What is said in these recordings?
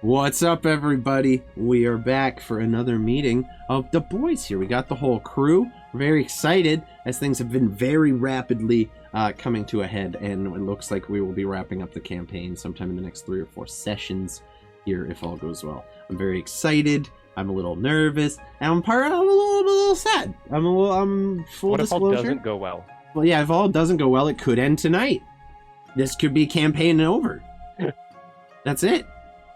What's up, everybody? We are back for another meeting of the boys here. We got the whole crew. We're very excited as things have been very rapidly coming to a head, and it looks like we will be wrapping up the campaign sometime in the next 3 or 4 sessions here if all goes well. I'm very excited. I'm a little nervous, and I'm a little sad. I'm full what disclosure. What if all doesn't go well? Well, yeah, if all doesn't go well, it could end tonight. This could be campaign over. That's it.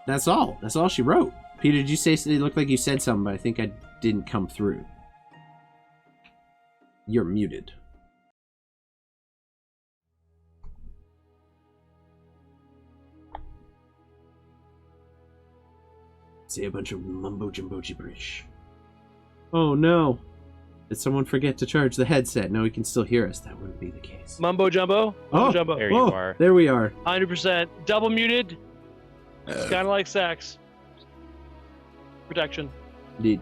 That's all. That's all she wrote. Peter, did you say it looked like you said something, but I think I didn't come through. You're muted. Say a bunch of mumbo jumbo gibberish. Oh no. Did someone forget to charge the headset? No, he can still hear us. That wouldn't be the case. Mumbo jumbo. Oh, Jumbo. There you are. There we are. 100%. Double muted. It's kind of like sex. Protection. You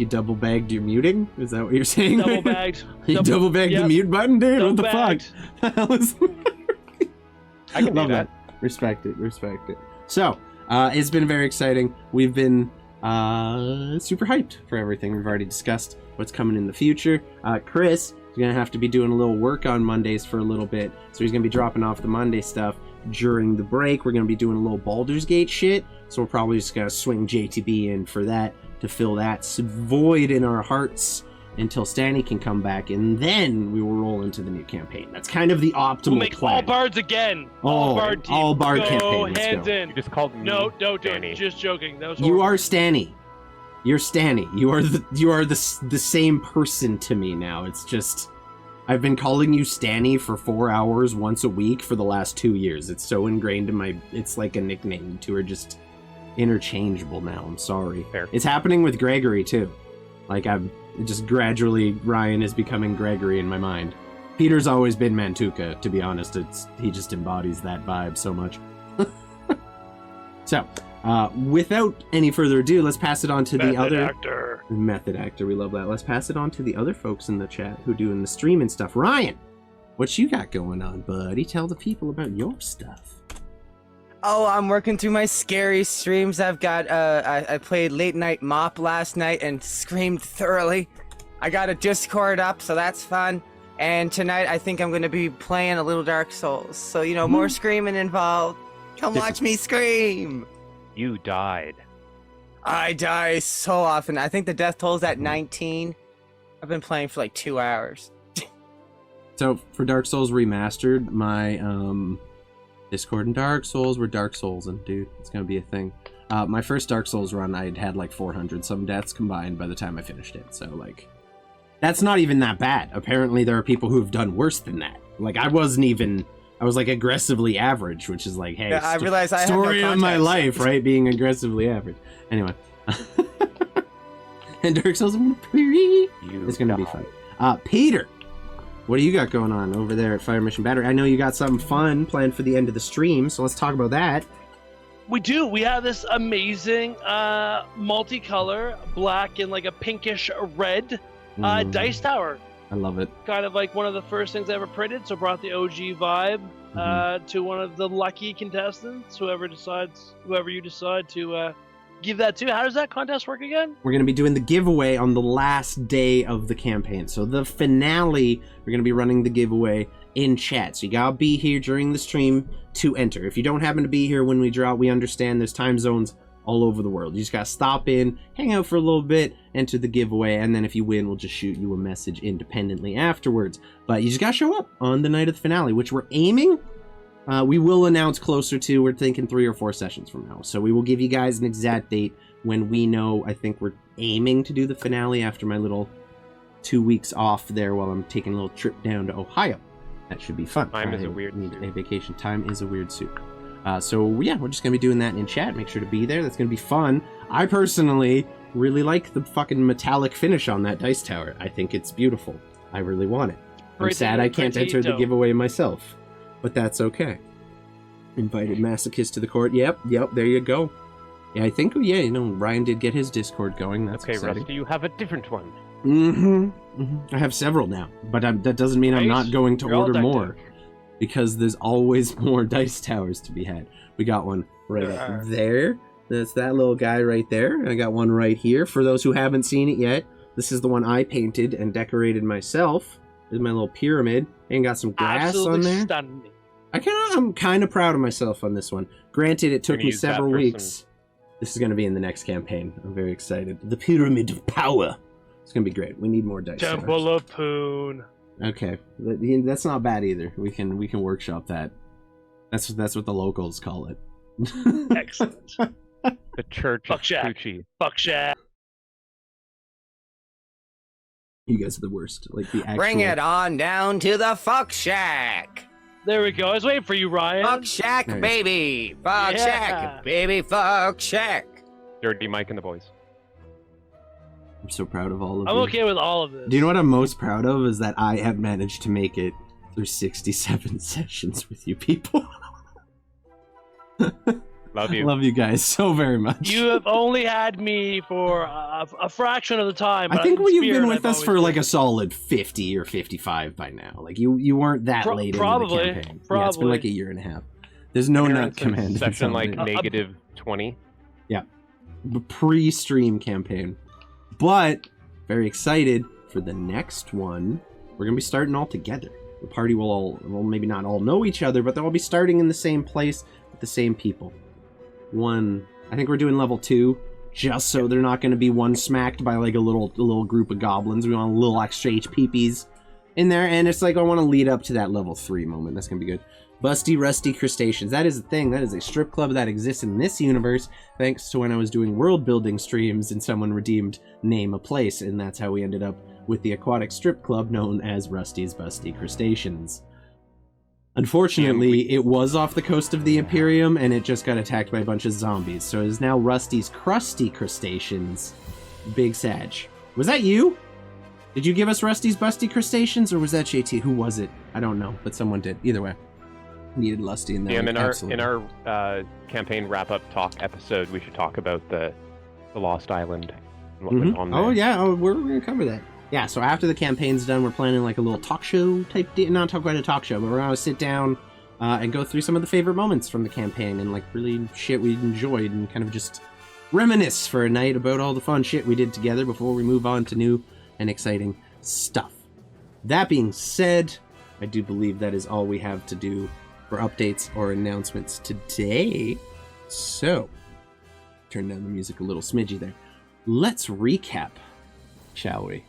double bagged your muting? Is that what you're saying? Double bagged. You double bagged the mute button, dude? Double What the bagged. fuck? The hell is... I can do Love that. Respect it. Respect it. So, it's been very exciting. We've been super hyped for everything. We've already discussed what's coming in the future. Chris is going to have to be doing a little work on Mondays for a little bit, so he's going to be dropping off the Monday stuff during the break. We're going to be doing a little Baldur's Gate shit, so we're probably just going to swing JTB in for that to fill that void in our hearts until Stanny can come back, and then we will roll into the new campaign. That's kind of the optimal We'll make plan. all bards again. All bard team. all bard Go campaign. Let's hands go. in. You just called me. No, don't do Danny. it. Just joking. That was You horrible. are Stanny. You're Stanny. You are the same person to me now. It's just I've been calling you Stanny for 4 hours once a week for the last 2 years. It's so ingrained in my. It's like a nickname. You two are just interchangeable now. I'm sorry. Fair. It's happening with Gregory too. Like I'm just gradually Ryan is becoming Gregory in my mind. Peter's always been Mantuka. To be honest, he just embodies that vibe so much. So. Without any further ado, let's pass it on to the other actor. method actor. We love that. Let's pass it on to the other folks in the chat who doing the stream and stuff. Ryan, what you got going on, buddy? Tell the people about your stuff. Oh, I'm working through my scary streams. I've got I played Late Night Mop last night and screamed thoroughly. I got a Discord up, so that's fun. And tonight I think I'm gonna be playing a little Dark Souls. So more screaming involved. Come watch me scream. You died. I die so often. I think the death toll's at 19. I've been playing for like 2 hours. So for Dark Souls Remastered, my Discord and Dark Souls were Dark Souls, and dude, it's gonna be a thing. My first Dark Souls run, I'd had like 400 some deaths combined by the time I finished it. So like, that's not even that bad. Apparently, there are people who have done worse than that. Like I was like aggressively average, which is like, hey, Yeah, I realize I have story no of my context. life, right? Being aggressively average. Anyway, and Dark Souls, it's gonna be fun. Peter, what do you got going on over there at Fire Mission Battery? I know you got something fun planned for the end of the stream, so let's talk about that. We do. We have this amazing multicolor, black and like a pinkish red dice tower. I love it. Kind of like one of the first things I ever printed, so brought the OG vibe to one of the lucky contestants, whoever you decide to give that to. How does that contest work again? We're going to be doing the giveaway on the last day of the campaign. So the finale, we're going to be running the giveaway in chat. So you got to be here during the stream to enter. If you don't happen to be here when we draw, we understand there's time zones all over the world. You just got to stop in, hang out for a little bit, enter the giveaway, and then if you win, we'll just shoot you a message independently afterwards. But you just got to show up on the night of the finale, which we're aiming. We will announce closer to, we're thinking 3 or 4 sessions from now. So we will give you guys an exact date when we know. I think we're aiming to do the finale after my little 2 weeks off there while I'm taking a little trip down to Ohio. That should be fun. Time is a weird need suit. a vacation. Time is a weird suit. So yeah, we're just gonna be doing that in chat. Make sure to be there. That's gonna be fun. I personally really like the fucking metallic finish on that dice tower. I think it's beautiful. I really want it. I'm Pretty- sad I can't pretty enter the dope. giveaway myself, but that's okay. Invited masochist to the court. Yep, there you go. Yeah, I think, Ryan did get his Discord going. That's Okay, exciting. Rusty, you have a different one. I have several now, but that doesn't mean I'm Nice. not going to You're all order decked more, out. because there's always more dice towers to be had. We got one right There up are. there. That's that little guy right there. I got one right here. For those who haven't seen it yet, this is the one I painted and decorated myself. This is my little pyramid. And got some grass Absolutely on there. stunning. I'm kind of proud of myself on this one. Granted, it took me use that several for weeks. This is going to be in the next campaign. I'm very excited. The Pyramid of Power. It's going to be great. We need more dice. Temple of Poon. Okay, that's not bad either. We can workshop that. That's what the locals call it. Excellent. The Church Fuck of Shack. Coochie. Fuck Shack. You guys are the worst. Like the actual. Bring it on down to the fuck shack. There we go. I was waiting for you, Ryan. Fuck shack, Nice. baby. Fuck Yeah. shack, baby. Fuck shack. Dirty Mike and the boys. I'm so proud of all of I'm you. okay with all of this. Do you know what I'm most proud of is that I have managed to make it through 67 sessions with you people. Love you. Love you guys so very much. You have only had me for a fraction of the time. I but think in you've spirit, been with I've us always for like been. a solid 50 or 55 by now. Like you weren't that late probably, into the campaign. Yeah, it's been probably. like a year and a half. There's no nut command. Session in like Solid. negative 20. Pre-stream campaign. But very excited for the next one. We're gonna be starting all together. The party will all, well, maybe not all know each other, but they'll all be starting in the same place with the same people. I think we're doing level 2, just so they're not gonna be one smacked by like a little group of goblins. We want a little extra HPPs in there, and it's like I want to lead up to that level 3 moment. That's gonna be good. Busty Rusty Crustaceans. That is a thing. That is a strip club that exists in this universe, thanks to when I was doing world building streams and someone redeemed Name a Place, and that's how we ended up with the aquatic strip club known as Rusty's Busty Crustaceans. Unfortunately, it was off the coast of the Imperium, and it just got attacked by a bunch of zombies, so it is now Rusty's Crusty Crustaceans. Big Sag. Was that you? Did you give us Rusty's Busty Crustaceans, or was that JT? Who was it? I don't know, but someone did. Either way. Needed Lusty in there. Yeah, in our campaign wrap-up talk episode, we should talk about the Lost Island and what went on there. Oh yeah, we're gonna cover that. Yeah, so after the campaign's done, we're planning like a little talk show type not talk quite a talk show, but we're gonna sit down and go through some of the favorite moments from the campaign and like really shit we enjoyed and kind of just reminisce for a night about all the fun shit we did together before we move on to new and exciting stuff. That being said, I do believe that is all we have to do for updates or announcements today. So, turn down the music a little smidgy there. Let's recap, shall we?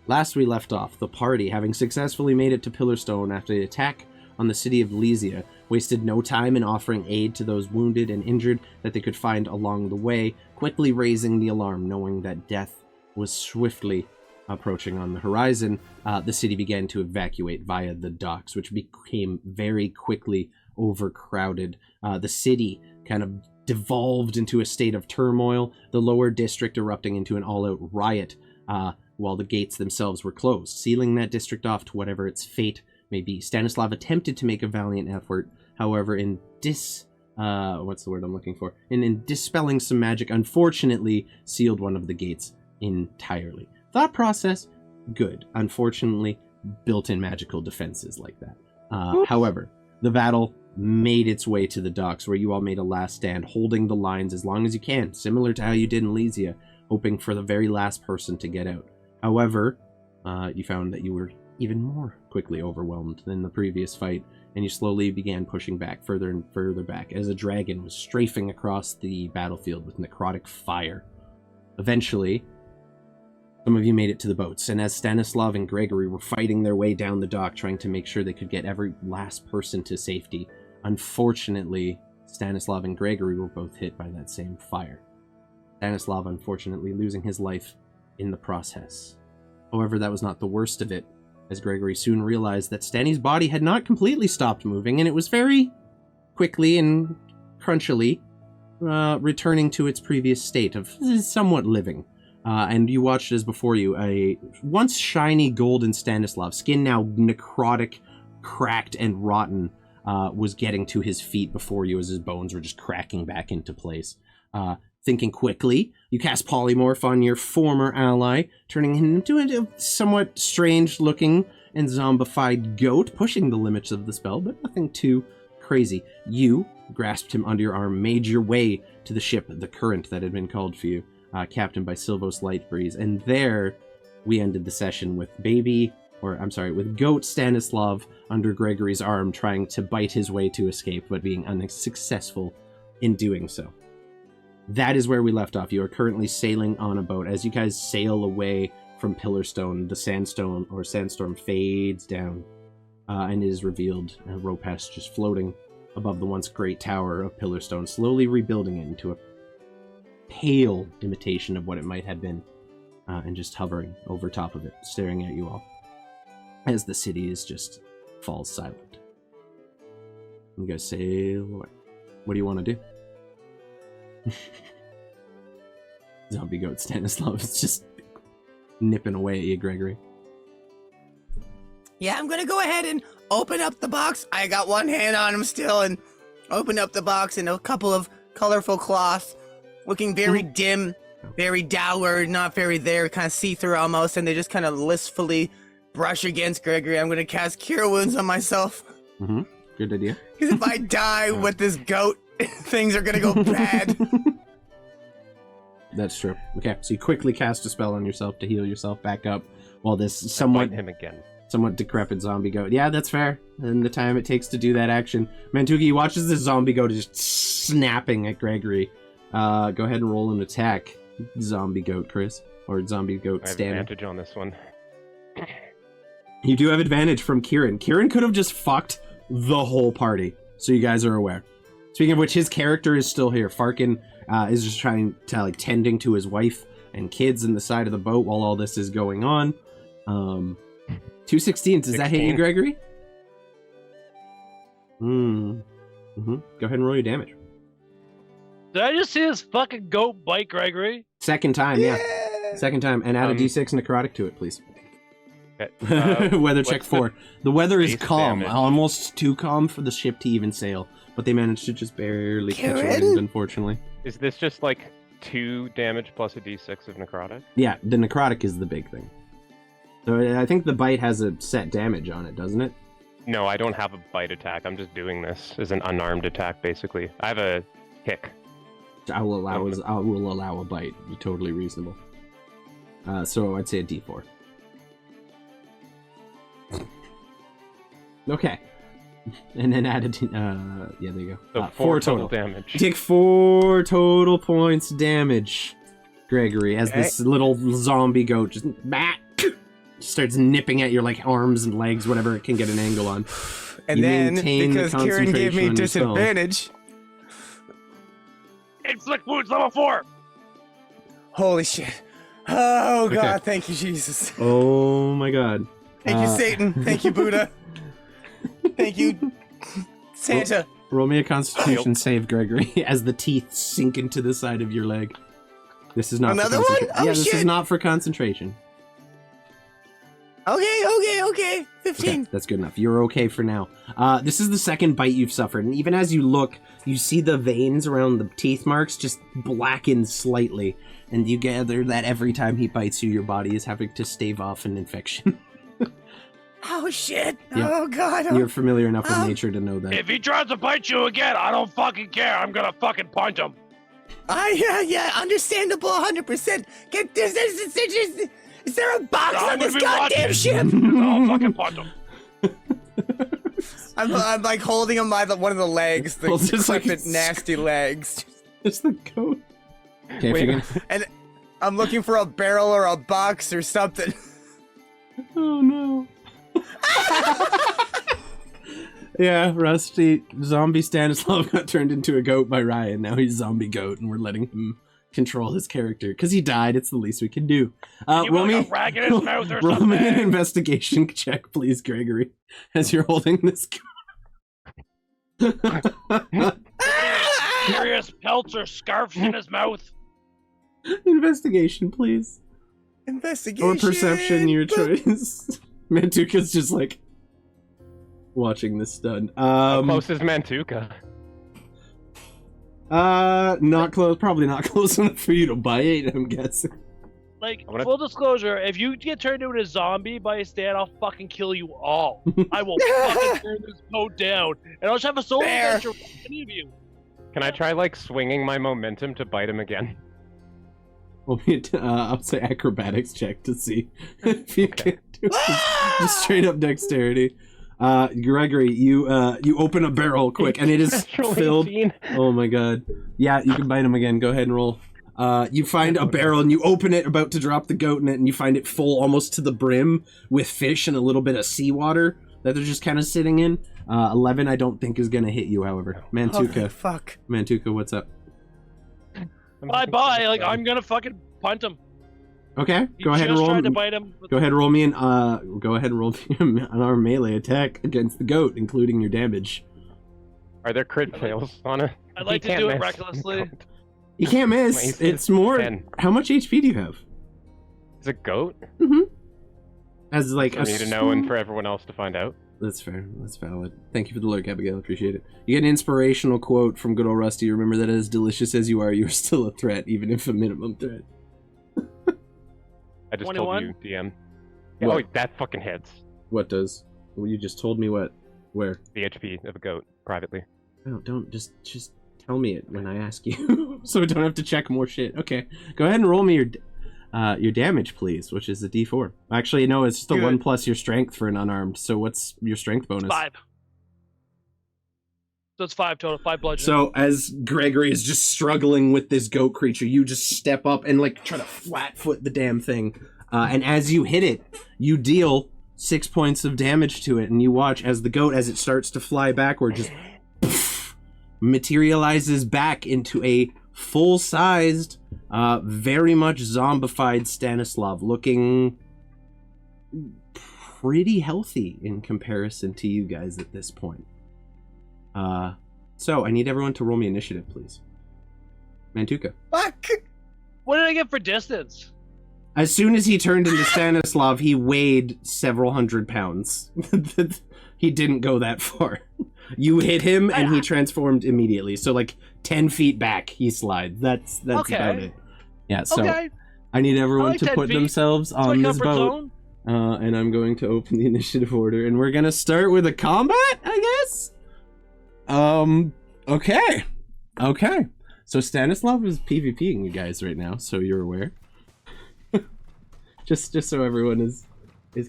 Last we left off, the party, having successfully made it to Pillarstone after the attack on the city of Lysia, wasted no time in offering aid to those wounded and injured that they could find along the way, quickly raising the alarm, knowing that death was swiftly approaching on the horizon. The city began to evacuate via the docks, which became very quickly overcrowded. The city kind of devolved into a state of turmoil, the lower district erupting into an all-out riot, while the gates themselves were closed, sealing that district off to whatever its fate may be. Stanislav attempted to make a valiant effort, however, in dispelling some magic, unfortunately sealed one of the gates entirely. Thought process, good. Unfortunately, built-in magical defenses like that. However, the battle made its way to the docks, where you all made a last stand, holding the lines as long as you can, similar to how you did in Lysia, hoping for the very last person to get out. However, you found that you were even more quickly overwhelmed than the previous fight, and you slowly began pushing back further and further back as a dragon was strafing across the battlefield with necrotic fire. Eventually, some of you made it to the boats, and as Stanislav and Gregory were fighting their way down the dock, trying to make sure they could get every last person to safety, unfortunately, Stanislav and Gregory were both hit by that same fire. Stanislav, unfortunately, losing his life in the process. However, that was not the worst of it, as Gregory soon realized that Stanny's body had not completely stopped moving, and it was very quickly and crunchily returning to its previous state of somewhat living. And you watched as before you a once shiny golden Stanislav, skin now necrotic, cracked, and rotten, was getting to his feet before you as his bones were just cracking back into place. Thinking quickly, you cast Polymorph on your former ally, turning him into a somewhat strange-looking and zombified goat, pushing the limits of the spell, but nothing too crazy. You grasped him under your arm, made your way to the ship, the Current that had been called for you, captained by Silvos Lightbreeze. And there we ended the session with with Goat Stanislav under Gregory's arm, trying to bite his way to escape, but being unsuccessful in doing so. That is where we left off. You are currently sailing on a boat. As you guys sail away from Pillarstone, the sandstorm fades down, and it is revealed Ropes just floating above the once great tower of Pillarstone, slowly rebuilding it into a pale imitation of what it might have been, and just hovering over top of it, staring at you all, as the city just falls silent. You guys sail away. What do you want to do? Zombie Goat Stanislav is just nipping away at you, Gregory. Yeah, I'm gonna go ahead and open up the box. I got one hand on him still, and open up the box, and a couple of colorful cloths, looking very dim, very dour, not very there, kind of see-through almost, and they just kind of listfully brush against Gregory. I'm gonna cast Cure Wounds on myself. Mm-hmm. Good idea. Because if I die with this goat, things are gonna go bad. That's true. Okay, so you quickly cast a spell on yourself to heal yourself back up, while this Bite somewhat him again. decrepit zombie goat. Yeah, that's fair. And the time it takes to do that action. Mantuka watches this zombie goat just snapping at Gregory. Go ahead and roll an attack, zombie goat, Chris. Or zombie goat I have Stan. advantage on this one. You do have advantage from Kieran. Kieran could have just fucked the whole party, so you guys are aware. Speaking of which, his character is still here. Farkin is just trying to, tending to his wife and kids in the side of the boat while all this is going on. 216s, does that hit you, Gregory? Mm-hmm. Go ahead and roll your damage. Did I just see this fucking goat bite Gregory? Second time, yeah. Second time, and add a d6 necrotic to it, please. Weather check 4. The weather is calm, damage? almost too calm for the ship to even sail, but they managed to just barely catch wind, unfortunately. Is this just 2 damage plus a d6 of necrotic? Yeah, the necrotic is the big thing. So I think the bite has a set damage on it, doesn't it? No, I don't have a bite attack. I'm just doing this as an unarmed attack, basically. I have a kick. I will allow a bite. Totally reasonable. So I'd say a d4. Okay. And then add yeah, there you go. So 4 total damage. You take 4 total points damage, Gregory, as this little zombie goat just starts nipping at your arms and legs, whatever it can get an angle on. And you then, maintain because the Kieran gave me concentration on your spell. disadvantage. Inflict wounds level 4. Holy shit. Oh Okay. god, thank you, Jesus. Oh my god. Thank you, Satan. Thank you, Buddha. Thank you, Santa. Roll me a Constitution save, Gregory, as the teeth sink into the side of your leg. This is not Another for one? concentration. Oh, yeah, this shit. is not for concentration. Okay. 15. Okay, that's good enough. You're okay for now. This is the second bite you've suffered, and even as you look, you see the veins around the teeth marks just blacken slightly, and you gather that every time he bites you, your body is having to stave off an infection. Oh shit. Yep. Oh god. You're familiar enough with nature to know that. If he tries to bite you again, I don't fucking care. I'm gonna fucking punch him. Yeah, understandable 100%. Get this. Is there a box I'm on this gonna be goddamn watching. ship? I'll fucking punch him. I'm holding him by one of the legs, the Well, just decrepit, nasty legs. It's the goat. Okay, Wait, if you can... and I'm looking for a barrel or a box or something. Oh no. Yeah, Rusty, zombie Stanislav got turned into a goat by Ryan. Now he's zombie goat, and we're letting him control his character. Because he died, it's the least we can do. Roll me, a rag in his mouth or roll me an something. investigation check, please, Gregory, as you're holding this Curious pelts or scarves in his mouth. investigation, please. Investigation. Or perception, your choice. Mantuka's just watching this done. How close is Mantuka? Not close. Probably not close enough for you to bite, I'm guessing. Like, I wanna- full disclosure, if you get turned into a zombie by Stan, I'll fucking kill you all. I will fucking turn this boat down, and I'll just have a solo Fair. adventure with any of you. Can I try like swinging my momentum to bite him again? Well, I'll say acrobatics check to see if you can do it. Just straight up dexterity. Gregory, you open a barrel quick, and it is Natural filled. 18. Oh my god. Yeah, you can bite him again. Go ahead and roll. You find a barrel and you open it, about to drop the goat in it, and you find it full almost to the brim with fish and a little bit of seawater that they're just kind of sitting in. 11 I don't think is going to hit you, however. Mantuka. Oh, fuck. Mantuka, what's up? Bye. Like, I'm gonna fucking punt him. Okay, He go ahead and just roll. tried to bite him. Go ahead and roll me an our melee attack against the goat, including your damage. Are there crit fails on it? I'd like to do it recklessly. You can't My miss. AC It's is more. 10. How much HP do you have? Is it goat? As like For me to know and for everyone else to find out. That's fair. That's valid. Thank you for the lurk, Abigail. Appreciate it. You get an inspirational quote from good old Rusty. Remember that as delicious as you are still a threat, even if a minimum threat. I just 21? told you, DM. Yeah, What? oh, that fucking hits. What does? Well, you just told me what? Where? The HP of a goat, privately. No, don't. Just tell me it when I ask you, so I don't have to check more shit. Okay. Go ahead and roll me your damage, please, which is a D4. Actually, no, it's just a Good. 1 plus your strength for an unarmed. So what's your strength bonus? 5. So it's 5 total. 5 bludgeoning. So as Gregory is just struggling with this goat creature, you just step up and like try to flat foot the damn thing. And as you hit it, you deal 6 points of damage to it, and you watch as the goat, as it starts to fly backward, just materializes back into a full-sized, very much zombified Stanislav, looking pretty healthy in comparison to you guys at this point. So I need everyone to roll me initiative, please. Mantuka. Fuck! What did I get for distance? As soon as he turned into Stanislav, he weighed several hundred pounds. He didn't go that far. You hit him, and he transformed immediately. So, like, 10 feet back, he slides. That's Okay. about it. Yeah, so Okay. I need everyone like to 10 put feet. themselves It's my on this comfort boat. zone. And I'm going to open the initiative order, and we're gonna start with a combat, I guess? Okay. Okay. So Stanislav is PvPing you guys right now, so you're aware. just so everyone is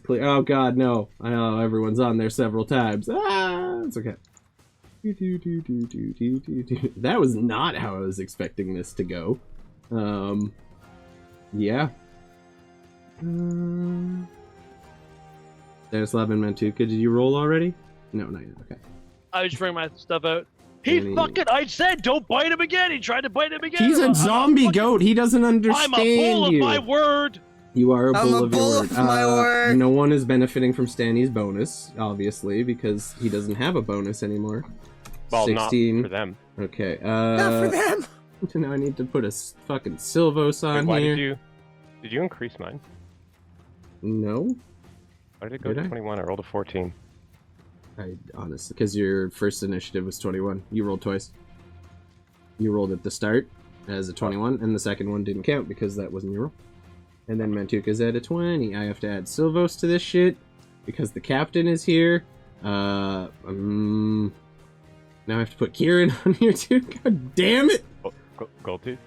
clear. Oh god, no. I know everyone's on there several times. It's okay. That was not how I was expecting this to go. Yeah. Stanislav and Mantuka, did you roll already? No, not yet. Okay. I was just bringing my stuff out. He Any- fucking, I said don't bite him again. He tried to bite him again. He's a I'm zombie fucking- goat. He doesn't understand I'm a bull you. of my word. You are a I'm bull a of your bull word. of my word. No one is benefiting from Stanny's bonus, obviously, because he doesn't have a bonus anymore. Well, 16. not for them. Okay. Not for them! Now I need to put a fucking Silvos on Wait, why here. did you increase mine? No, Why did it go Did to I? 21? I rolled a 14. I honestly, because your first initiative was 21. You rolled twice. You rolled at the start as a 21, and the second one didn't count because that wasn't your roll. And then Mantuka's at a 20. I have to add Silvos to this shit because the captain is here. Now I have to put Kieran on here too. God damn it! Gold tooth?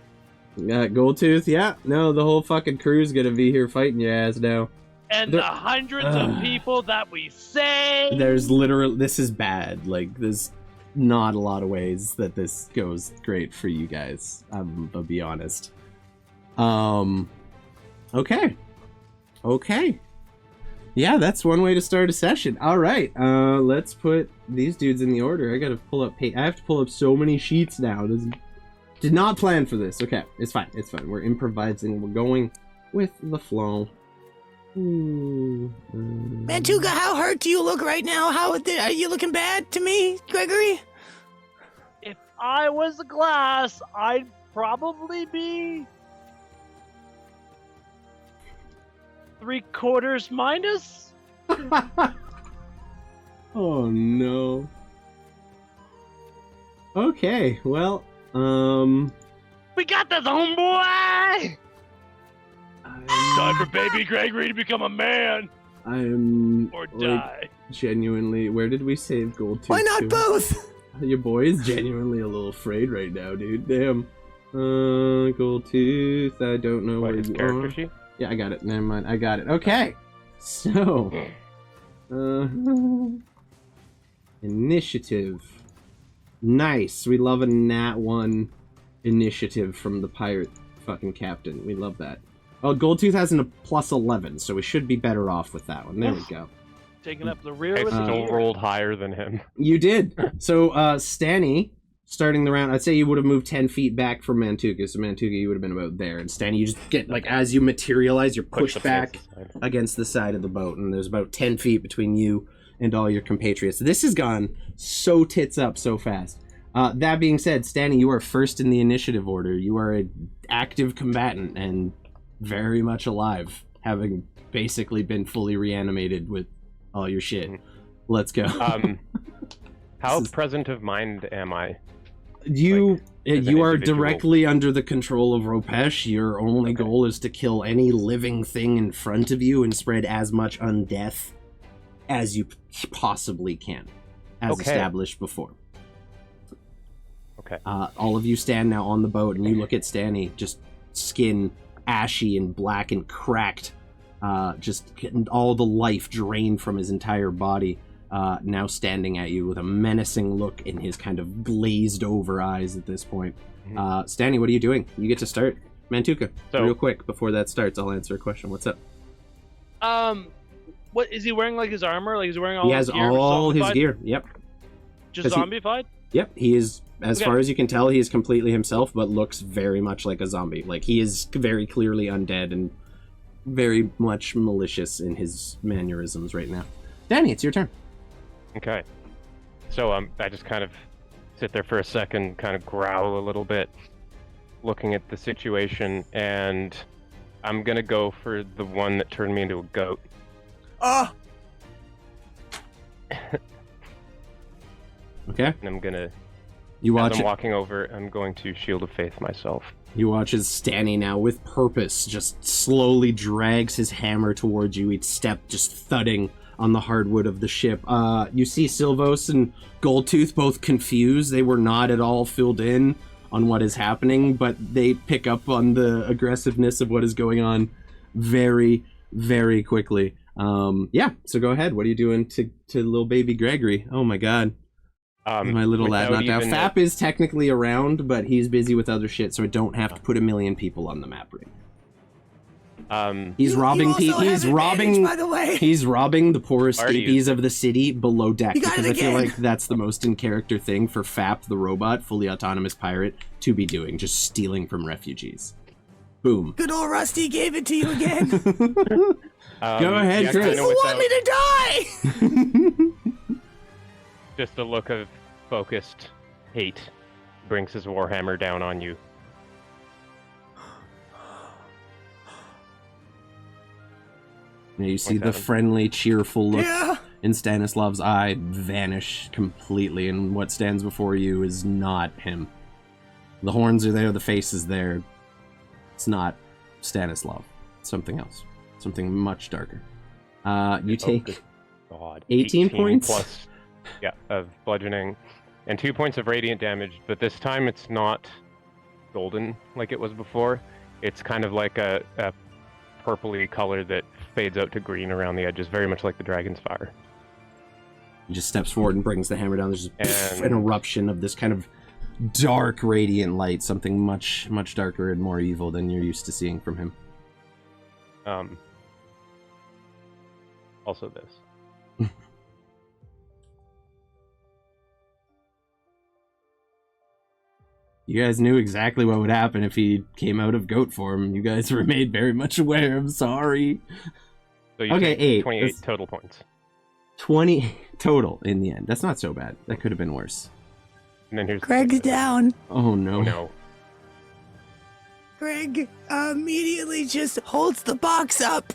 Goldtooth, yeah. No, the whole fucking crew's gonna be here fighting your ass now. And There- the hundreds of people that we say. There's literally, this is bad. Like, there's not a lot of ways that this goes great for you guys. I'll be honest. Okay. Yeah, that's one way to start a session. All right, let's put these dudes in the order. I gotta pull up. I have to pull up so many sheets now. Did not plan for this. Okay, it's fine. It's fine. We're improvising. We're going with the flow. Mantuka, how hurt do you look right now? Are you looking bad to me, Gregory? If I was a glass, I'd probably be 3/4 minus. Oh no. Okay, well, We got this, homeboy. I'm time for baby Gregory to become a man I'm or like, die. genuinely. Where did we save Gold Tooth? Why not to? both? Your boy is genuinely a little afraid right now, dude. Damn. Gold Tooth. I don't know What, where his you character are. sheet? Yeah, I got it. Never mind. I got it. Okay. So, initiative. Nice. We love a nat 1 initiative from the pirate fucking captain. We love that. Oh, Goldtooth has a plus 11, so we should be better off with that one. There we go. Taking up the rear I with the still gear. rolled higher than him. You did. So, Stanny, starting the round, I'd say you would have moved 10 feet back from Mantuka. So, Mantuka, you would have been about there. And Stanny, you just get, like, as you materialize, you're Push pushed the back pants aside. against the side of the boat. And there's about 10 feet between you and all your compatriots. This has gone so tits up so fast. That being said, Stanny, you are first in the initiative order. You are an active combatant and very much alive, having basically been fully reanimated with all your shit. Let's go. How present of mind am I? You as an you are individual? directly under the control of Ropesh. Your only goal is to kill any living thing in front of you and spread as much undeath as you possibly can, as established before. Okay. All of you stand now on the boat, and you look at Stanny, just skin ashy and black and cracked, just getting all the life drained from his entire body, now standing at you with a menacing look in his kind of glazed over eyes at this point. Stanny, what are you doing? You get to start. Mantuka, real quick, before that starts, I'll answer a question. What's up? What is he wearing? Like his armor? Like is he wearing all? He has his gear, all his zombified? gear. Yep. Just 'Cause he- zombified? Yep, he is, as Okay. far as you can tell, he is completely himself, but looks very much like a zombie. Like, he is very clearly undead and very much malicious in his mannerisms right now. Danny, it's your turn. Okay. So I just kind of sit there for a second, kind of growl a little bit, looking at the situation, and I'm gonna go for the one that turned me into a goat. Okay? And I'm gonna, You as watch I'm it. walking over, I'm going to Shield of Faith myself. You watch as Stanny now, with purpose, just slowly drags his hammer towards you, each step just thudding on the hardwood of the ship. You see Silvos and Goldtooth both confused. They were not at all filled in on what is happening, but they pick up on the aggressiveness of what is going on very, very quickly. Yeah, so go ahead. What are you doing to little baby Gregory? Oh my god. My little lad not down. Fap is technically around, but he's busy with other shit, so I don't have to put 1 million people on the map right now. He's robbing people. He's robbing. By the way, He's robbing the poor Already escapees of the city below deck, You got because it I feel again. like that's the most in character thing for Fap, the robot, fully autonomous pirate, to be doing, just stealing from refugees. Boom. good old Rusty gave it to you again. Go ahead, yeah, Chris. kinda You want me without- to die? Just a look of focused hate brings his warhammer down on you. Yeah, you see the 27. friendly, cheerful look Yeah. in Stanislav's eye vanish completely, and what stands before you is not him. The horns are there, the face is there. It's not Stanislav. It's something else. Something much darker. You take God, 18 points? plus, yeah, of bludgeoning, and 2 points of radiant damage. But this time it's not golden like it was before. It's kind of like a purpley color that fades out to green around the edges, very much like the dragon's fire. He just steps forward and brings the hammer down. There's just And- an eruption of this kind of dark, radiant light, something much, much darker and more evil than you're used to seeing from him. Also this. You guys knew exactly what would happen if he came out of goat form. You guys were made very much aware. I'm sorry. So you Okay, take 8. 28 That's- total points. 20 total in the end. That's not so bad. That could have been worse. And then here's the Greg's second. down. Oh no. Oh no. Greg immediately just holds the box up,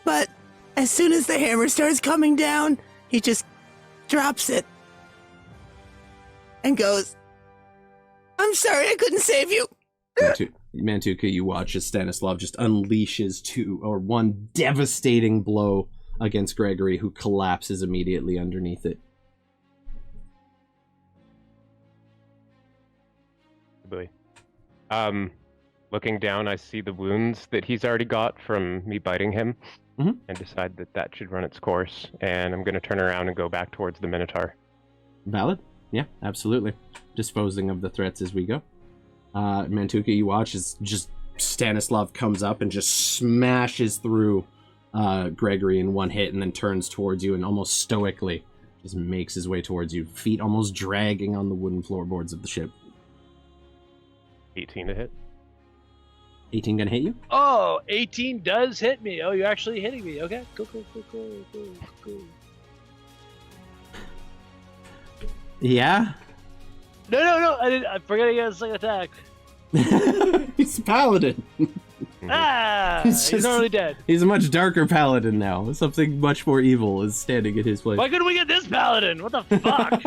but as soon as the hammer starts coming down, he just drops it and goes, "I'm sorry, I couldn't save you." Mantuka, you watch as Stanislav just unleashes one devastating blow against Gregory, who collapses immediately underneath it. Looking down, I see the wounds that he's already got from me biting him, and decide that should run its course, and I'm going to turn around and go back towards the Minotaur. Valid? Yeah, absolutely. Disposing of the threats as we go. Mantuka, you watch as just Stanislav comes up and just smashes through Gregory in one hit and then turns towards you and almost stoically just makes his way towards you, feet almost dragging on the wooden floorboards of the ship. 18 to hit. 18 gonna hit you? Oh, 18 does hit me. Oh, you're actually hitting me. Okay, cool. Yeah? No. I forgot he has a second attack. He's a paladin. He's already dead. He's a much darker paladin now. Something much more evil is standing at his place. Why couldn't we get this paladin? What the fuck?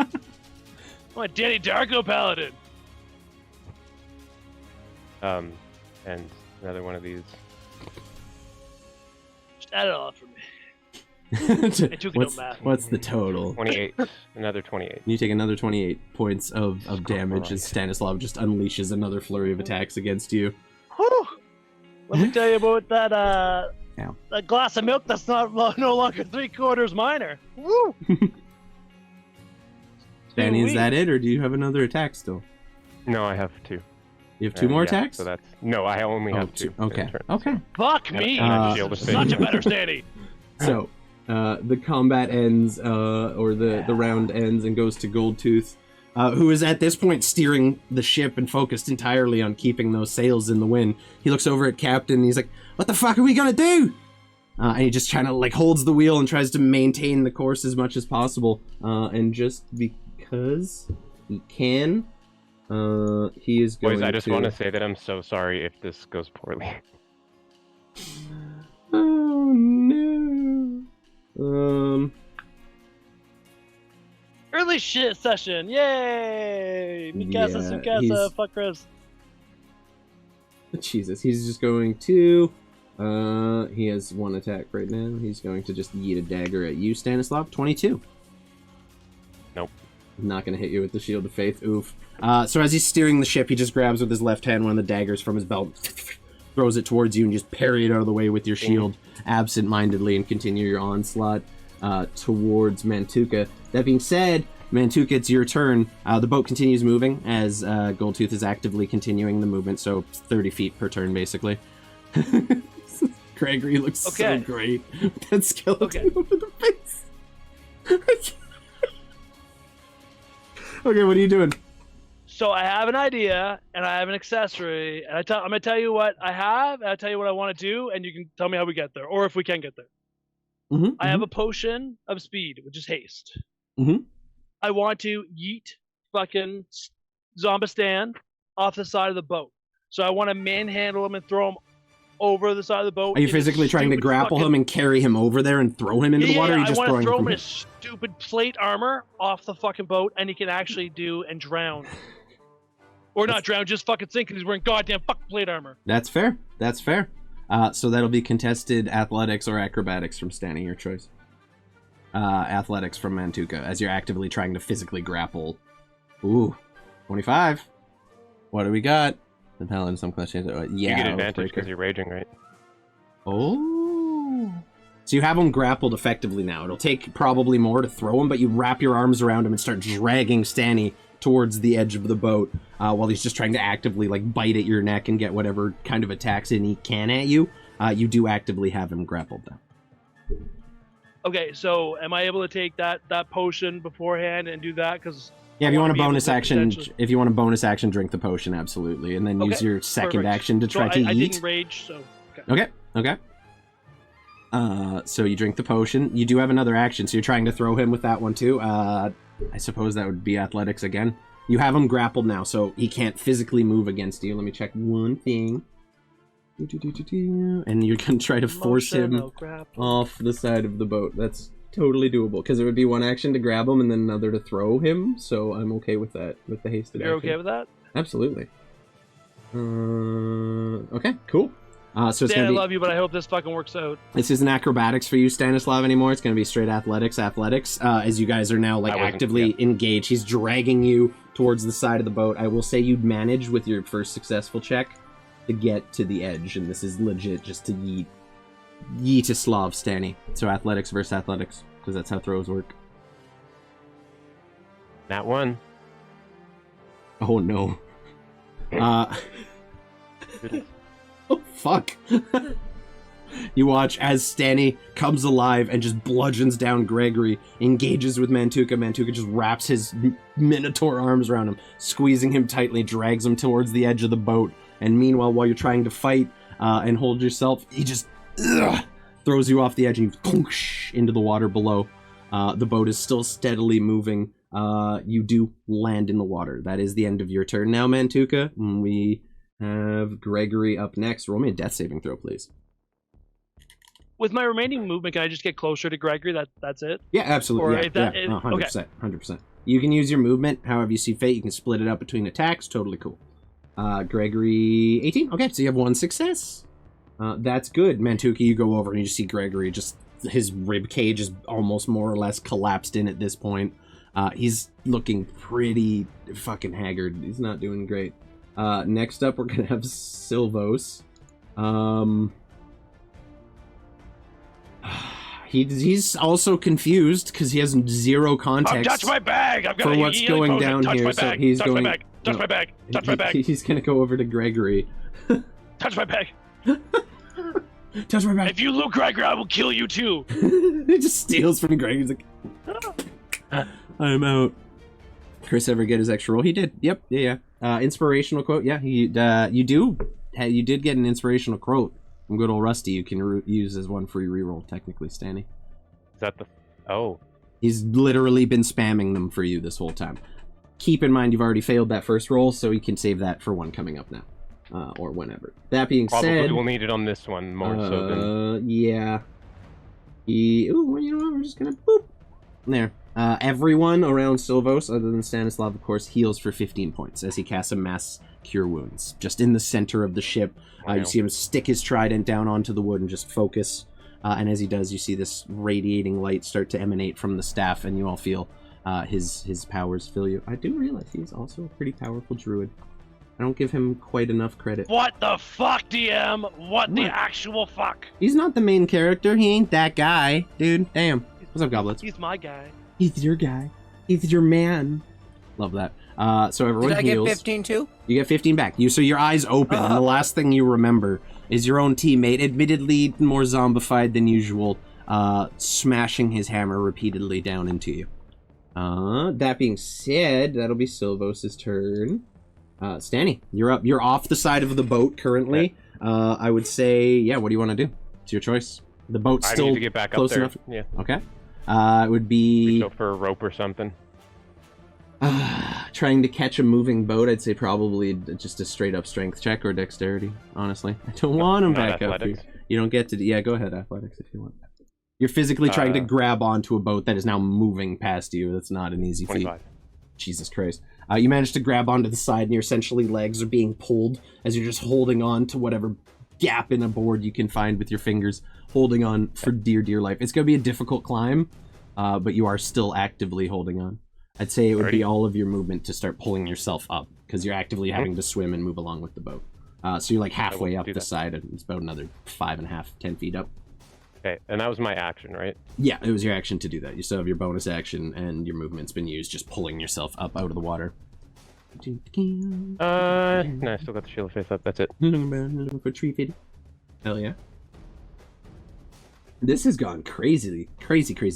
I'm a Danny Darko paladin. And another one of these. Just add it all up for me. What's the total? 28. Another 28. You take another 28 points of damage as Stanislav just unleashes another flurry of attacks against you. Whew. Let me tell you about that that glass of milk that's no longer 3/4 minor. Woo! Danny, is that it, or do you have another attack still? No, I have 2. You have 2 more attacks? So that's I only have 2. Okay. Fuck me! Such a better Stanny. So, the combat ends, or the round ends and goes to Goldtooth, who is at this point steering the ship and focused entirely on keeping those sails in the wind. He looks over at Captain and he's like, "What the fuck are we gonna do?" And he just kind of like holds the wheel and tries to maintain the course as much as possible. And just because he can, he is going to... Boys, I just want to say that I'm so sorry if this goes poorly. Oh no. Early shit session, yay! Mikasa, Sukasa, fuck Chris. Jesus, he's just going to... he has 1 attack right now. He's going to just yeet a dagger at you, Stanislav. 22. Nope. Not going to hit you with the Shield of Faith. Oof. So as he's steering the ship, he just grabs with his left hand one of the daggers from his belt, throws it towards you, and just parry it out of the way with your shield absent-mindedly and continue your onslaught towards Mantuka. That being said, Mantuka, it's your turn. The boat continues moving as Goldtooth is actively continuing the movement, so 30 feet per turn, basically. Gregory looks so great. That skeleton over the face. Okay, what are you doing? So I have an idea, and I have an accessory, and I'm going to tell you what I have, and I'll tell you what I want to do, and you can tell me how we get there, or if we can get there. I have a potion of speed, which is haste. I want to yeet fucking Zombistan off the side of the boat. So I want to manhandle him and throw him over the side of the boat. Are you physically trying to grapple him and carry him over there and throw him into the water? Or are you just I want to throw him in him? his stupid plate armor off the fucking boat, and he can actually do and drown. Or not drown, just fucking sink, because he's wearing goddamn fucking plate armor. That's fair. That's fair. So that'll be contested athletics or acrobatics from Stanny, your choice. Athletics from Mantuka, as you're actively trying to physically grapple. Ooh, 25. What do we got? The paladin, some questions. Yeah, you get advantage because you're raging, right? Oh. So you have him grappled effectively now. It'll take probably more to throw him, but you wrap your arms around him and start dragging Stanny towards the edge of the boat while he's just trying to actively like bite at your neck and get whatever kind of attacks in he can at you. You do actively have him grappled though. Okay, so am I able to take that potion beforehand and do that? Because yeah, if you want a bonus action, drink the potion, absolutely, and then use your second action to try to eat. I didn't rage, so okay. So you drink the potion. You do have another action, so you're trying to throw him with that one too. I suppose that would be athletics again. You have him grappled now, so he can't physically move against you. Let me check one thing. And you're gonna try to force him off the side of the boat. That's totally doable, because it would be one action to grab him and then another to throw him, so I'm okay with that, with the hasted action. You're okay with that? Absolutely. Okay, cool. So it's Dan, gonna be. I love you, but I hope this fucking works out. This isn't acrobatics for you, Stanislav, anymore. It's gonna be straight athletics. As you guys are now like actively engaged. He's dragging you towards the side of the boat. I will say you'd manage with your first successful check to get to the edge, and this is legit just to yeet a Slav, Stanny. So athletics versus athletics, because that's how throws work. That one. Oh no. Oh, fuck. You watch as Stanny comes alive and just bludgeons down Gregory, engages with Mantuka. Mantuka just wraps his minotaur arms around him, squeezing him tightly, drags him towards the edge of the boat. And meanwhile, while you're trying to fight and hold yourself, he just throws you off the edge and you plunge into the water below. The boat is still steadily moving. You do land in the water. That is the end of your turn now, Mantuka. We have Gregory up next. Roll me a death saving throw, please. With my remaining movement, can I just get closer to Gregory? That's it? Yeah, absolutely. Or Yeah, 100%. 100%. You can use your movement however you see fit. You can split it up between attacks. Totally cool. Gregory, 18. Okay, so you have one success. That's good. Mantuka, you go over and you just see Gregory. Just his rib cage is almost more or less collapsed in at this point. He's looking pretty fucking haggard. He's not doing great. Next up, we're gonna have Silvos. He's also confused because he has zero context. Touch my bag! I've got for what's going down here. So he's going. Touch my bag! Touch my bag! He's gonna go over to Gregory. Touch my bag! Touch my bag! If you loot Gregory, I will kill you too. He just steals from Gregory. He's like, I'm out. Chris ever get his extra roll? He did. Yep. Yeah. Inspirational quote. Yeah. You did get an inspirational quote from good old Rusty. You can use as one free reroll, technically, Stanny. Is that the... Oh. He's literally been spamming them for you this whole time. Keep in mind you've already failed that first roll, so you can save that for one coming up now. Or whenever. That being said... Probably we'll need it on this one more so than... Yeah. Ooh, you know what? We're just gonna boop. There. Everyone around Silvos, other than Stanislav, of course, heals for 15 points as he casts a mass cure wounds. Just in the center of the ship, you see him stick his trident down onto the wood and just focus. And as he does, you see this radiating light start to emanate from the staff, and you all feel his powers fill you. I do realize he's also a pretty powerful druid. I don't give him quite enough credit. What the fuck, DM? What the actual fuck? He's not the main character. He ain't that guy, dude. Damn. What's up, goblets? He's my guy. He's your guy. He's your man. Love that. So everyone Did I heals. get 15 too? You get 15 back. So your eyes open, and the last thing you remember is your own teammate, admittedly more zombified than usual, smashing his hammer repeatedly down into you. That being said, that'll be Silvos' turn. Stanny, you're up. You're off the side of the boat currently. I would say, yeah, what do you want to do? It's your choice. The boat's still I need to get back close up there. enough. Yeah. Okay. It would be... Go for a rope or something. Trying to catch a moving boat, I'd say probably just a straight up strength check or dexterity, honestly. I don't want him back up here. You don't get to... Yeah, go ahead, athletics if you want. You're physically trying to grab onto a boat that is now moving past you. That's not an easy feat. 25. Jesus Christ. You manage to grab onto the side, and your essentially legs are being pulled as you're just holding on to whatever gap in a board you can find with your fingers, holding on for dear life. It's going to be a difficult climb, but you are still actively holding on. I'd say it would be all of your movement to start pulling yourself up, because you're actively having to swim and move along with the boat. So you're like halfway up the side, and it's about another 5.5, 10 feet up. Okay, and that was my action, right? Yeah, it was your action to do that. You still have your bonus action, and your movement's been used just pulling yourself up out of the water. No, I still got the shield of faith up, that's it. Looking for tree feed. Hell yeah. This has gone crazy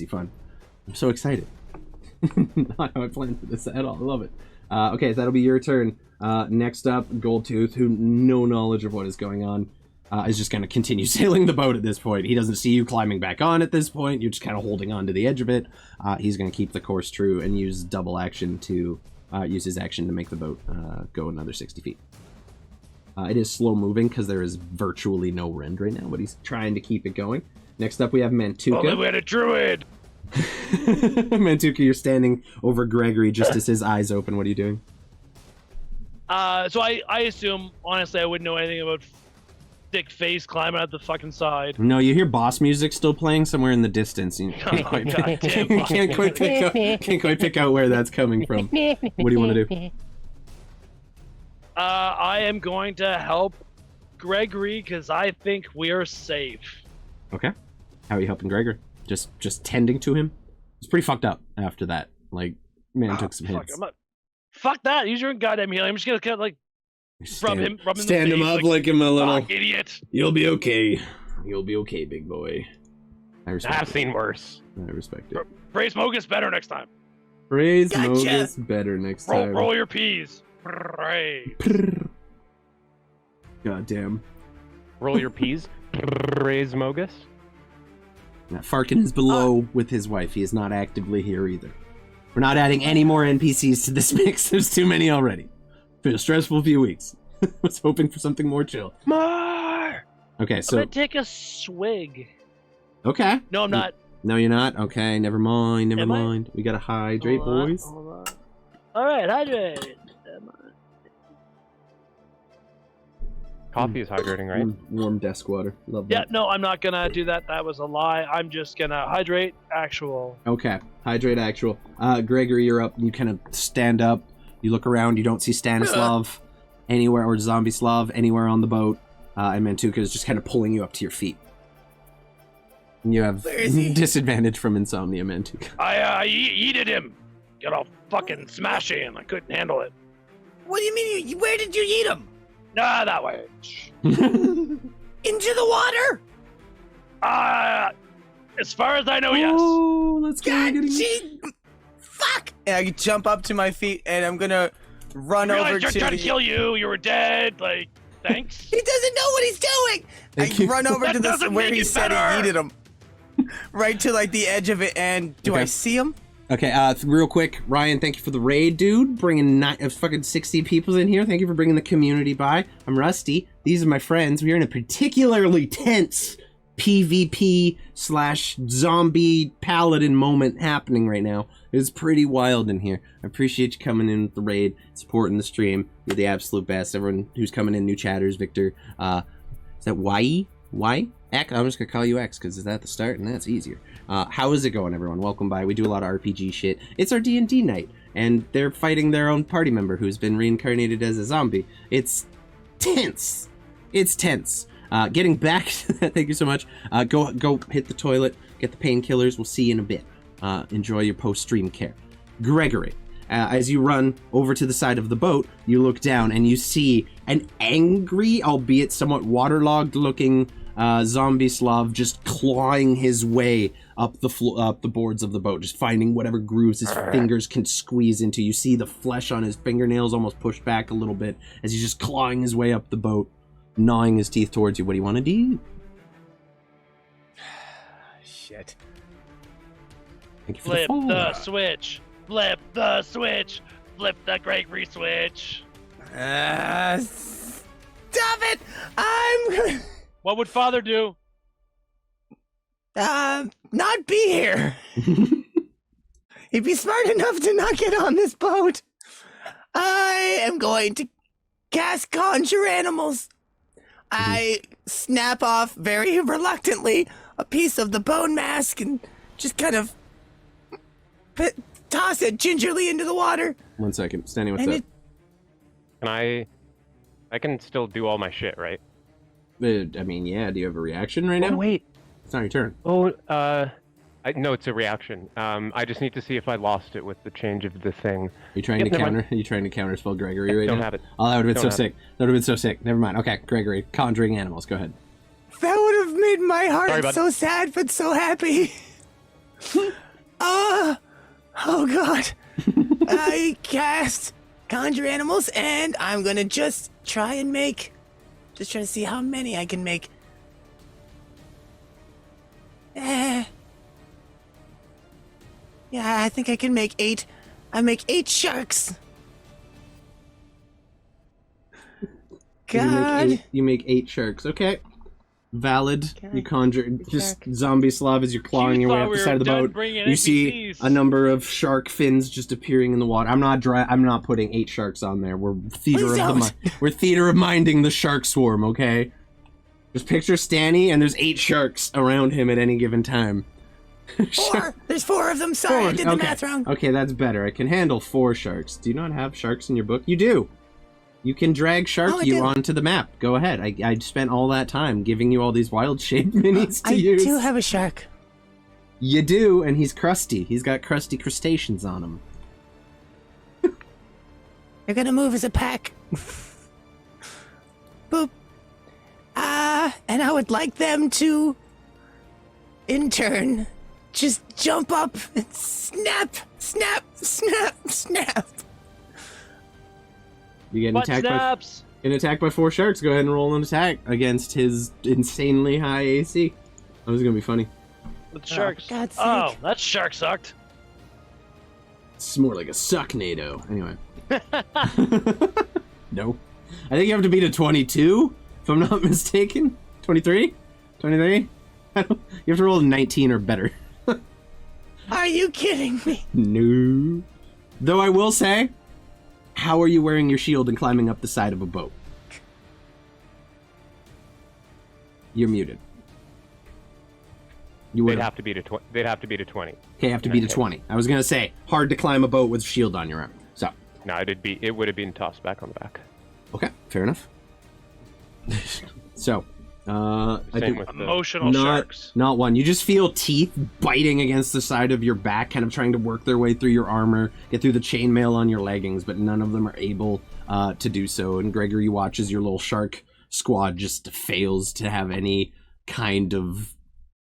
fun. I'm so excited. Not how I planned for this at all. I love it. Okay, that'll be your turn. Next up, Goldtooth, who no knowledge of what is going on, is just going to continue sailing the boat at this point. He doesn't see you climbing back on at this point. You're just kind of holding on to the edge of it. He's going to keep the course true and use double action to use his action to make the boat go another 60 feet. It is slow moving because there is virtually no wind right now, but he's trying to keep it going. Next up, we have Mantuka. Only we had a druid! Mantuka, you're standing over Gregory just as his eyes open. What are you doing? So I assume, honestly, I wouldn't know anything about thick face climbing out the fucking side. No, you hear boss music still playing somewhere in the distance. You can't quite, can't quite pick out where that's coming from. What do you want to do? I am going to help Gregory because I think we're safe. Okay. How are you helping Gregory? Just tending to him? It's pretty fucked up after that. Like, man took some hits. Fuck that. Use your own goddamn healing. I'm just gonna kind of like rub him stand him up like him a little idiot. You'll be okay. You'll be okay, big boy. I respect I've seen worse. I respect it. Praise Mogus better next time. Praise Mogus better next time. Roll your P's. Right. Goddamn. Roll your P's. Praise Mogus. Now, Farkin is below with his wife. He is not actively here either. We're not adding any more NPCs to this mix. There's too many already. Been a stressful few weeks. Was hoping for something more chill. More. Okay, so I'm gonna take a swig. Okay. No, I'm not. No, you're not. Okay, never mind. Never mind. We gotta hydrate, boys. Hold on. All right, hydrate. Coffee is hydrating, right? Warm desk water. Love that. Yeah, no, I'm not gonna do that. That was a lie. I'm just gonna hydrate actual. Okay, hydrate actual. Gregory, you're up. You kind of stand up. You look around. You don't see Stanislav anywhere, or Zombie Slav anywhere on the boat. And Mantuka is just kind of pulling you up to your feet. And you have disadvantage from insomnia, Mantuka. I yeeted him. Get all fucking smashing. I couldn't handle it. What do you mean? Where did you eat him? Nah, that way. Into the water? As far as I know, yes. Oh, let's go. Fuck! And I jump up to my feet and I'm gonna run over to trying to kill you. You were dead. Like, thanks. He doesn't know what he's doing. I run over to this where he said he yeeted him. Right to like the edge of it, and do I see him? Okay, real quick, Ryan, thank you for the raid, dude. Bringing fucking 60 people in here. Thank you for bringing the community by. I'm Rusty. These are my friends. We are in a particularly tense PvP/zombie paladin moment happening right now. It's pretty wild in here. I appreciate you coming in with the raid, supporting the stream. You're the absolute best. Everyone who's coming in, new chatters, Victor. Is that Y? X? I'm just gonna call you X because it's at the start and that's easier. How is it going, everyone? Welcome by. We do a lot of RPG shit. It's our D&D night, and they're fighting their own party member who's been reincarnated as a zombie. It's tense. It's tense. Getting back to that, thank you so much. Go hit the toilet, get the painkillers. We'll see you in a bit. Enjoy your post-stream care. Gregory, as you run over to the side of the boat, you look down and you see an angry, albeit somewhat waterlogged looking zombie Slav just clawing his way up the boards of the boat, just finding whatever grooves his fingers can squeeze into. You see the flesh on his fingernails almost pushed back a little bit as he's just clawing his way up the boat, gnawing his teeth towards you. What do you want to do? Shit. Thank you for Flip the switch. Flip the switch. Flip the Gregory switch. Stop it! I'm gonna... What would Father do? Not be here. He'd be smart enough to not get on this boat. I am going to cast Conjure Animals. I snap off very reluctantly a piece of the bone mask and just kind of toss it gingerly into the water. 1 second. Standing, what's up? Can I can still do all my shit, right? I mean, yeah. Do you have a reaction right now? Wait. It's not your turn. Oh, no, it's a reaction. I just need to see if I lost it with the change of the thing. Are you trying to counter? Are you trying to counterspell Gregory right now? Don't have it. Oh, that would have been so sick. That would have been so sick. Never mind. Okay, Gregory, conjuring animals. Go ahead. That would have made my heart so sad but so happy. Oh God. I cast Conjure Animals, and I'm gonna just try to see how many I can make. Yeah, I think I can make 8. I make 8 sharks. God. You make 8 sharks. Okay. Valid. Okay. You conjure just zombie Slav as you're clawing your way up the side of the boat. You see a number of shark fins just appearing in the water. I'm not putting 8 sharks on there. We're theater of minding the shark swarm, okay? Just picture Stanny and there's 8 sharks around him at any given time. 4! There's 4 of them. Sorry, I did the math wrong. Okay, that's better. I can handle 4 sharks. Do you not have sharks in your book? You do. You can drag Shark-You onto the map. Go ahead. I spent all that time giving you all these wild shape minis to use. I do have a shark. You do, and he's crusty. He's got crusty crustaceans on him. They're gonna move as a pack. Boop. And I would like them to, in turn, just jump up and snap, snap, snap, snap. You get attacked by 4 sharks. Go ahead and roll an attack against his insanely high AC. That was gonna be funny. With sharks. Oh, that shark sucked. It's more like a suck-nado. Anyway. No. I think you have to beat a 22, if I'm not mistaken. 23? 23? You have to roll a 19 or better. Are you kidding me? No. Though I will say, how are you wearing your shield and climbing up the side of a boat? You're muted. They'd have to beat a 20. Okay, have to beat a 20. I was gonna say, hard to climb a boat with a shield on your arm. So. No, it would have been tossed back on the back. Okay, fair enough. So, emotional sharks. Not one. You just feel teeth biting against the side of your back, kind of trying to work their way through your armor, get through the chainmail on your leggings, but none of them are able to do so. And Gregory watches your little shark squad just fails to have any kind of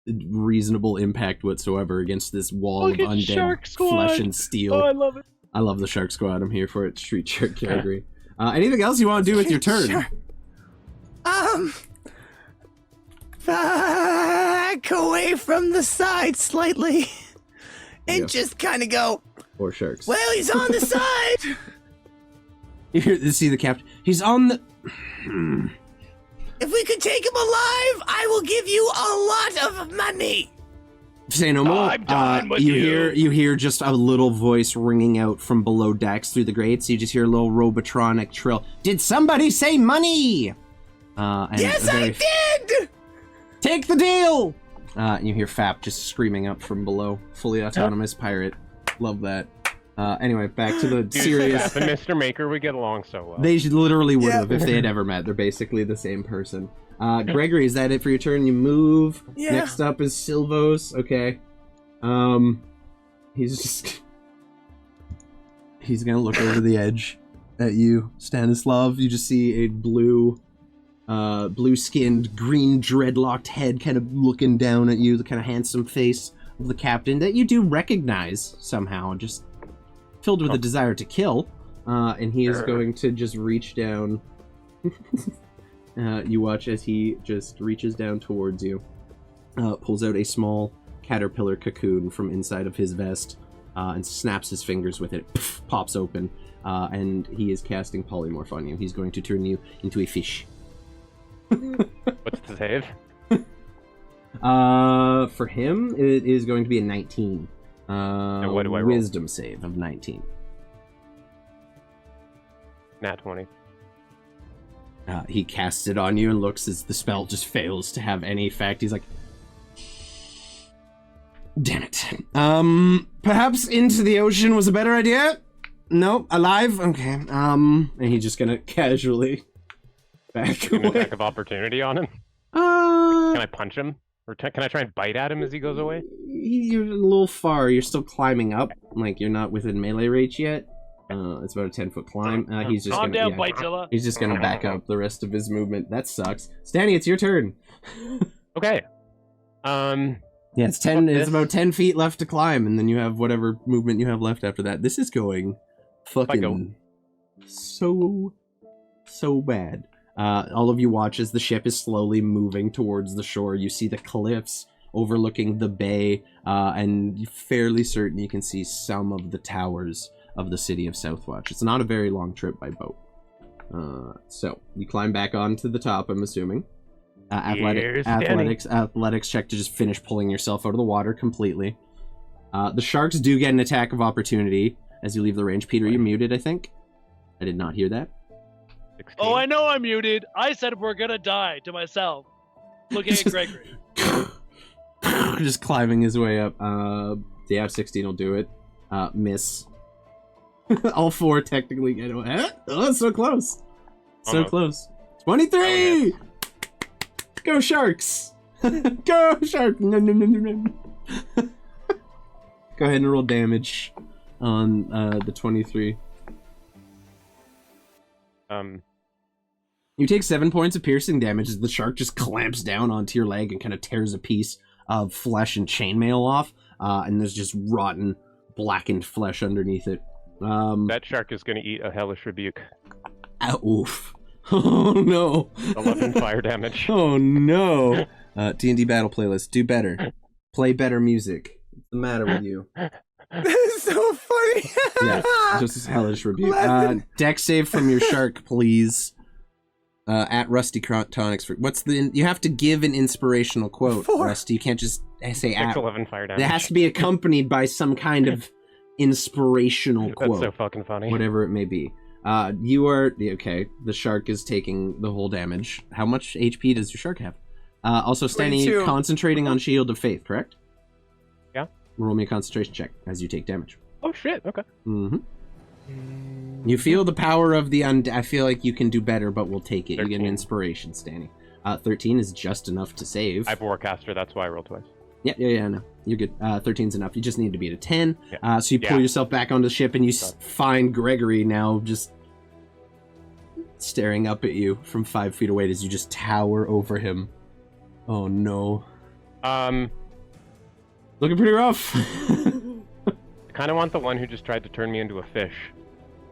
reasonable impact whatsoever against this wall of undead flesh and steel. Oh, I love it. I love the shark squad. I'm here for it. Street Shark Gregory. Anything else you want to do with your turn? Sure. Back away from the side slightly, and just kind of go. 4 sharks. Well, he's on the side. You see the captain. He's on the. If we could take him alive, I will give you a lot of money. Say no more. I'm done with You hear just a little voice ringing out from below decks through the grates. You just hear a little robotronic trill. Did somebody say money? And yes, I did! Take the deal! You hear Fap just screaming up from below. Fully autonomous pirate. Love that. Anyway, back to the serious... Fap and Mr. Maker, we get along so well. They literally would have if they had ever met. They're basically the same person. Gregory, is that it for your turn? You move. Yeah. Next up is Silvos. Okay. He's gonna look over the edge at you, Stanislav. You just see a blue-skinned, green dreadlocked head kind of looking down at you, the kind of handsome face of the captain that you do recognize somehow, just filled with a desire to kill. And he is going to just reach down. You watch as he just reaches down towards you, pulls out a small caterpillar cocoon from inside of his vest, and snaps his fingers with it. Pff, pops open, and he is casting polymorph on you. He's going to turn you into a fish. What's the save? For him, it is going to be a 19. And what do I roll? Wisdom save of 19. Nat 20. He casts it on you and looks as the spell just fails to have any effect. He's like, damn it. Perhaps into the ocean was a better idea? No? Alive? Okay. And he's just gonna casually back away. An attack of opportunity on him? Can I punch him? Or can I try and bite at him as he goes away? You're a little far. You're still climbing up. Like, you're not within melee reach yet. It's about a 10-foot climb. He's just Calm gonna, down, Bitezilla. He's just gonna back up the rest of his movement. That sucks. Stanny, it's your turn. Okay. Yeah, it's 10. It's about 10 feet left to climb, and then you have whatever movement you have left after that. This is going fucking so bad. All of you watch as the ship is slowly moving towards the shore. You see the cliffs overlooking the bay, and you're fairly certain you can see some of the towers of the city of Southwatch. It's not a very long trip by boat. So, you climb back onto the top, I'm assuming. Athletics check to just finish pulling yourself out of the water completely. The sharks do get an attack of opportunity as you leave the range. Peter, you're muted, I think. I did not hear that. 16. Oh, I know I'm muted. I said we're gonna die to myself. Looking at Gregory. Just climbing his way up. Yeah, 16 will do it. Miss. All 4 technically get away. Oh, so close. So Almost. close. 23! Go Sharks! Go Sharks! No, no, no, no, no. Go ahead and roll damage on the 23. You take 7 points of piercing damage as the shark just clamps down onto your leg and kind of tears a piece of flesh and chainmail off, and there's just rotten, blackened flesh underneath it. That shark is going to eat a hellish rebuke. Oof. Oh no. 11 fire damage. Oh no. D&D battle playlist. Do better. Play better music. What's the matter with you? This is so funny. Yeah, just as hellish rebuke. Dex save from your shark, please. At Rusty Tonics. What's the? You have to give an inspirational quote, 4. Rusty. You can't just say at. 11 fire damage. It has to be accompanied by some kind of inspirational quote. That's so fucking funny. Whatever it may be. You are okay. The shark is taking the whole damage. How much HP does your shark have? Also, Stanny, 22. concentrating on Shield of Faith, correct? Yeah. Roll me a concentration check as you take damage. Oh shit. Okay. Mm-hmm. You feel the power of the I feel like you can do better, but we'll take it. 13. You get an inspiration, Stanny. 13 is just enough to save. I have Warcaster, that's why I rolled twice. Yeah, no. You're good. 13's enough. You just need to beat a 10. Yeah. So you pull yourself back onto the ship, and you find Gregory now just staring up at you from 5 feet away as you just tower over him. Oh, no. Looking pretty rough. I kind of want the one who just tried to turn me into a fish.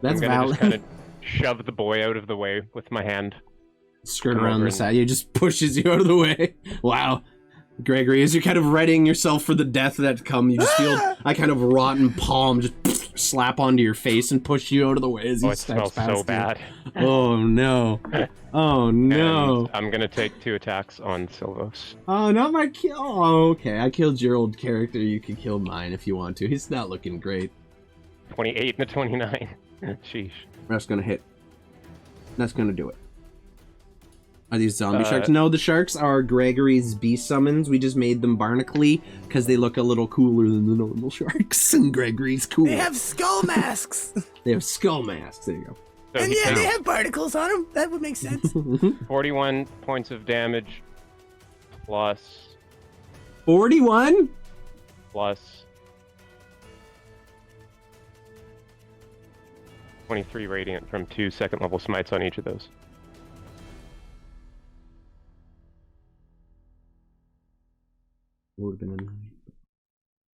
That's I'm gonna valid. just kind of shove the boy out of the way with my hand. Skirt Come around over the and- side. He just pushes you out of the way. Wow. Gregory, as you're kind of readying yourself for the death that's come, you just feel a kind of rotten palm just slap onto your face and push you out of the way as he Oh, it steps smells past so you. bad. Oh, no. Oh, no. And I'm gonna take 2 attacks on Silvos. Oh, not my kill. Oh, okay. I killed your old character. You can kill mine if you want to. He's not looking great. 28 and a 29. Sheesh. That's gonna hit. That's gonna do it. Are these zombie sharks? No, the sharks are Gregory's beast summons. We just made them barnacly because they look a little cooler than the normal sharks, and Gregory's cool. They have skull masks. They have skull masks. There you go. So And he yeah, takes they have barnacles on them. That would make sense. 41 points of damage plus 41? 23 radiant from 2 second level smites on each of those. Would have been a 9.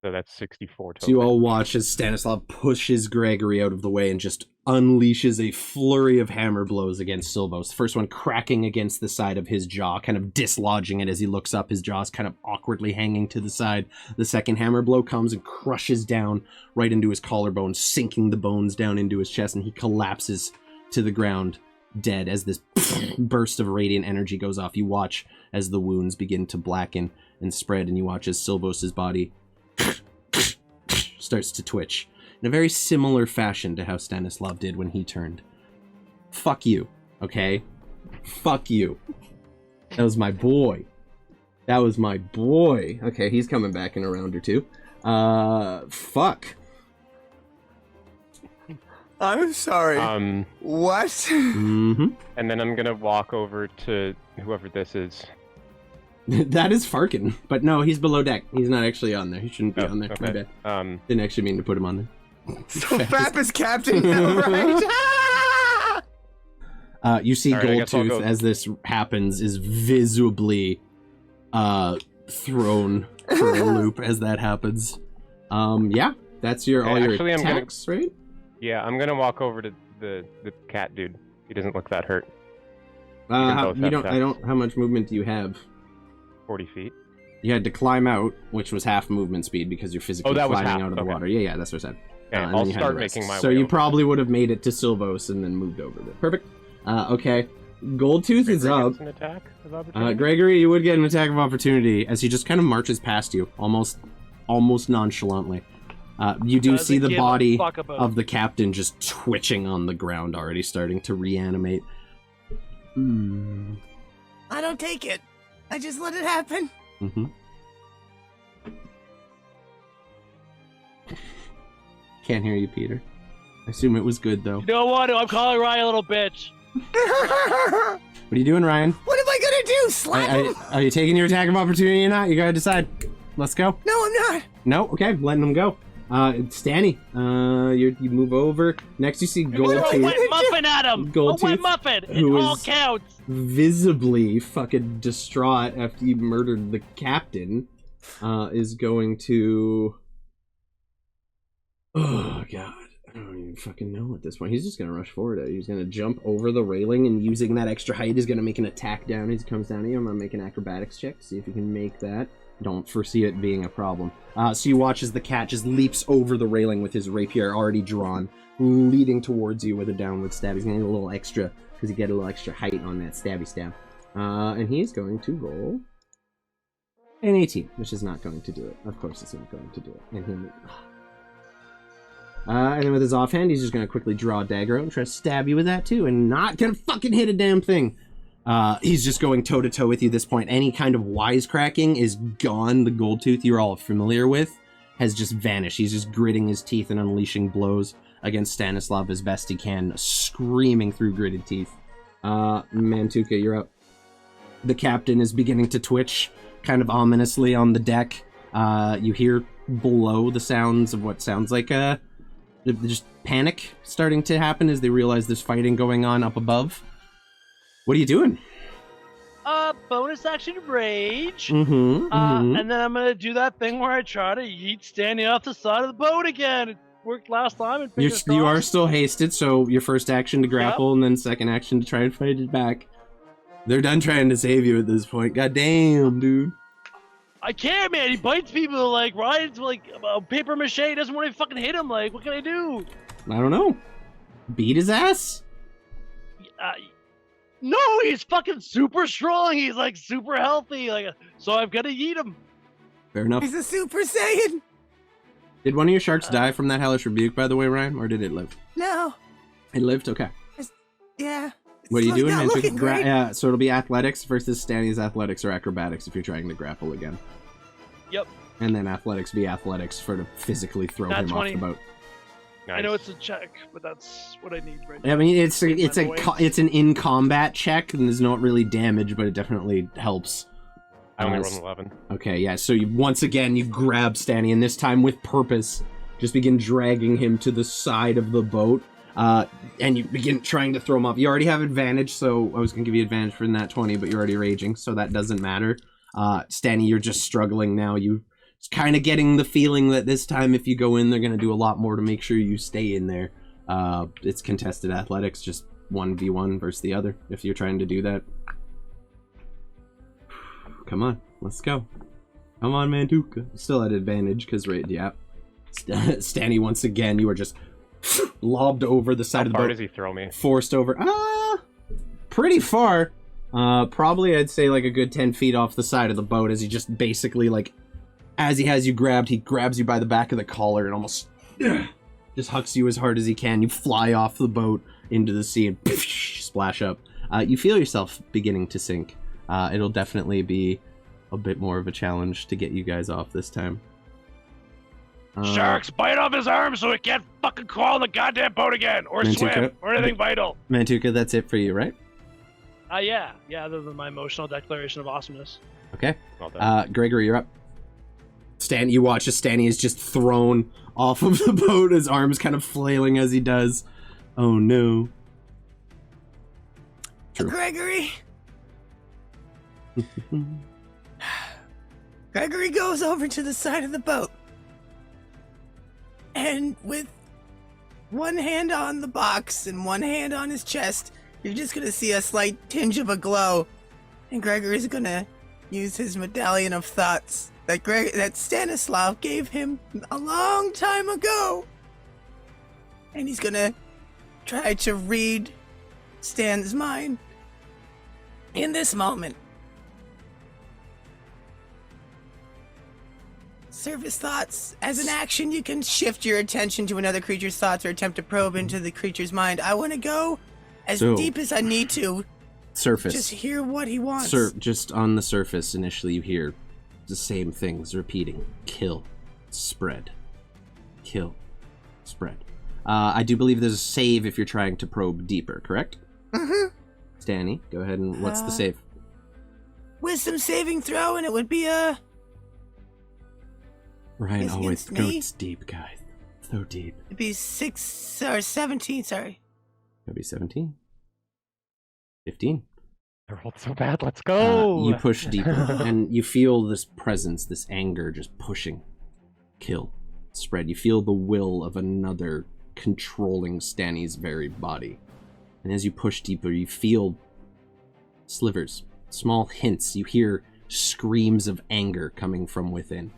So that's 64 total. So you all watch as Stanislav pushes Gregory out of the way and just unleashes a flurry of hammer blows against Silvos. The first one cracking against the side of his jaw, kind of dislodging it as he looks up. His jaw's kind of awkwardly hanging to the side. The second hammer blow comes and crushes down right into his collarbone, sinking the bones down into his chest, and he collapses to the ground, dead, as this burst of radiant energy goes off. You watch as the wounds begin to blacken and spread, and you watch as Silvos' body starts to twitch in a very similar fashion to how Stanislav did when he turned. Fuck you, okay? Fuck you. That was my boy. That was my boy. Okay, he's coming back in a round or two. Fuck. I'm sorry. What? Mm-hmm. And then I'm gonna walk over to whoever this is. That is Farkin, but no, he's below deck. He's not actually on there. He shouldn't be on there. My Okay. bad. Didn't actually mean to put him on there. So Fap is captain now, right? You see All right, I guess I'll Goldtooth go. as this happens is visibly thrown for a loop as that happens. Yeah, that's your all Okay, your actually, I'm gonna- attacks, right? Yeah, I'm gonna walk over to the cat dude. He doesn't look that hurt. How, both you have don't. I attacks. don't. How much movement do you have? 40 feet. You had to climb out, which was half movement speed because you're physically that was climbing half, out of the okay. water. Yeah, that's what I said. Okay, And I'll then you had start the rest. making my So way you over. probably would have made it to Silvos and then moved over there. Perfect. Okay. Goldtooth is Gregory up. gets an attack of opportunity? Gregory, you would get an attack of opportunity as he just kind of marches past you, almost nonchalantly. You do see the body of the captain just twitching on the ground, already starting to reanimate. I don't take it. I just let it happen. Mm-hmm. Can't hear you, Peter. I assume it was good, though. You know what? I'm calling Ryan a little bitch. What are you doing, Ryan? What am I gonna do? Slap him? Are you taking your attack of opportunity or not? You gotta decide. Let's go. No, I'm not. No? Okay, letting him go. Stanny, you move over. Next you see Goldtooth. A wet muffin at him! A wet muffin! It all counts! Visibly fucking distraught after you murdered the captain, is going to... Oh, God. I don't even fucking know at this point. He's just gonna rush forward at you. He's gonna jump over the railing, and using that extra height, he's gonna make an attack down as he comes down to you. I'm gonna make an acrobatics check, see if you can make that. Don't foresee it being a problem. So you watch as the cat just leaps over the railing with his rapier already drawn, leading towards you with a downward stab. He's gonna get a little extra, because you get a little extra height on that stabby stab. And he's going to roll an 18, which is not going to do it. Of course it's not going to do it. And then with his offhand, he's just going to quickly draw a dagger out and try to stab you with that too, and not going to fucking hit a damn thing. He's just going toe-to-toe with you at this point. Any kind of wisecracking is gone. The Goldtooth you're all familiar with has just vanished. He's just gritting his teeth and unleashing blows against Stanislav as best he can, screaming through gritted teeth. Mantuka, you're up. The captain is beginning to twitch, kind of ominously on the deck. You hear below the sounds of what sounds like just panic starting to happen as they realize there's fighting going on up above. What are you doing? Bonus action rage. Mm-hmm, And then I'm gonna do that thing where I try to yeet Stanley off the side of the boat again. It worked last time. You are still hasted, so your first action to grapple, and then second action to try and fight it back. They're done trying to save you at this point. God damn, dude. I can't, man. He bites people like Ryan's like paper mache. He doesn't want to fucking hit him. Like, what can I do? I don't know. Beat his ass? No, he's fucking super strong. He's like super healthy. Like, so I've got to yeet him. Fair enough. He's a Super Saiyan. Did one of your sharks die from that hellish rebuke, by the way, Ryan, or did it live? No. It lived? Okay. Yeah. What are you doing, man? Yeah, so it'll be athletics versus Stanny's athletics or acrobatics if you're trying to grapple again. Yep. And then athletics be athletics for to physically throw him 20. off the boat. Nice. I know it's a check, but that's what I need right now. I mean, it's an in combat check, and there's not really damage, but it definitely helps. I only rolled an 11. Okay, yeah. So once again, you grab Stanny, and this time with purpose, just begin dragging him to the side of the boat. And you begin trying to throw him off. You already have advantage, so I was going to give you advantage for that 20, but you're already raging, so that doesn't matter. Stanny, you're just struggling now. You kind of getting the feeling that this time if you go in, they're going to do a lot more to make sure you stay in there. It's contested athletics, just 1v1 versus the other, if you're trying to do that. Come on, let's go. Come on, Mantuka. Still at advantage, because, yeah. Stanny, once again, you are just... lobbed over the side of the boat. How far does he throw me? Forced over. Pretty far. Probably I'd say like a good 10 feet off the side of the boat as he just basically like, as he has you grabbed, he grabs you by the back of the collar and almost just hucks you as hard as he can. You fly off the boat into the sea and splash up. You feel yourself beginning to sink. It'll definitely be a bit more of a challenge to get you guys off this time. Sharks, bite off his arm so it can't fucking crawl in the goddamn boat again, or Mantuka, swim, or anything vital. Mantuka, that's it for you, right? Yeah, other than my emotional declaration of awesomeness. Okay. Well done. Gregory, you're up. You watch as Stanny is just thrown off of the boat, his arms kind of flailing as he does. Oh no. True. Gregory. Gregory goes over to the side of the boat. And with one hand on the box and one hand on his chest, you're just gonna see a slight tinge of a glow. And Gregory's gonna use his medallion of thoughts that Stanislav gave him a long time ago. And he's gonna try to read Stan's mind. In this moment, surface thoughts. As an action, you can shift your attention to another creature's thoughts or attempt to probe into the creature's mind. I want to go as deep as I need to. Surface. Just hear what he wants. Just on the surface, initially you hear the same things repeating. Kill. Spread. Kill. Spread. I do believe there's a save if you're trying to probe deeper, correct? Mm-hmm. Stanny, go ahead and what's the save? Wisdom saving throw, and it would be Ryan always goes deep, guys. So deep. It'd be 17, sorry. That'd be 17. 15. I rolled so bad. Let's go. You push deeper, and you feel this presence, this anger just pushing. Kill. Spread. You feel the will of another controlling Stanny's very body. And as you push deeper, you feel slivers, small hints. You hear screams of anger coming from within.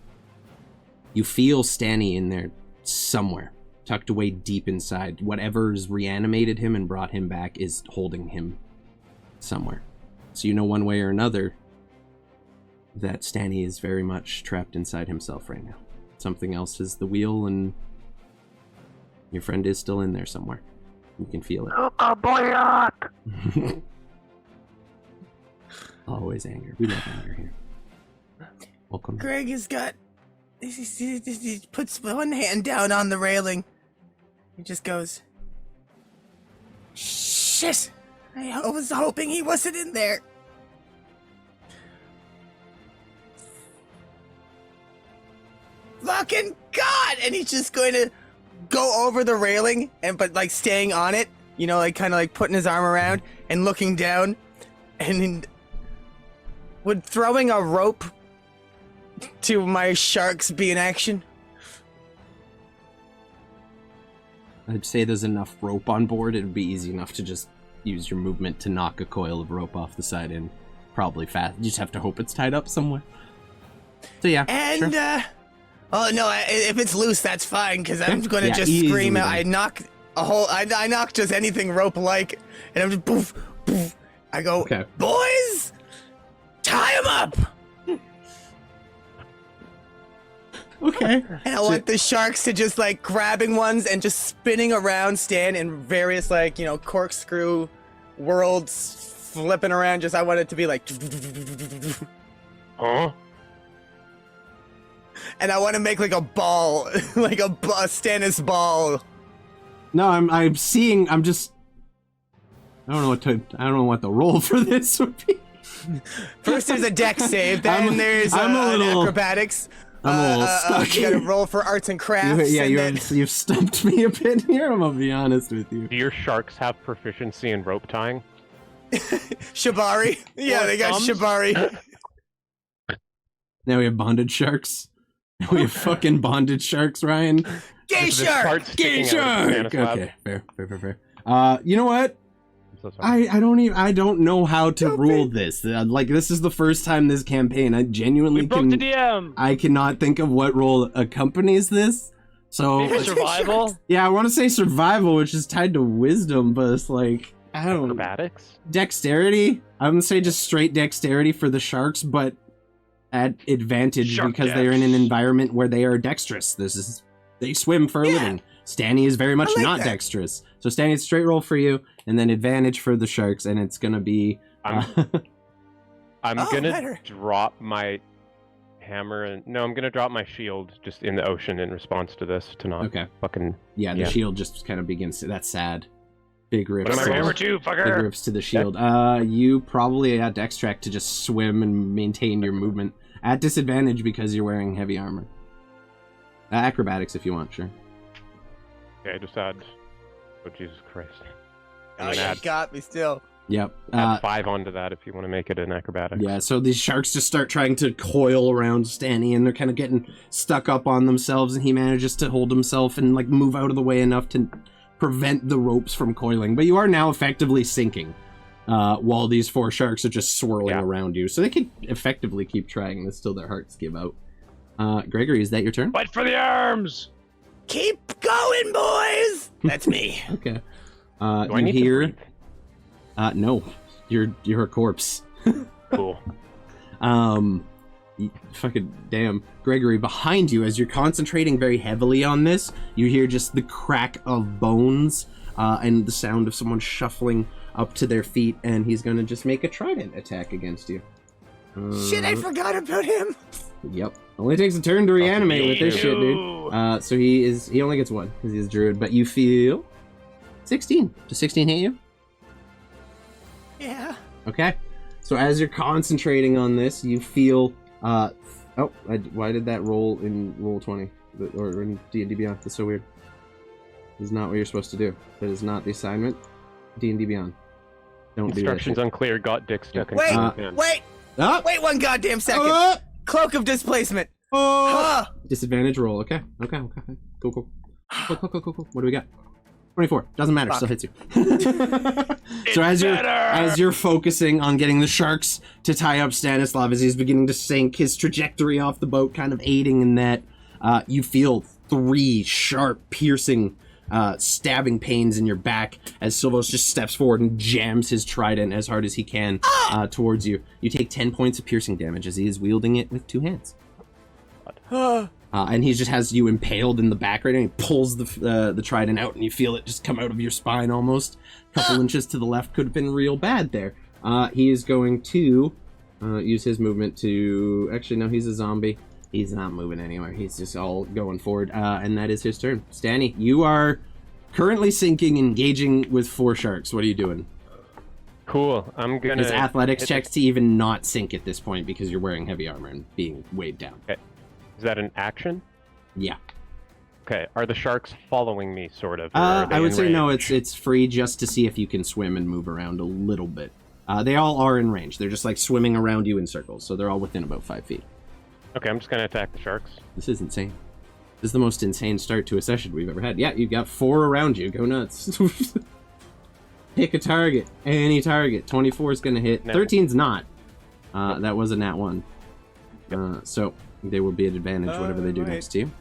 You feel Stanny in there somewhere, tucked away deep inside. Whatever's reanimated him and brought him back is holding him somewhere. So you know one way or another that Stanny is very much trapped inside himself right now. Something else is the wheel, and your friend is still in there somewhere. You can feel it. Always anger. We love anger here. Welcome. Greg has got... He puts one hand down on the railing. He just goes... Shit! I was hoping he wasn't in there. Fucking God! And he's just going to go over the railing, but like staying on it, you know, like kind of like putting his arm around and looking down, and would throwing a rope to my sharks be in action? I'd say there's enough rope on board. It'd be easy enough to just use your movement to knock a coil of rope off the side and probably fast. You just have to hope it's tied up somewhere. So yeah. And sure. Oh no! If it's loose, that's fine because I'm going to just scream out. I knock I knock just anything rope-like, and I'm just poof, poof. I go, okay. Boys, tie him up. Okay. And I want the sharks to just like grabbing ones and just spinning around, stand in various like, you know, corkscrew worlds, flipping around. Just I want it to be like. Huh? And I want to make like a ball, like a Stannis ball. No, I'm seeing. I don't know what the roll for this would be. First, there's a dex save. Then there's acrobatics. I'm a little stuck. You gotta roll for arts and crafts. You've stumped me a bit here. I'm gonna be honest with you. Do your sharks have proficiency in rope tying? Shibari. Yeah, they got Shibari. Now we have bonded sharks. Now we have fucking bonded sharks, Ryan. Gay shark! Gay shark! Okay, fair. You know what? I don't know how to rule this. Like, this is the first time this campaign. I genuinely broke the DM. I cannot think of what role accompanies this. So maybe survival. Yeah, I want to say survival, which is tied to wisdom, but it's like I don't. Acrobatics. Dexterity. I'm gonna say just straight dexterity for the sharks, but at advantage because they're in an environment where they are dexterous. They swim for a living. Stanny is very much not dexterous. So Stanny, it's straight roll for you, and then advantage for the sharks, and it's gonna be... I'm gonna drop my hammer, and... No, I'm gonna drop my shield just in the ocean in response to this, to not fucking... Yeah, the shield just kind of begins to... That's sad. Big rips. What am I hammer too, fucker? Big rips to the shield. You probably at Dextrack to just swim and maintain your movement. At disadvantage because you're wearing heavy armor. Acrobatics if you want, sure. Okay, just add... Oh, Jesus Christ. Oh, you got me still. Yep. Add 5 onto that if you want to make it an acrobatics. Yeah, so these sharks just start trying to coil around Stanny, and they're kind of getting stuck up on themselves, and he manages to hold himself and like move out of the way enough to prevent the ropes from coiling. But you are now effectively sinking while these 4 sharks are just swirling around you. So they can effectively keep trying this till their hearts give out. Gregory, is that your turn? Fight for the arms! Keep going, boys! That's me. Okay. Do I need to breathe? No. You're a corpse. Cool. Fucking damn. Gregory, behind you, as you're concentrating very heavily on this, you hear just the crack of bones and the sound of someone shuffling up to their feet, and he's gonna just make a trident attack against you. Shit, I forgot about him. Yep. Only takes a turn to reanimate with this shit, dude. So he only gets one because he's a druid, but you feel 16. Does 16 hit you? Yeah. Okay. So as you're concentrating on this, you feel why did that roll in Roll20 or in D&D Beyond? That's so weird. This is not what you're supposed to do. That is not the assignment. D&D Beyond. Don't Instructions do that. unclear. Got dick stuck in Wait, wait 1 goddamn second. Cloak of displacement. Disadvantage roll. Okay. Cool. What do we got? 24. Doesn't matter. Still hits you. So as you're focusing on getting the sharks to tie up Stanislav as he's beginning to sink, his trajectory off the boat kind of aiding in that, you feel 3 sharp, piercing, stabbing pains in your back as Silvos just steps forward and jams his trident as hard as he can towards you. You take 10 points of piercing damage as he is wielding it with 2 hands. And he just has you impaled in the back right now. He pulls the trident out, and you feel it just come out of your spine almost. A couple inches to the left could have been real bad there. He is going to use his movement to... Actually, no, he's a zombie. He's not moving anywhere. He's just all going forward, and that is his turn. Stanny, you are currently sinking, engaging with 4 sharks. What are you doing? Cool. I'm gonna... His athletics checks to even not sink at this point because you're wearing heavy armor and being weighed down. Okay. Is that an action? Yeah. Okay. Are the sharks following me, sort of? I would say no. It's free just to see if you can swim and move around a little bit. They all are in range. They're just like swimming around you in circles, so they're all within about 5 feet. Okay, I'm just gonna attack the sharks. This is insane. This is the most insane start to a session we've ever had. Yeah, you've got 4 around you. Go nuts. Pick a target. Any target. 24 is gonna hit. 13's not. That was a nat 1. So they will be at advantage whatever they do next to you.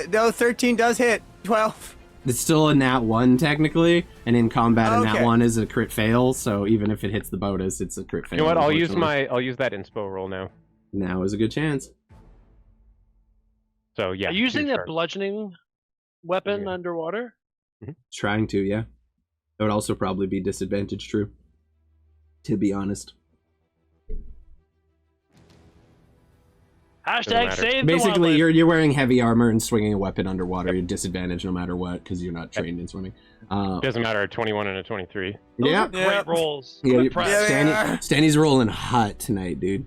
No, 13 does hit. 12. It's still a nat 1 technically, and in combat a nat 1 is a crit fail, so even if it hits the bonus, it's a crit fail. You know what? I'll use that inspo roll now. Now is a good chance. So yeah. Are you using a bludgeoning weapon underwater? Mm-hmm. Trying to, yeah. That would also probably be disadvantage true. To be honest. Hashtag save Basically, you're wearing heavy armor and swinging a weapon underwater. You're disadvantaged no matter what because you're not trained in swimming. Doesn't matter. A 21 and a 23. Those are great rolls. Yeah, Stanny's rolling hot tonight, dude.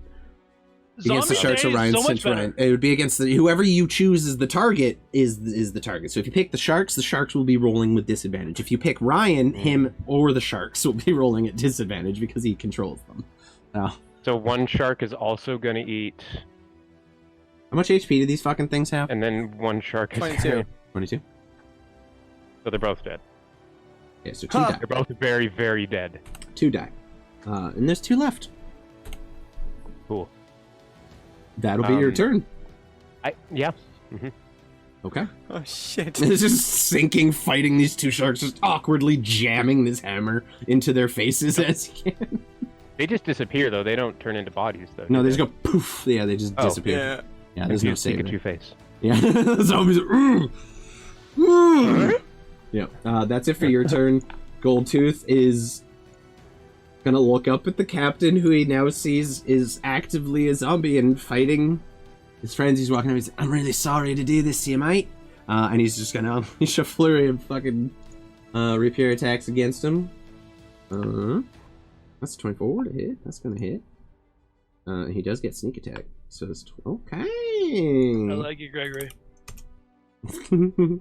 Against the sharks of Ryan, since Ryan, it would be against whoever you choose as the target is the target. So if you pick the sharks will be rolling with disadvantage. If you pick Ryan, him or the sharks will be rolling at disadvantage because he controls them. So 1 shark is also gonna eat. How much HP do these fucking things have? And then 1 shark is 22. 22. So they're both dead. Yeah, so 2 die. They're both very, very dead. 2 die. And there's 2 left. Cool. That'll be your turn. Yeah. Mm-hmm. Okay. Oh shit. It's just sinking, fighting these 2 sharks, just awkwardly jamming this hammer into their faces as he can. They just disappear though. They don't turn into bodies though. No, they just go poof. Yeah, they just disappear. Yeah, there's no saving. Pikachu face. Yeah, zombies are. Yeah, that's it for your turn. Goldtooth is gonna look up at the captain, who he now sees is actively a zombie and fighting his friends. He's walking up. He's, "I'm really sorry to do this to you, mate." And he's just gonna unleash a flurry of fucking rapier attacks against him. That's 24 to hit. That's gonna hit. He does get sneak attack. So it's okay. I like you, Gregory. And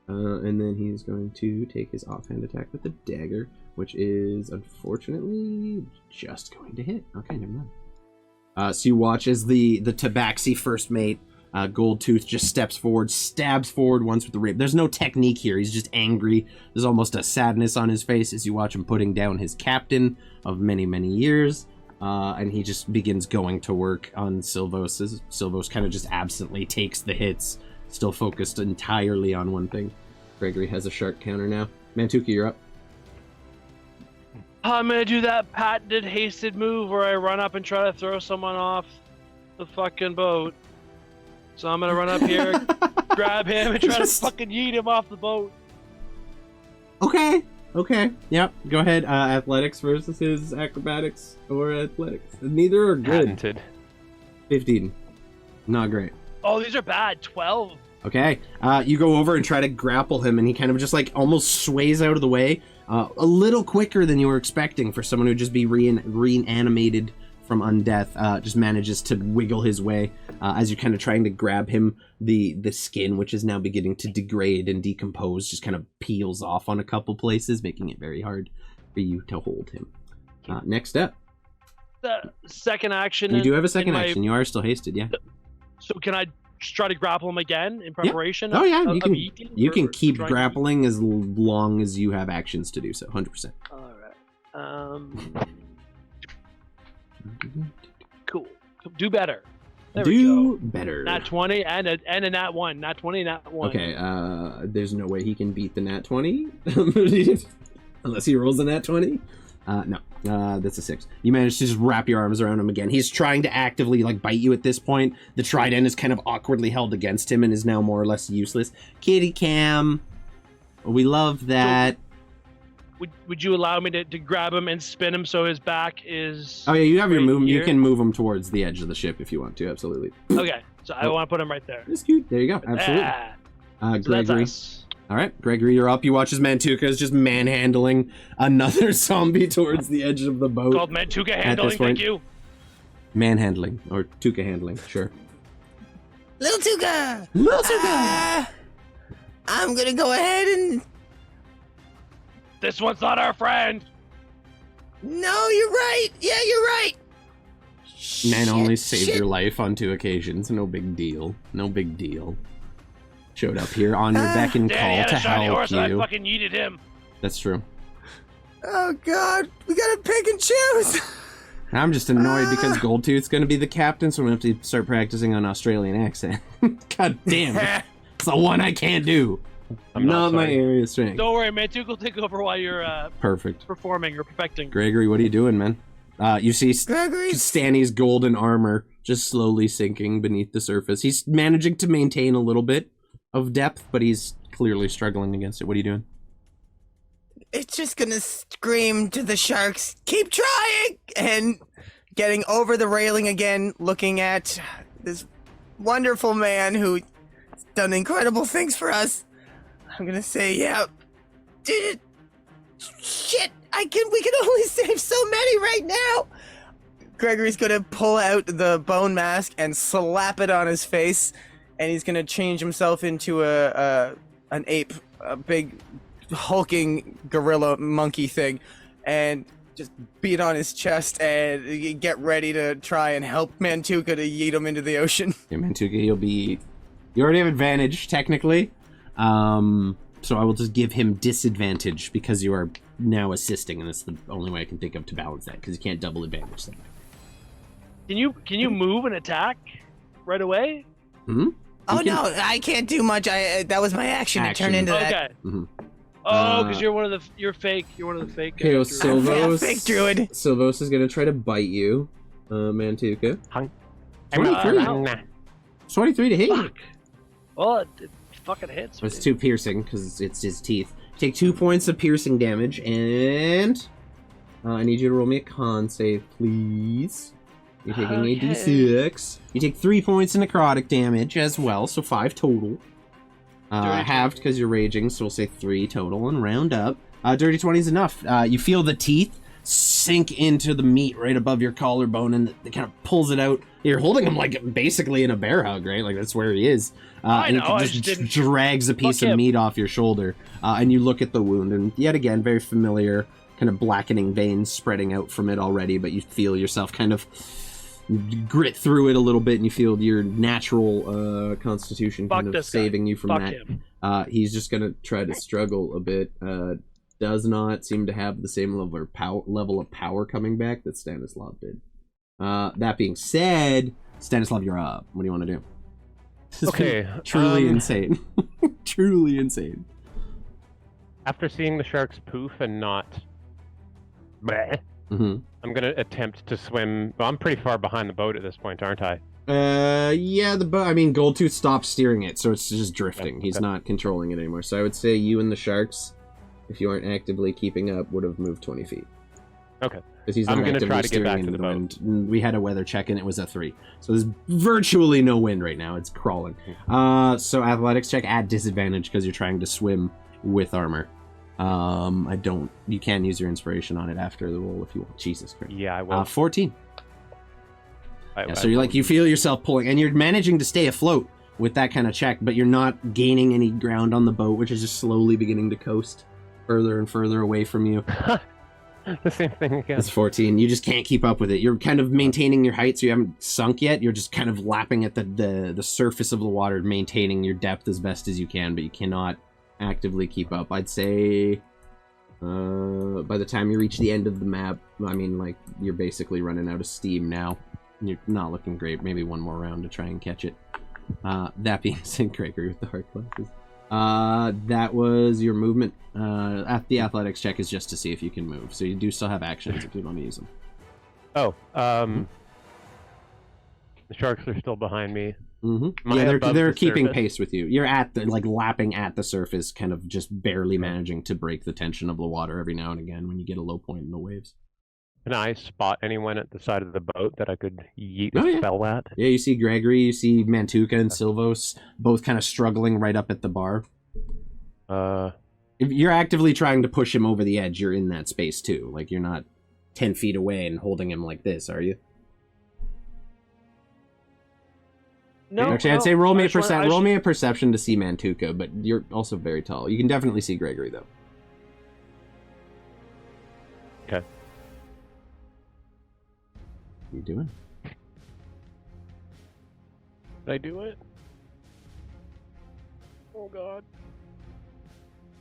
then he's going to take his offhand attack with the dagger, which is unfortunately just going to hit. Okay, never mind. So you watch as the Tabaxi first mate, Goldtooth, just steps forward, stabs forward once with the rapier. There's no technique here. He's just angry. There's almost a sadness on his face as you watch him putting down his captain of many, many years. And he just begins going to work on Silvos. Silvos kind of just absently takes the hits, still focused entirely on one thing. Gregory has a shark counter now. Mantuka, you're up. I'm gonna do that patented hasted move where I run up and try to throw someone off the fucking boat. So I'm gonna run up here, grab him, and try to fucking yeet him off the boat. Okay. Yep. Go ahead. Athletics versus his acrobatics or athletics. Neither are good. Patented. 15. Not great. Oh, these are bad. 12. Okay. You go over and try to grapple him, and he kind of just like almost sways out of the way. A little quicker than you were expecting for someone who would just be reanimated from undeath. Just manages to wiggle his way as you're kind of trying to grab him. The skin, which is now beginning to degrade and decompose, just kind of peels off on a couple places, making it very hard for you to hold him. Next up. The second action. You do have a second action. You are still hasted, yeah. So can I try to grapple him again in preparation? Oh yeah, you can or keep grappling as long as you have actions to do so. 100%. All right. Cool. Do better. There we go. Better. Nat 20 and a nat 1. Nat 20, nat 1. Okay. There's no way he can beat the nat 20 unless he rolls a nat 20. No. That's a 6. You manage to just wrap your arms around him again. He's trying to actively like bite you at this point. The trident is kind of awkwardly held against him and is now more or less useless. Kitty cam. We love that. Would you allow me to grab him and spin him so his back is... Oh yeah, you have your movement. here? You can move him towards the edge of the ship if you want to, absolutely. Okay, so I want to put him right there. That's cute. There you go, absolutely. So Gregory. that's us. All right, Gregory, you're up. You watch as Mantuka is just manhandling another zombie towards the edge of the boat. Called Mantuka handling, thank you. Manhandling, or Tuka handling, sure. Little Tuka! Little Tuka! I'm gonna go ahead and... This one's not our friend. No, you're right. Yeah, you're right. Man only saved your life on 2 occasions. No big deal. No big deal. Showed up here on your beck and call Daddy had to a shiny help horse you. and I fucking yeeted him. That's true. Oh God, we gotta pick and choose. I'm just annoyed because Goldtooth's gonna be the captain, so I'm gonna have to start practicing an Australian accent. God damn it. It's the one I can't do. I'm not my sorry. area of strength. Don't worry, Mantuka will take over while you're Perfect. performing or perfecting. Gregory, what are you doing, man? You see Gregory. Stanny's golden armor just slowly sinking beneath the surface. He's managing to maintain a little bit of depth, but he's clearly struggling against it. What are you doing? It's just gonna scream to the sharks, keep trying! And getting over the railing again, looking at this wonderful man who's done incredible things for us. I'm gonna say, yeah, dude, shit, we can only save so many right now. Gregory's gonna pull out the bone mask and slap it on his face, and he's gonna change himself into an ape, a big hulking gorilla monkey thing, and just beat on his chest and get ready to try and help Mantuka to yeet him into the ocean. Yeah, Mantuka, you already have advantage, technically. So I will just give him disadvantage because you are now assisting, and that's the only way I can think of to balance that, because you can't double advantage that. Can you move and attack right away? Hmm? Oh no, I can't do much. That was my action to turn into that. Okay. Mm-hmm. Oh, because you're fake. You're one of the fake. Okay, well, druids. Fake druid. Silvos is gonna try to bite you, Mantuka. Hung. 23. 23 to hit you. Fuck. Well, it fucking hits. It's 2 piercing because it's his teeth. Take 2 points of piercing damage, and I need you to roll me a con save, please. You're taking a d6. You take 3 points of necrotic damage as well, so 5 total. Halved because you're raging, so we'll say 3 total and round up. Dirty 20 is enough. You feel the teeth sink into the meat right above your collarbone, and it kind of pulls it out. You're holding him like basically in a bear hug, right? Like that's where he is. I know, And it just drags a piece of meat off your shoulder. And you look at the wound, and yet again, very familiar, kind of blackening veins spreading out from it already, but you feel yourself kind of grit through it a little bit, and you feel your natural constitution kind of saving you from that. He's just gonna try to struggle a bit. Does not seem to have the same level of power coming back that Stanislav did. That being said, Stanislav, you're up. What do you want to do? This is Okay, truly insane. Truly insane. After seeing the sharks poof and not Bleh. Mm-hmm. I'm gonna attempt to swim. Well, I'm pretty far behind the boat at this point, aren't I? Yeah, the boat. I mean, Goldtooth stopped steering it, so it's just drifting. Okay. He's not controlling it anymore. So I would say you and the sharks, if you aren't actively keeping up, would have moved 20 feet. Okay. Because he's I'm not gonna actively try to get steering back into to the the wind. We had a weather check and it was a 3. So there's virtually no wind right now. It's crawling. So athletics check at disadvantage because you're trying to swim with armor. You can use your inspiration on it after the roll if you want. Jesus Christ. Yeah, I will. 14. Yeah, So you feel yourself pulling, and you're managing to stay afloat with that kind of check, but you're not gaining any ground on the boat, which is just slowly beginning to coast further and further away from you. The same thing again. It's 14. You just can't keep up with it. You're kind of maintaining your height, so you haven't sunk yet. You're just kind of lapping at the surface of the water, maintaining your depth as best as you can, but you cannot actively keep up. I'd say by the time you reach the end of the map, I mean, like, you're basically running out of steam now. You're not looking great. Maybe one more round to try and catch it. That being said, Gregory with the hard glasses. That was your movement. The athletics check is just to see if you can move. So you do still have actions if you want to use them. Oh, the sharks are still behind me. Mm-hmm. Am I Yeah, above they're the keeping surface? pace with you. You're at the lapping at the surface, kind of just barely managing to break the tension of the water every now and again when you get a low point in the waves. Can I spot anyone at the side of the boat that I could yeet Oh, a yeah. spell at? Yeah, you see Gregory, you see Mantuka and Silvos, both kind of struggling right up at the bar. If you're actively trying to push him over the edge, you're in that space too. Like, you're not 10 feet away and holding him like this, are you? No. Actually, I'd say roll me I a just wanna- I roll should- me a perception to see Mantuka, but you're also very tall. You can definitely see Gregory though. Okay. What are you doing? Did I do it? Oh god.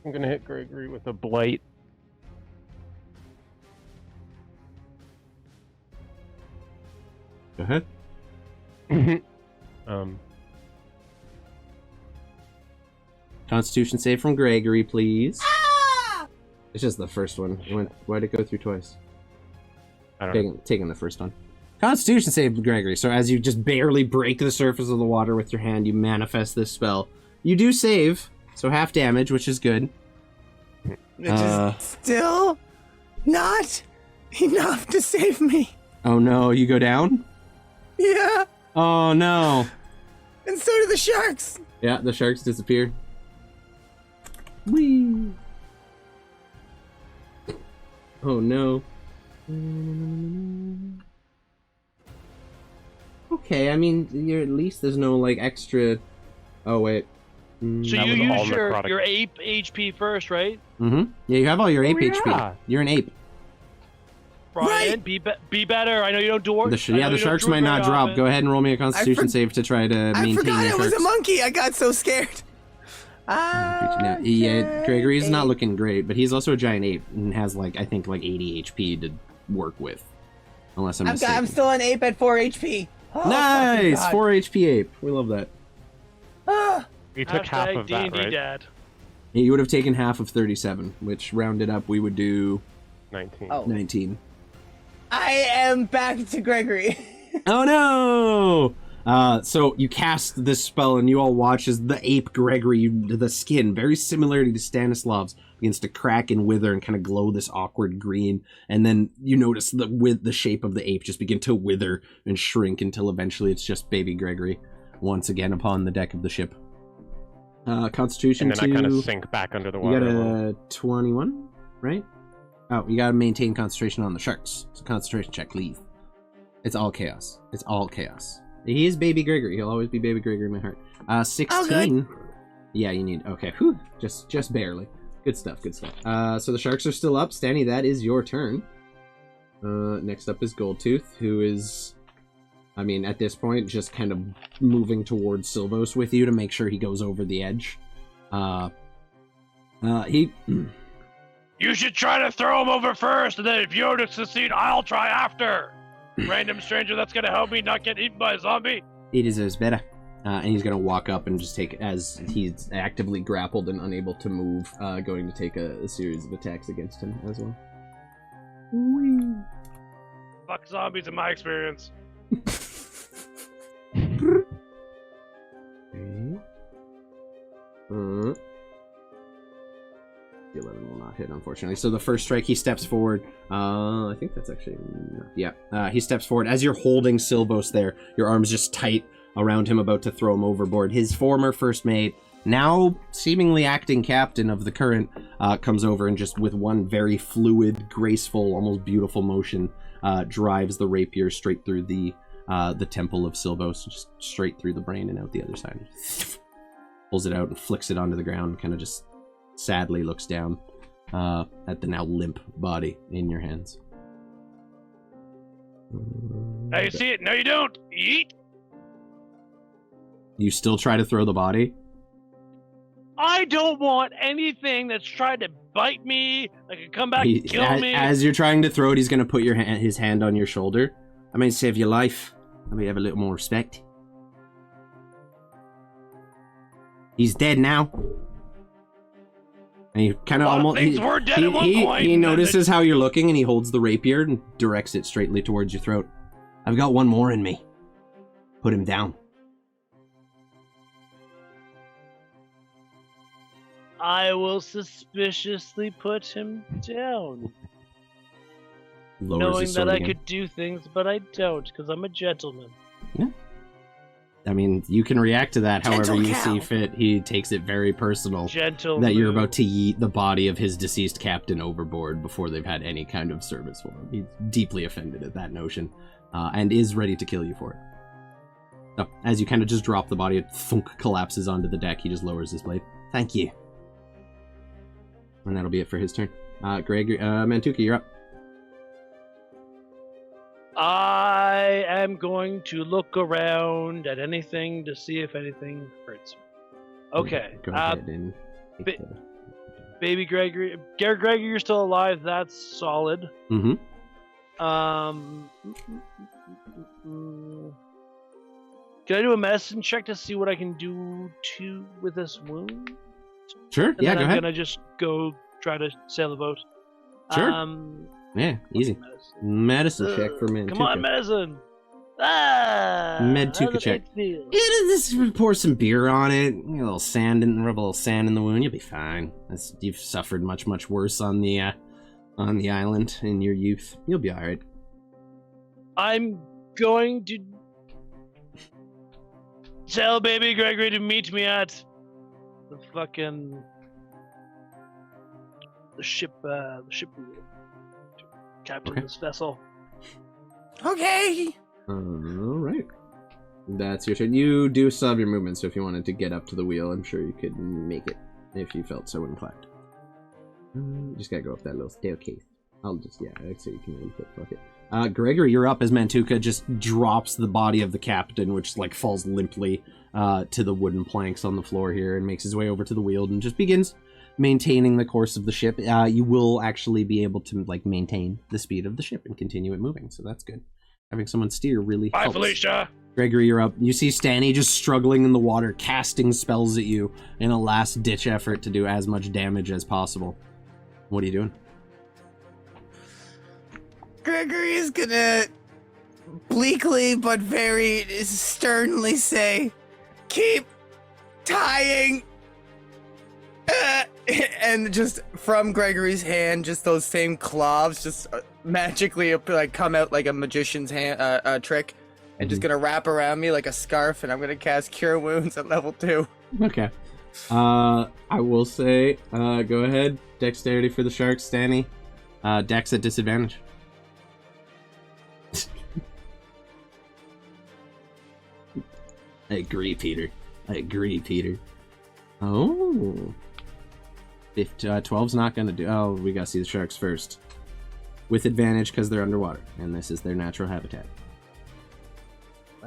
I'm gonna hit Gregory with a blight. Go ahead. Constitution save from Gregory, please. It's just the first one. Why'd it go through twice? I don't know. Taking the first one. Constitution save, Gregory. So as you just barely break the surface of the water with your hand, you manifest this spell. You do save, so half damage, which is good. Which is still not enough to save me. Oh no, you go down? Yeah, Oh no. and so do the sharks. Yeah, the sharks disappear. Whee! Oh no. Okay, I mean, you're at least there's no like extra. Oh wait. So That you was all use your necrotic. ape HP first, right? Mm-hmm. Yeah, you have all your ape yeah. HP. You're an ape. Brian, Right. be better. I know you don't do it. The sharks might not drop. Go ahead and roll me a Constitution save to try to I maintain forgot your it was sharks. a monkey. I got so scared. Now, yeah, Gregory's not looking great, but he's also a giant ape and has like I think like 80 HP to work with, unless I'm mistaken. I'm still an ape at 4 HP. Oh, Nice, fucking 4 HP ape. We love that. God. You took half of that, D&D right? Dad. Yeah, you would have taken half of 37, which rounded up we would do 19. Oh. 19. I am back to Gregory. Oh no! So you cast this spell, and you all watch as the ape Gregory, the skin, very similarly to Stanislav's, begins to crack and wither and kind of glow this awkward green. And then you notice the shape of the ape just begin to wither and shrink until eventually it's just baby Gregory once again upon the deck of the ship. Constitution And then I kind to- of sink back under the You water. got a little. a 21, right? Oh, you gotta maintain concentration on the sharks. So concentration check, leave. It's all chaos. It's all chaos. He is baby Gregory. He'll always be baby Gregory in my heart. 16. Yeah, you need. Okay, whew. Just barely. Good stuff. Good stuff. So the sharks are still up. Stanny, that is your turn. Next up is Goldtooth, who is, I mean, at this point, just kind of moving towards Silvos with you to make sure he goes over the edge. He. You should try to throw him over first, and then if you don't succeed, I'll try after. Random stranger that's gonna help me not get eaten by a zombie. He deserves better. And he's going to walk up and just take, as he's actively grappled and unable to move, going to take a series of attacks against him as well. Fuck zombies in my experience. The 11 will not hit, unfortunately. So the first strike, he steps forward. I think that's actually... Yeah. He steps forward. As you're holding Silvos there, your arm's just tight around him, about to throw him overboard. His former first mate, now seemingly acting captain of the current, comes over and just with one very fluid, graceful, almost beautiful motion, drives the rapier straight through the temple of Silvos, just straight through the brain and out the other side. Pulls it out and flicks it onto the ground, kind of just sadly looks down at the now limp body in your hands. Now you see it. No, you don't. Eat. You still try to throw the body? I don't want anything that's trying to bite me, that can come back and kill me. As you're trying to throw it, he's going to put his hand on your shoulder. I mean, save your life. I mean, have a little more respect. He's dead now. And he kind of almost... He notices how you're looking, and he holds the rapier and directs it straightly towards your throat. I've got one more in me. Put him down. I will suspiciously put him down. Knowing that I could do things, but I don't, because I'm a gentleman. Yeah. I mean, you can react to that however you see fit. He takes it very personal that you're about to yeet the body of his deceased captain overboard before they've had any kind of service for him. He's deeply offended at that notion, and is ready to kill you for it. So, as you kind of just drop the body, it thunk collapses onto the deck. He just lowers his blade. Thank you. And that'll be it for his turn. Gregory, Mantuka, you're up. I am going to look around at anything to see if anything hurts me. Okay. Go ahead and baby Gregory. Gregory, you're still alive. That's solid. Mm-hmm. Can I do a medicine check to see what I can do with this wound? Sure. And yeah, then go I'm ahead. gonna just go try to sail the boat. Sure. Yeah, easy. Medicine check for Mantuka. Come on, medicine. Mantuka check. Just pour some beer on it. Rub a little sand in the wound. You'll be fine. You've suffered much worse on the island in your youth. You'll be all right. I'm going to tell baby Gregory to meet me at the fucking the ship captain of this vessel. Okay. All right. That's your turn. You do still have your movement, so if you wanted to get up to the wheel, I'm sure you could make it if you felt so inclined. Just gotta go up that little staircase. I'd say you can really fuck it. Gregory, you're up as Mantuka just drops the body of the captain, which falls limply to the wooden planks on the floor here, and makes his way over to the wheel and just begins maintaining the course of the ship. You will actually be able to maintain the speed of the ship and continue it moving, so that's good. Having someone steer really helps. Bye, Felicia. Gregory, you're up. You see Stanny just struggling in the water, casting spells at you in a last-ditch effort to do as much damage as possible. What are you doing? Gregory is gonna bleakly but very sternly say, "Keep tying." And just from Gregory's hand, just those same claws just magically come out like a magician's hand trick, and just gonna wrap around me like a scarf, and I'm gonna cast Cure Wounds at level 2. Okay. I will say, go ahead. Dexterity for the sharks, Stanny. Dex at disadvantage. I agree, Peter. Oh. 12's not gonna do. Oh, we gotta see the sharks first. With advantage because they're underwater, and this is their natural habitat.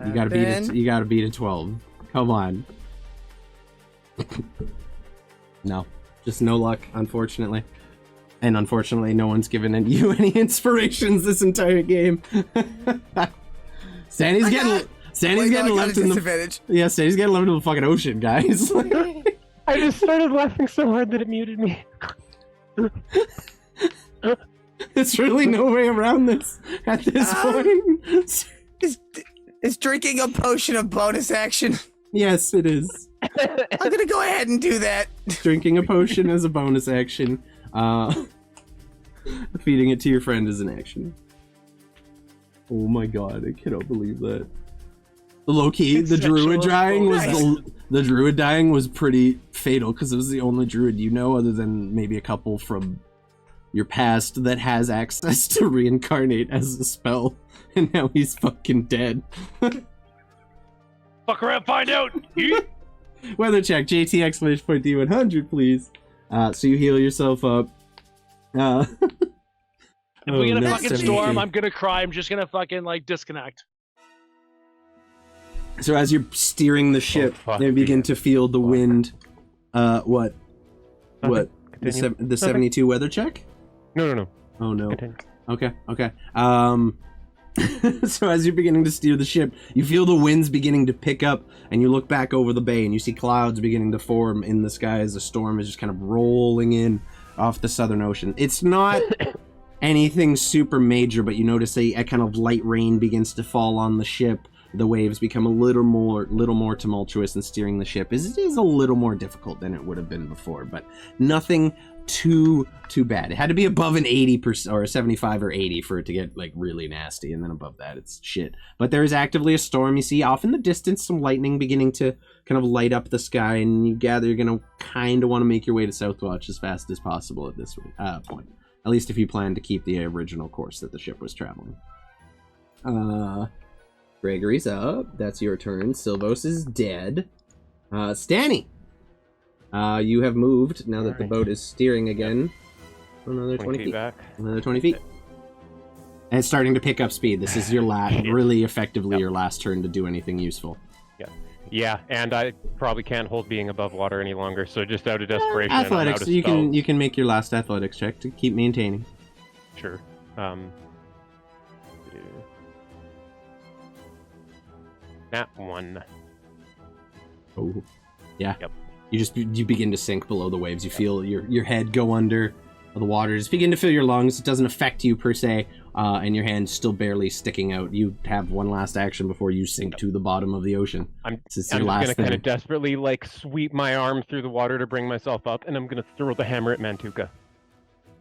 You gotta beat it. You gotta beat a 12. Come on. No, just no luck, unfortunately. And unfortunately, no one's given you any inspirations this entire game. Sandy's getting left in the. Yeah, Sandy's getting left in the fucking ocean, guys. I just started laughing so hard that it muted me. There's really no way around this at this point. Is drinking a potion a bonus action? Yes, it is. I'm gonna go ahead and do that. Drinking a potion is a bonus action. Feeding it to your friend is an action. Oh my god, I cannot believe that. Low-key, the druid dying was the druid dying was pretty fatal because it was the only druid you know, other than maybe a couple from your past, that has access to reincarnate as a spell, and now he's fucking dead. Fuck around, find out. Weather check, JT exclamation point D100, please. So you heal yourself up. If we get a fucking storm, I'm gonna cry. I'm just gonna fucking like disconnect. So as you're steering the ship, you begin to feel the wind. What? What? The 72 weather check? No. Oh no. Continue. Okay. So as you're beginning to steer the ship, you feel the winds beginning to pick up, and you look back over the bay, and you see clouds beginning to form in the sky as the storm is just kind of rolling in off the Southern Ocean. It's not anything super major, but you notice a kind of light rain begins to fall on the ship. The waves become a little more tumultuous, and steering the ship is a little more difficult than it would have been before, but nothing too bad. It had to be above an 80% or 75 or 80 for it to get like really nasty, and then above that it's shit. But there is actively a storm. You see off in the distance some lightning beginning to kind of light up the sky, and you gather you're gonna kind of want to make your way to Southwatch as fast as possible at this point, at least if you plan to keep the original course that the ship was traveling. Gregory's up. That's your turn. Silvos is dead. Stanny! You have moved now that the boat is steering again. Another 20 feet. Back. Another 20 feet. And it's starting to pick up speed. This is your really effectively your last turn to do anything useful. Yeah, and I probably can't hold being above water any longer, so just out of desperation. Athletics. You can make your last athletics check to keep maintaining. Sure. That one. Oh, yeah. Yep. You begin to sink below the waves. You feel your head go under the water. Just begin to fill your lungs. It doesn't affect you per se, and your hand's still barely sticking out. You have one last action before you sink to the bottom of the ocean. I'm just gonna kind of desperately like sweep my arm through the water to bring myself up, and I'm gonna throw the hammer at Mantuka.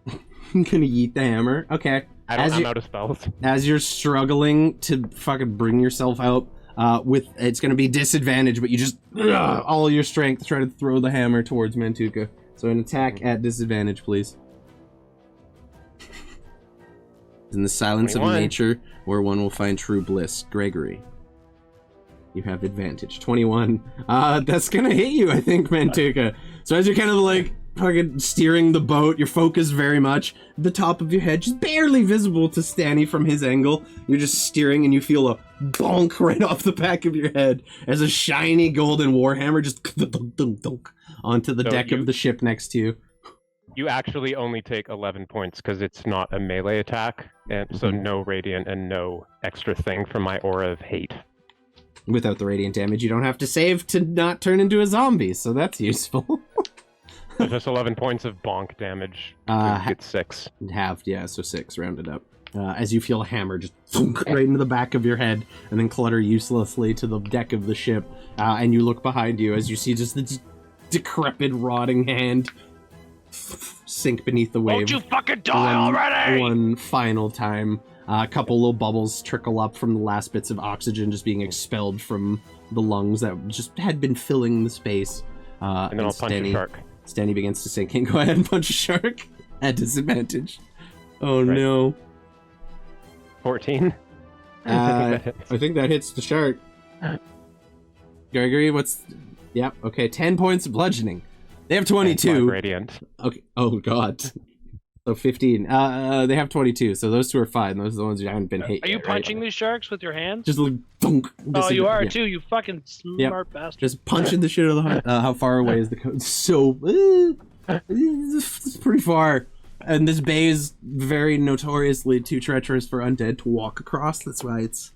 I'm gonna yeet the hammer. Okay. I'm out of spells. As you're struggling to fucking bring yourself out. It's going to be disadvantage, but you just all your strength try to throw the hammer towards Mantuka. So an attack at disadvantage, please. In the silence 21. of nature, where one will find true bliss. Gregory, you have advantage. 21. That's gonna hit you, I think, Mantuka. So as you're kind of like fucking steering the boat, you're focused very much. The top of your head just barely visible to Stanny from his angle. You're just steering, and you feel a bonk right off the back of your head as a shiny golden warhammer just onto the deck of the ship next to you. You actually only take 11 points because it's not a melee attack, and so no radiant and no extra thing from my aura of hate. Without the radiant damage, you don't have to save to not turn into a zombie, so that's useful. So just 11 points of bonk damage. It's 6. Halved, yeah, so 6 rounded up. As you feel a hammer just right into the back of your head and then clutter uselessly to the deck of the ship, and you look behind you as you see just the decrepit, rotting hand sink beneath the wave. Won't you fucking die already? One final time. A couple little bubbles trickle up from the last bits of oxygen just being expelled from the lungs that just had been filling the space. And then I'll punch a shark. Stanny begins to sink. Go ahead and punch a shark at disadvantage. Oh no. 14. I think that hits the shark. Gregory, Yep, okay, 10 points of bludgeoning. They have 22. Radiant. Okay, oh god. So 15. They have 22, so those two are fine. Those are the ones who haven't been hit. Are you punching these sharks with your hands? Just like dunk. Oh, you are too, you fucking smart bastard. Just punching the shit out of the heart. How far away is the coast? So, it's pretty far. And this bay is very notoriously too treacherous for undead to walk across. That's why it's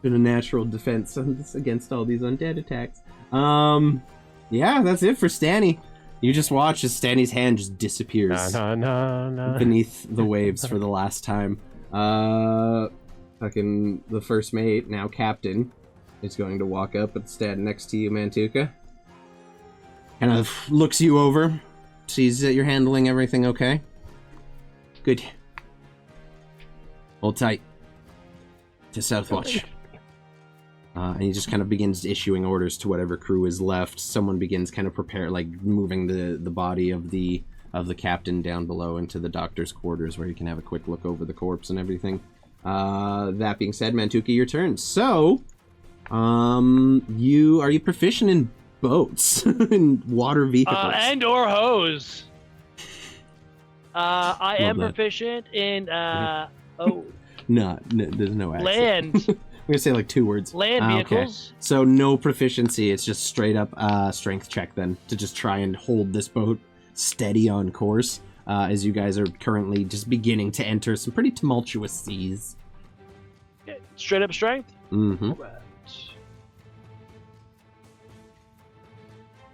been a natural defense against all these undead attacks. Yeah, that's it for Stanny. You just watch as Stanny's hand just disappears beneath the waves for the last time. Fucking the first mate, now captain, is going to walk up and stand next to you, Mantuka. Kind of looks you over, sees that you're handling everything okay. Good. Hold tight. To Southwatch. And he just kind of begins issuing orders to whatever crew is left. Someone begins kind of moving the body of the captain down below into the doctor's quarters, where you can have a quick look over the corpse and everything. That being said, Mantuka, your turn. So, are you proficient in boats, in water vehicles, and or hose? I am proficient in No, there's no accent. Land. I'm gonna say like 2 words. Land vehicles. Okay. So no proficiency. It's just straight up strength check then to just try and hold this boat steady on course as you guys are currently just beginning to enter some pretty tumultuous seas. Okay. Straight up strength. Mm-hmm.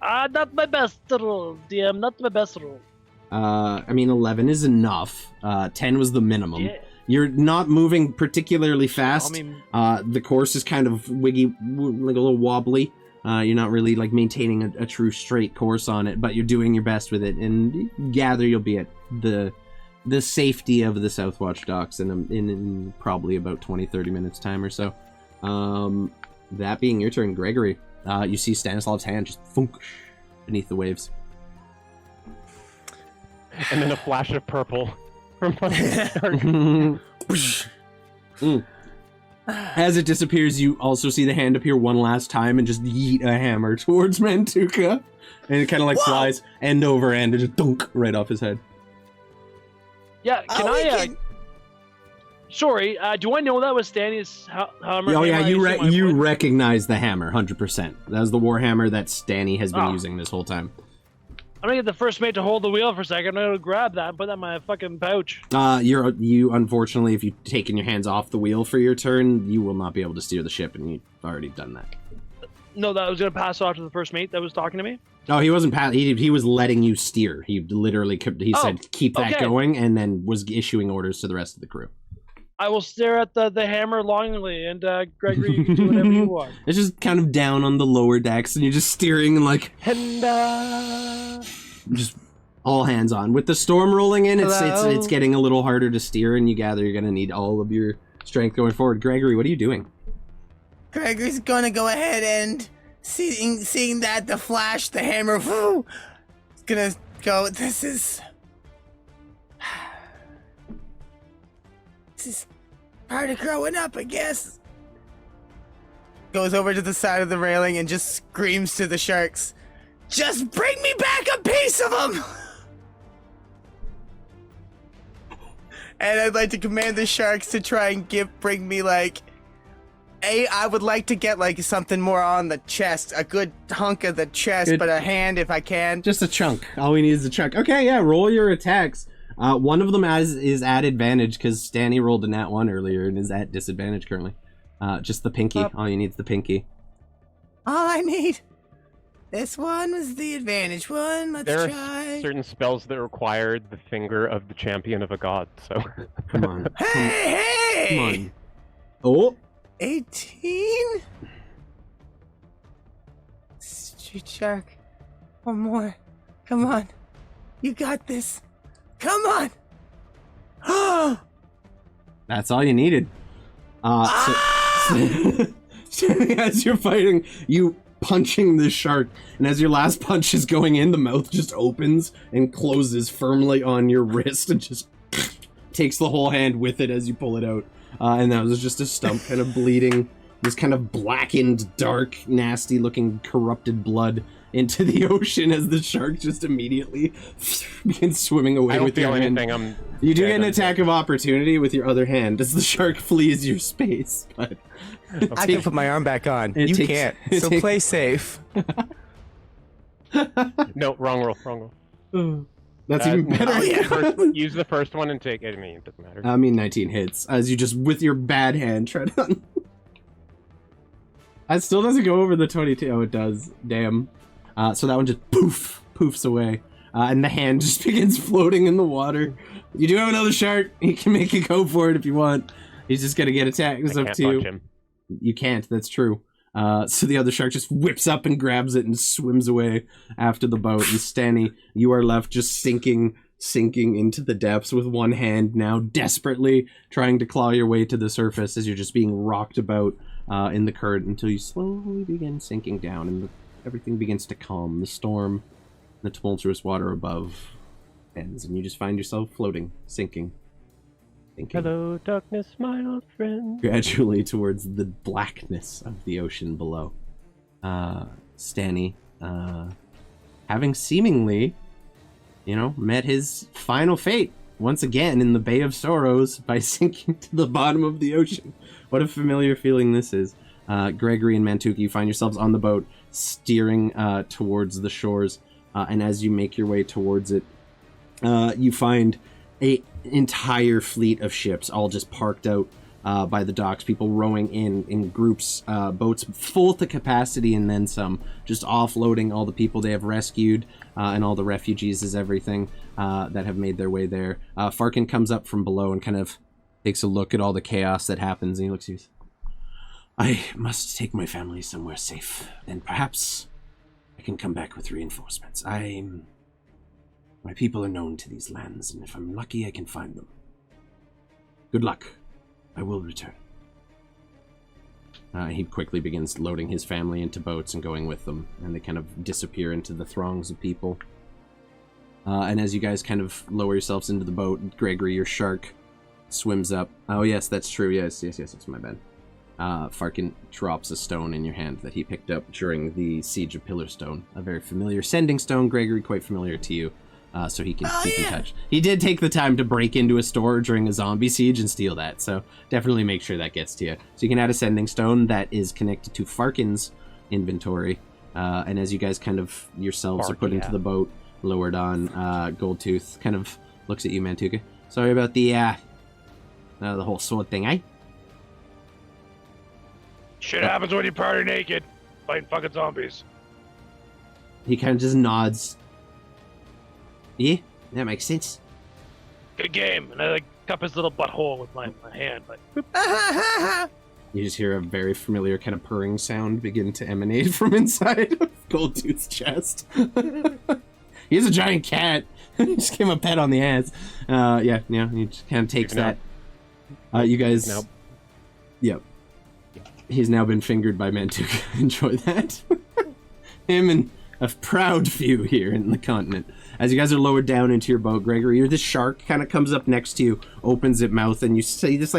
Not my best roll, DM. Not my best roll. I mean, 11 is enough. 10 was the minimum. Yeah. You're not moving particularly fast. I mean, the course is kind of like a little wobbly. You're not really like maintaining a true straight course on it, but you're doing your best with it, and gather you'll be at the safety of the Southwatch docks in probably about 20-30 minutes time or so. That being your turn, Gregory. You see Stanislav's hand just thunk beneath the waves. And then a flash of purple from As it disappears, you also see the hand appear one last time and just yeet a hammer towards Mantuka. And it kind of like flies end over end and just dunk right off his head. yeah, sorry, do I know that was Stanny's hammer? Oh yeah, you recognize the hammer, 100%. That was the warhammer that Stanny has been using this whole time. I'm gonna get the first mate to hold the wheel for a second. I'm gonna grab that and put that in my fucking pouch. You unfortunately, if you've taken your hands off the wheel for your turn, you will not be able to steer the ship, and you've already done that. No, that was gonna pass off to the first mate that was talking to me. Oh, he wasn't he was letting you steer. He literally said keep that going, and then was issuing orders to the rest of the crew. I will stare at the hammer longingly, and Gregory, you can do whatever you want. It's just kind of down on the lower decks, and you're just steering and like, just all hands on. With the storm rolling in, it's getting a little harder to steer, and you gather you're gonna need all of your strength going forward. Gregory, what are you doing? Gregory's gonna go ahead and seeing that the flash, the hammer, it's gonna go. This is part of growing up, I guess. Goes over to the side of the railing and just screams to the sharks, "Just bring me back a piece of them!" And I'd like to command the sharks to try and bring me I would like to get something more on the chest, a good hunk of the chest, but a hand if I can. Just a chunk. All we need is a chunk. Okay, yeah, roll your attacks. One of them is at advantage because Stanny rolled a nat 1 earlier and is at disadvantage currently. Just the pinky. All you need is the pinky. All I need. This one was the advantage one. Let's try. There are certain spells that require the finger of the champion of a god, so... Come on. Hey! Come on. Oh! 18? Street Shark. One more. Come on. You got this. Come on. That's all you needed. So as you're fighting, you punching this shark, and as your last punch is going in, the mouth just opens and closes firmly on your wrist and just takes the whole hand with it as you pull it out. And that was just a stump kind of bleeding, this kind of blackened, dark, nasty looking corrupted blood into the ocean as the shark just immediately begins swimming away with your hand. You do get an attack of opportunity with your other hand as the shark flees your space, but I can put my arm back on. You can't. So play safe. No, wrong roll. That's even better. Use the first one and take it. I mean, it doesn't matter. 19 hits as you just with your bad hand try to. It still doesn't go over the 22. Oh, it does. Damn. So that one just poof poofs away, and the hand just begins floating in the water. You do have another shark. You can make a go for it if you want. He's just gonna get attacked. It's up to you. Punch him. You can't. That's true. So the other shark just whips up and grabs it and swims away after the boat. And Stanny, you are left just sinking into the depths with one hand now, desperately trying to claw your way to the surface as you're just being rocked about in the current until you slowly begin sinking down and everything begins to calm. The storm, the tumultuous water above ends, and you just find yourself floating, sinking. Hello, darkness, my old friend. Gradually towards the blackness of the ocean below. Stanny, having seemingly, met his final fate once again in the Bay of Sorrows by sinking to the bottom of the ocean. What a familiar feeling this is. Gregory and Mantuka, you find yourselves on the boat, steering towards the shores, and as you make your way towards it, you find an entire fleet of ships all just parked out by the docks, people rowing in groups, boats full to capacity and then some, just offloading all the people they have rescued and all the refugees as everything that have made their way there. Farkin comes up from below and kind of takes a look at all the chaos that happens, and he looks at you. I must take my family somewhere safe, and perhaps I can come back with reinforcements. My people are known to these lands, and if I'm lucky, I can find them. Good luck. I will return. He quickly begins loading his family into boats and going with them, and they kind of disappear into the throngs of people. And as you guys kind of lower yourselves into the boat, Gregory, your shark, swims up. Oh, yes, that's true. Yes, that's my bad. Farkin drops a stone in your hand that he picked up during the Siege of Pillarstone. A very familiar sending stone. Gregory, quite familiar to you. So he can keep in touch. He did take the time to break into a store during a zombie siege and steal that, so definitely make sure that gets to you. So you can add a sending stone that is connected to Farkin's inventory, and as you guys kind of yourselves are put into the boat, lowered on, Goldtooth kind of looks at you, Mantuka. Sorry about the whole sword thing, eh? Shit happens when you party naked, fighting fucking zombies. He kind of just nods. Yeah, that makes sense. Good game. And I cup his little butthole with my hand. You just hear a very familiar kind of purring sound begin to emanate from inside of Goldtooth's chest. He has a giant cat. Just give him a pet on the ass. He just kind of takes that. You guys... Nope. Yep. He's now been fingered by Mantuka. Enjoy that. Him and a proud few here in the continent. As you guys are lowered down into your boat, Gregory, this shark kind of comes up next to you, opens its mouth, and you see this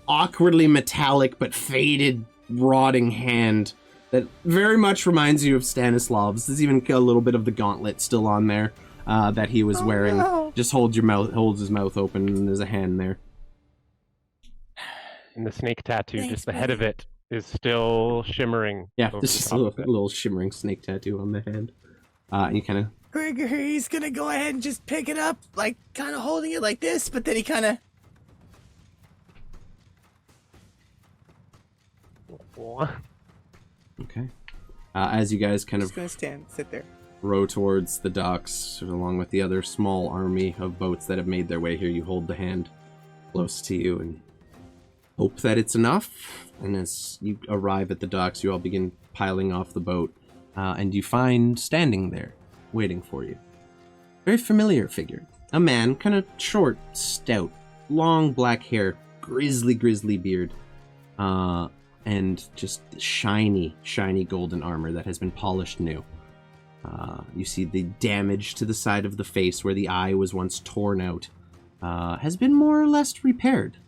awkwardly metallic but faded, rotting hand that very much reminds you of Stanislav's. There's even a little bit of the gauntlet still on there that he was wearing. No. Just holds his mouth open, and there's a hand there. And the snake tattoo, just the head of it, is still shimmering. Yeah, there's just a little shimmering snake tattoo on the hand. And you kind of... Gregory's gonna go ahead and just pick it up, kind of holding it like this, but then he kind of... Okay. As you guys kind of... Just gonna sit there. Row towards the docks, along with the other small army of boats that have made their way here, you hold the hand close to you and hope that it's enough. And as you arrive at the docks, you all begin piling off the boat, and you find standing there, waiting for you. Very familiar figure. A man, kind of short, stout, long black hair, grizzly beard, and just shiny golden armor that has been polished new. You see the damage to the side of the face where the eye was once torn out has been more or less repaired.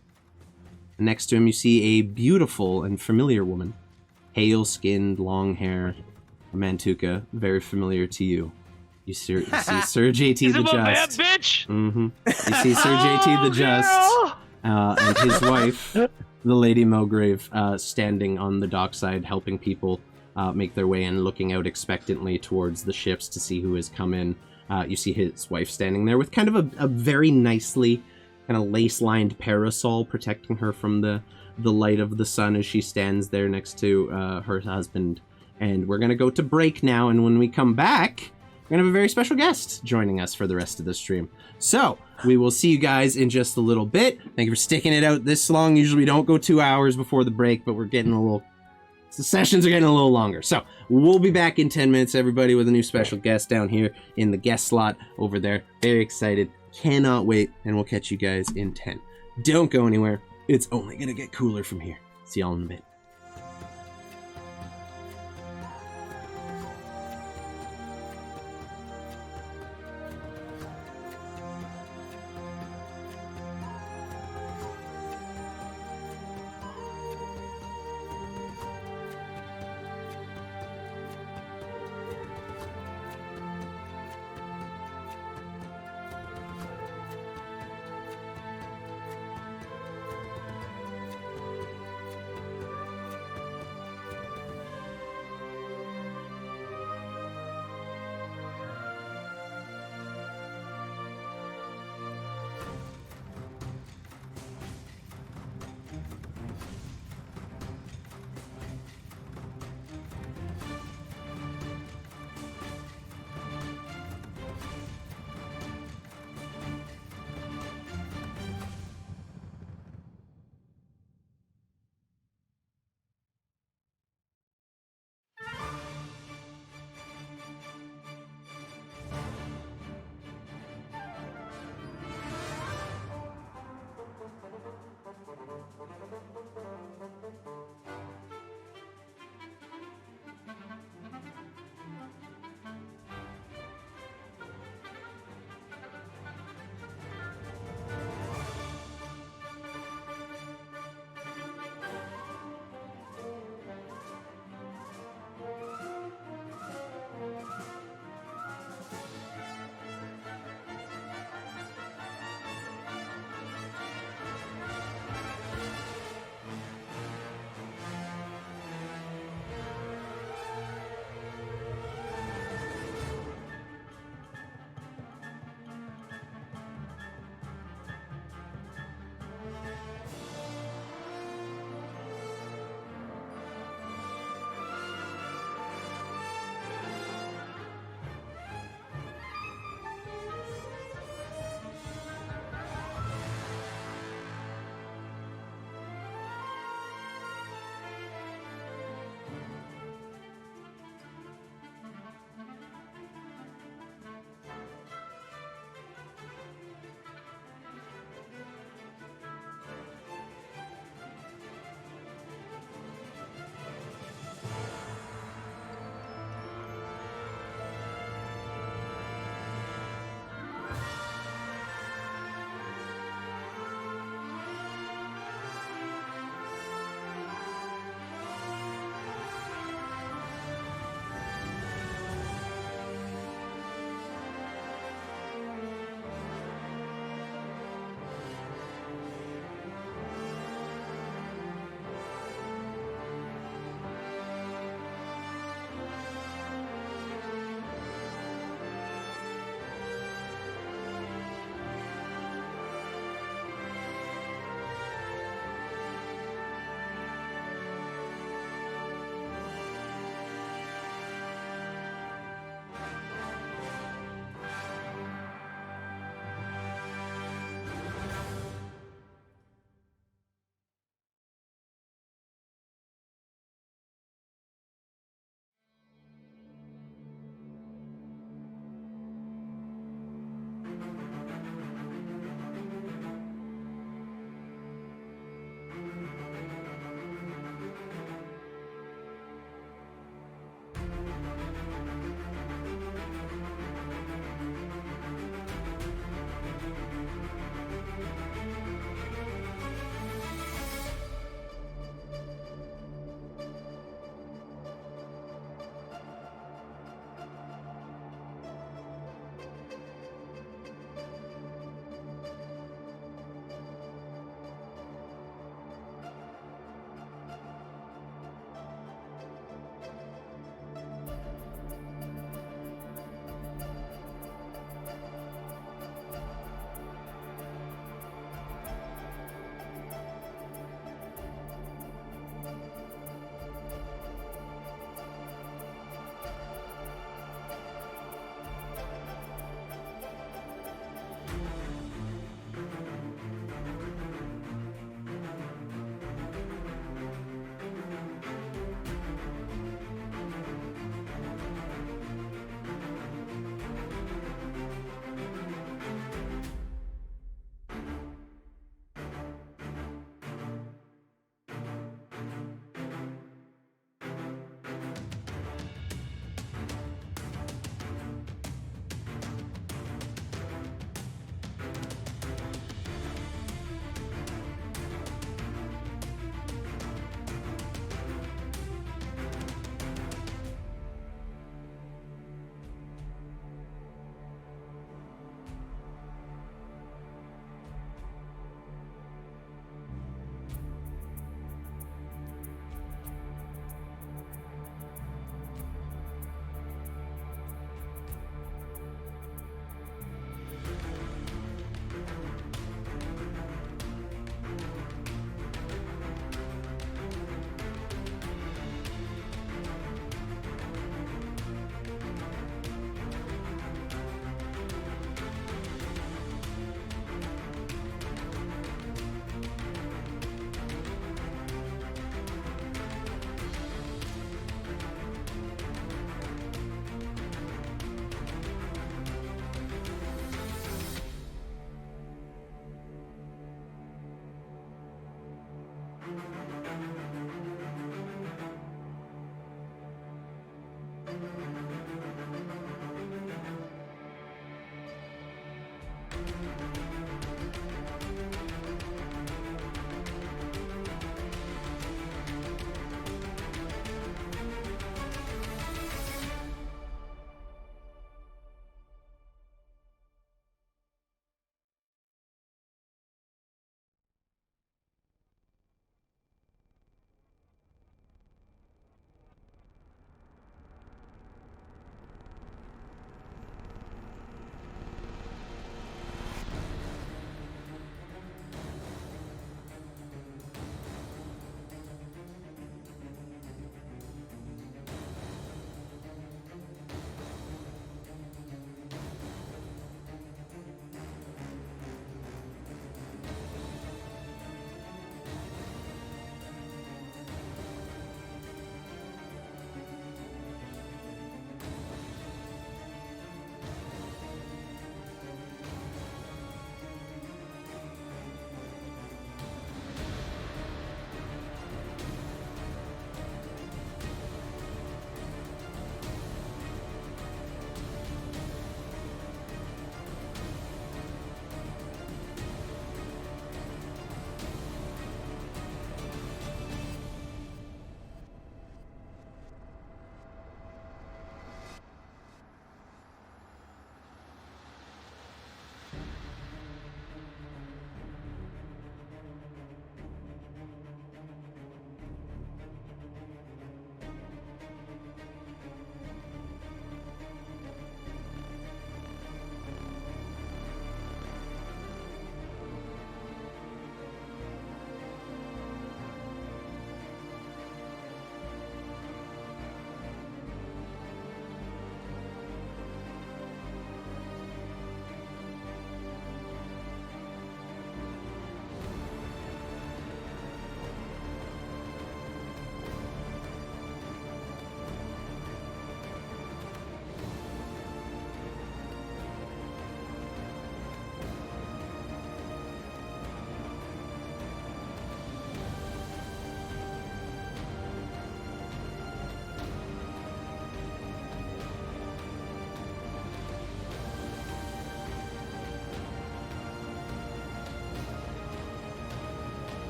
Next to him, you see a beautiful and familiar woman. Pale-skinned, long hair, Mantuka, very familiar to you. You see Sir JT the Just. Bitch! Mm-hmm. You see Sir JT the Just and his wife, the Lady Mulgrave, standing on the dockside, helping people make their way in, looking out expectantly towards the ships to see who has come in. You see his wife standing there with kind of a very nicely kind of lace-lined parasol protecting her from the light of the sun as she stands there next to her husband. And we're going to go to break now, and when we come back, we're going to have a very special guest joining us for the rest of the stream. So, we will see you guys in just a little bit. Thank you for sticking it out this long. Usually we don't go 2 hours before the break, but we're getting a little... The sessions are getting a little longer. So, we'll be back in 10 minutes, everybody, with a new special guest down here in the guest slot over there. Very excited. Cannot wait. And we'll catch you guys in 10. Don't go anywhere. It's only going to get cooler from here. See y'all in a bit.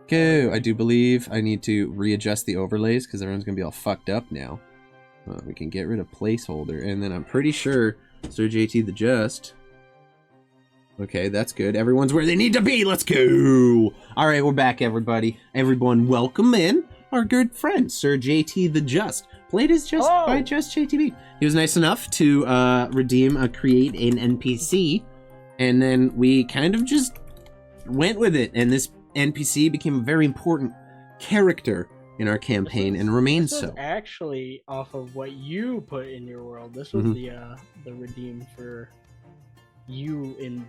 go. I do believe I need to readjust the overlays because everyone's going to be all fucked up now. We can get rid of placeholder, and then I'm pretty sure Sir JT the Just. Okay, that's good. Everyone's where they need to be. Let's go. All right, we're back, everybody. Everyone, welcome in our good friend, Sir JT the Just. Played as Just by Just JTB. He was nice enough to create an NPC, and then we kind of just went with it, and this NPC became a very important character in our campaign and remains so. Actually, off of what you put in your world, this was the redeem for you in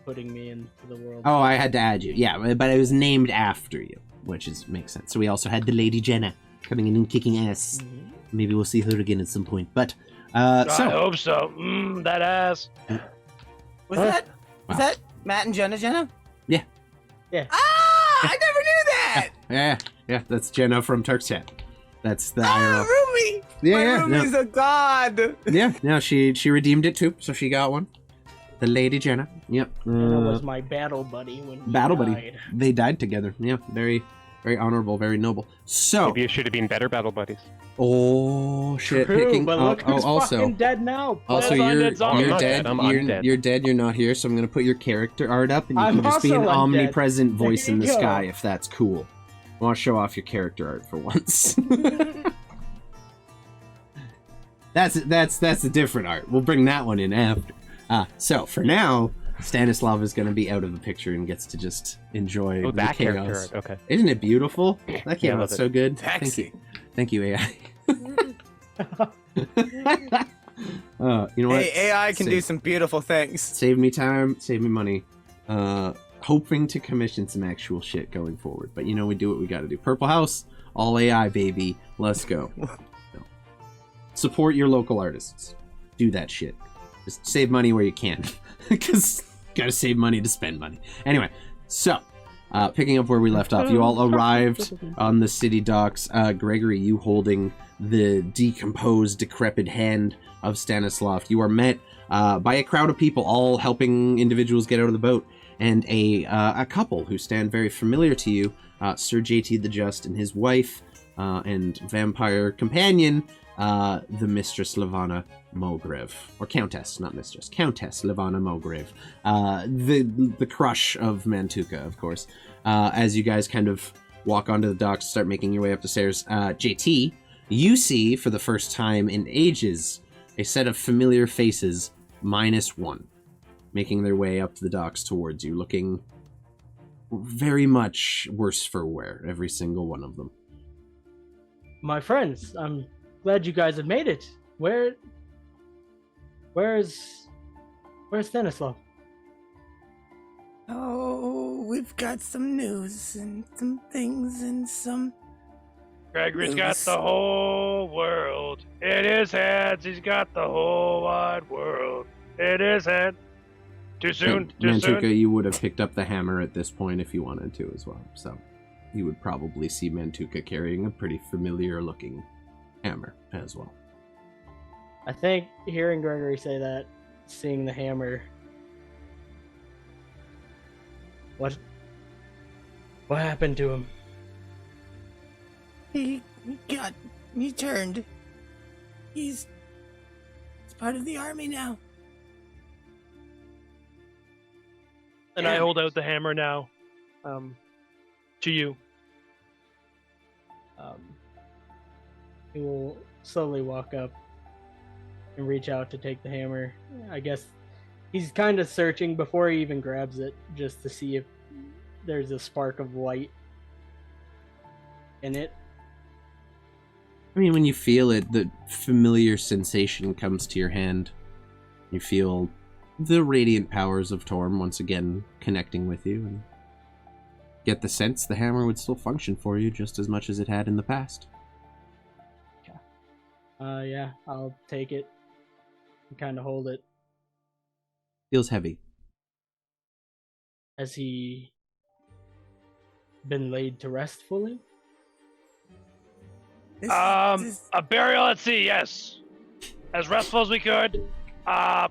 putting me into the world. Oh, I had to add you, yeah, but it was named after you, which makes sense. So we also had the Lady Jenna coming in and kicking ass. Mm-hmm. Maybe we'll see her again at some point. But I hope so. That ass. Was that Matt and Jenna? Yeah. Yeah. Ah! I never knew that! Yeah, that's Jenna from Turk's Chat. That's the Rumi! My Rumi's a god! Yeah, no, she redeemed it too, so she got one. The Lady Jenna. Yep. Jenna was my battle buddy when he died. Buddy. They died together. Yeah, very, very honorable, very noble. So maybe it should have been better battle buddies. Oh shit! True, but look who's fucking dead now. Also, you're dead. You're dead. You're not here. So I'm gonna put your character art up, and you can just be an omnipresent voice in the sky if that's cool. I want to show off your character art for once. That's a different art. We'll bring that one in after. So for now, Stanislav is going to be out of the picture and gets to just enjoy the chaos. Character art. Okay. Isn't it beautiful? That came out so good. Taxi. Thank you, AI. You know what? Hey, AI can do some beautiful things. Save me time, save me money. Hoping to commission some actual shit going forward. But we do what we gotta do. Purple House, all AI, baby. Let's go. Support your local artists. Do that shit. Just save money where you can. Because gotta save money to spend money. Anyway, so picking up where we left off, you all arrived on the city docks. Gregory, you holding the decomposed, decrepit hand of Stanislav. You are met by a crowd of people, all helping individuals get out of the boat, and a couple who stand very familiar to you, Sir JT the Just and his wife and vampire companion, the Mistress Levana Mogrev, or Countess, not Mistress, Countess Levana Mogrev, the crush of Mantuka, of course. As you guys kind of walk onto the docks, start making your way up the stairs, JT, you see for the first time in ages a set of familiar faces, -1, making their way up the docks towards you, looking very much worse for wear, every single one of them. My friends, I'm glad you guys have made it. Where's Stanislav? Oh, we've got some news and some things and some... Gregory's got the whole world in his hands. He's got the whole wide world in his hand. Too soon? Mantuka, you would have picked up the hammer at this point if you wanted to as well. So you would probably see Mantuka carrying a pretty familiar looking hammer as well. I think hearing Gregory say that, seeing the hammer... What happened to him? He turned. He's part of the army now. And I hold out the hammer now, to you. He will slowly walk up and reach out to take the hammer. I guess he's kind of searching before he even grabs it, just to see if there's a spark of light in it. I mean, when you feel it, the familiar sensation comes to your hand. You feel the radiant powers of Torm once again connecting with you, and get the sense the hammer would still function for you just as much as it had in the past. Yeah, I'll take it and kind of hold it. Feels heavy. Has he been laid to rest fully? A burial at sea, yes. As restful as we could.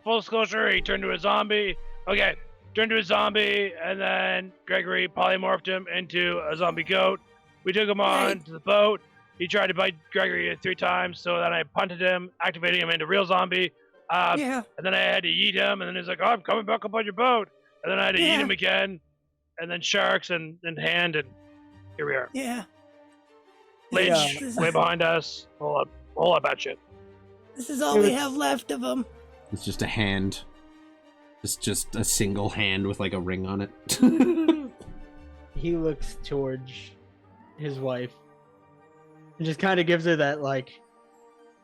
Full disclosure, he turned to a zombie. Okay, turned to a zombie, and then Gregory polymorphed him into a zombie goat. We took him on to the boat. He tried to bite Gregory 3 times, so then I punted him, activating him into real zombie. And then I had to eat him, and then he's like, "Oh, I'm coming back up on your boat." And then I had to eat him again, and then sharks and hand, and here we are. Yeah. Lich, way behind us. Whole lot bad shit. This is all we have left of him. It's just a hand. It's just a single hand with like a ring on it. He looks towards his wife and just kind of gives her that, like,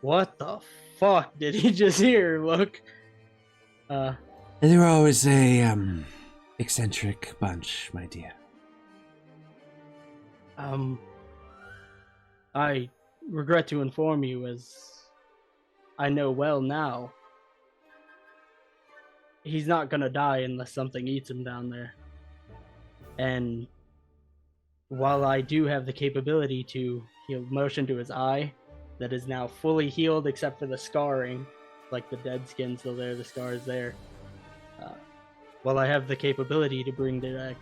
what the fuck did he just hear look. They're always a eccentric bunch, my dear. I regret to inform you, as I know well now, he's not gonna die unless something eats him down there. And while I do have the capability to heal motion to his eye, that is now fully healed except for the scarring, like the dead skin still there, the scars there. While I have the capability to bring back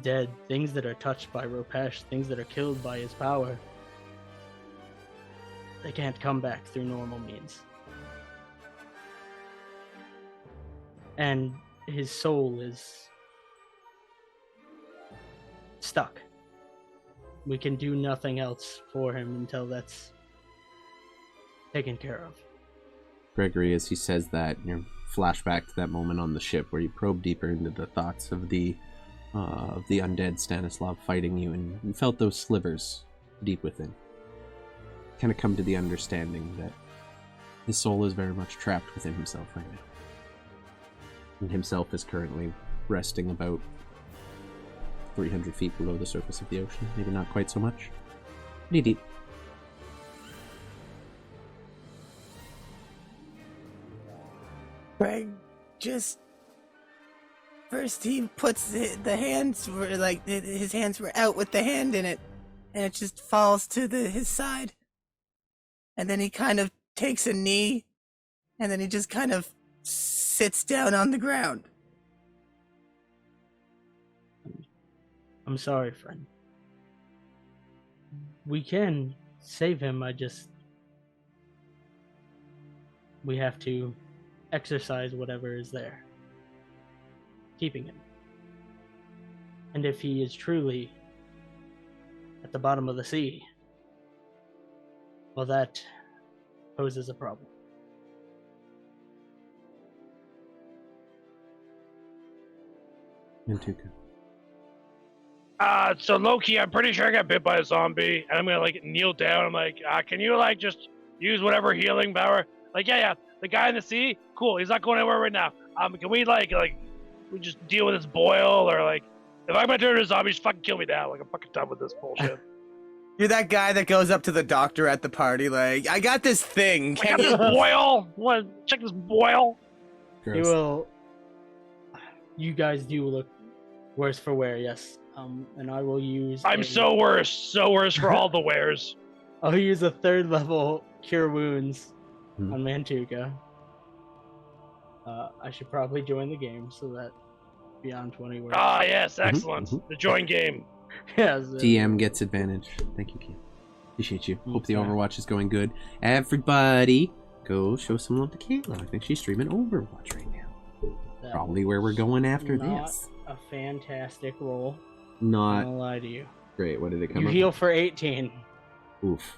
dead things that are touched by Ropesh, things that are killed by his power, they can't come back through normal means. And his soul is stuck. We can do nothing else for him until that's taken care of. Gregory, as he says that, you flashback to that moment on the ship where you probe deeper into the thoughts of the undead Stanislav fighting you, and you felt those slivers deep within. Kind of come to the understanding that his soul is very much trapped within himself right now. And himself is currently resting about 300 feet below the surface of the ocean. Maybe not quite so much. Pretty deep. Greg just first he puts the hands were like his hands were out with the hand in it, and it just falls to his side, and then he kind of takes a knee, and then he just kind of sits down on the ground. I'm sorry, friend. We can save him, we have to exercise whatever is there, keeping him. And if he is truly at the bottom of the sea, well, that poses a problem. Mantuka. So Loki, I'm pretty sure I got bit by a zombie, and I'm gonna like kneel down. I'm like, can you like just use whatever healing power? Like, yeah, the guy in the sea, cool. He's not going anywhere right now. Can we like we just deal with this boil, or like, if I'm gonna turn into a zombie, just fucking kill me now. Like, I'm fucking done with this bullshit. You're that guy that goes up to the doctor at the party, like, I got this thing. I got this boil. Want to check this boil? You guys do look worse for wear, yes. And I will use. I'm so worse for all the wares. I'll use a 3rd level cure wounds on Mantuka. I should probably join the game so that beyond 20 works. Ah, yes, excellent. The join game. Yes. DM gets advantage. Thank you, Keith. Appreciate you. Hope the Overwatch is going good. Everybody, go show some love to Kayla. I think she's streaming Overwatch right now. Probably where we're going after this. A fantastic roll. Not I'm gonna lie to you. Great. What did it come You up heal with? for 18. Oof.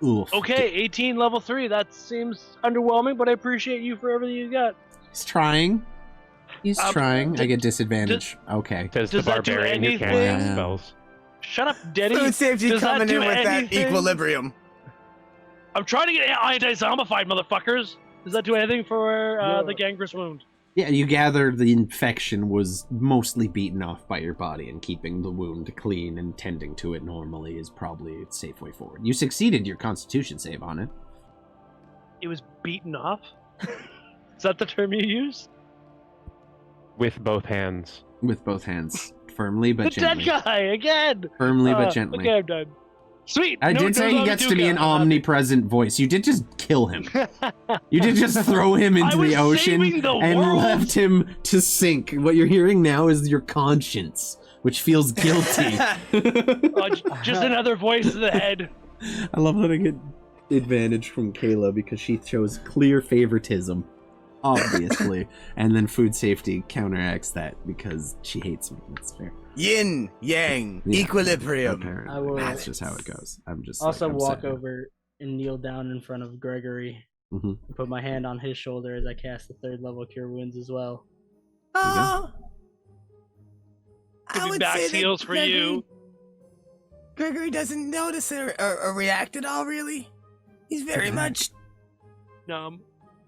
Okay, 18 level 3. That seems underwhelming, but I appreciate you for everything you got. He's trying. He's trying. I get disadvantage. Okay. Says the Does that do barbarian who can't anything? cast spells. Shut up, Denny. Food safety Does that coming do in with that anything? equilibrium. I'm trying to get anti-zombified, motherfuckers. Does that do anything for the gangrenous wound? Yeah, you gather the infection was mostly beaten off by your body, and keeping the wound clean and tending to it normally is probably a safe way forward. You succeeded your constitution save on it. It was beaten off? Is that the term you use? With both hands. With both hands. Firmly but The gently. dead guy, again! Firmly but gently. Okay, I'm done. Sweet. I did say he gets to be an omnipresent voice. You did just kill him. You did just throw him into the ocean and left him to sink. What you're hearing now is your conscience, which feels guilty. Just another voice in the head. I love that I get advantage from Kayla because she shows clear favoritism, obviously, and then food safety counteracts that because she hates me. That's fair. Yin, yang, equilibrium. Apparently. That's just how it goes. I'm just also walk over and kneel down in front of Gregory. Mm-hmm. And put my hand on his shoulder as I cast the 3rd level Cure Wounds as well. Oh, I would back heals for you. Gregory doesn't notice or react at all, really. He's very much numb.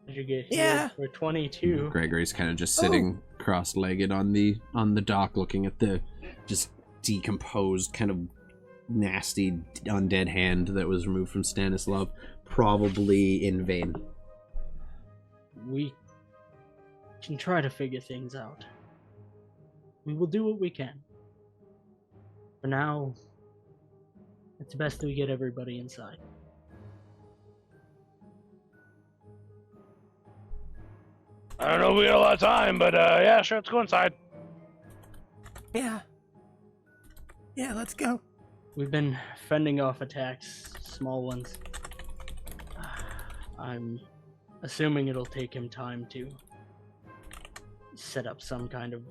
Did you get healed for 22? Gregory's kind of just sitting cross-legged on the dock, looking at the just decomposed, kind of nasty undead hand that was removed from Stanislav, probably in vain. We can try to figure things out. We will do what we can. For now, it's best that we get everybody inside. I don't know if we got a lot of time, but yeah, sure, let's go inside. Yeah, let's go. We've been fending off attacks, small ones. I'm assuming it'll take him time to set up some kind of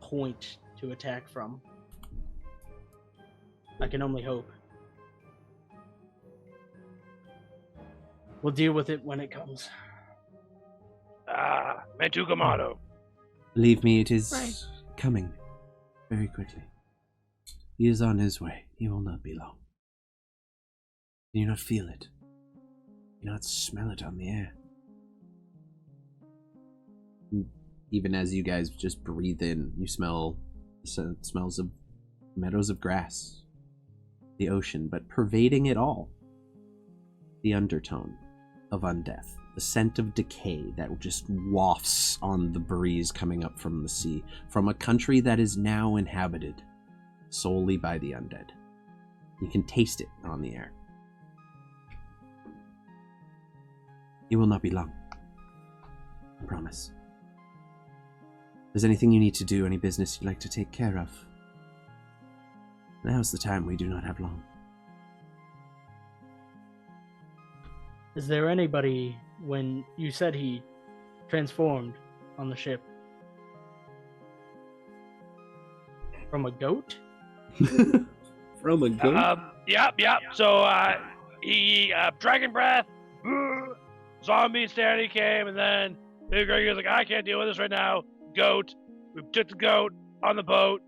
point to attack from. I can only hope. We'll deal with it when it comes. Mantuka motto. Believe me, it is coming very quickly. He is on his way. He will not be long. Do you not feel it? Do you not smell it on the air? Even as you guys just breathe in, you smell the smells of meadows of grass, the ocean, but pervading it all, the undertone of undeath, the scent of decay that just wafts on the breeze coming up from the sea, from a country that is now inhabited solely by the undead. You can taste it on the air. It will not be long. I promise. If there's anything you need to do, any business you'd like to take care of, now's the time. We do not have long. Is there anybody, when you said he transformed on the ship, from a goat? From a goat? Yep. So, he, dragon breath, zombie Stanley came, and then Big Gregory was like, I can't deal with this right now. Goat. We took the goat on the boat.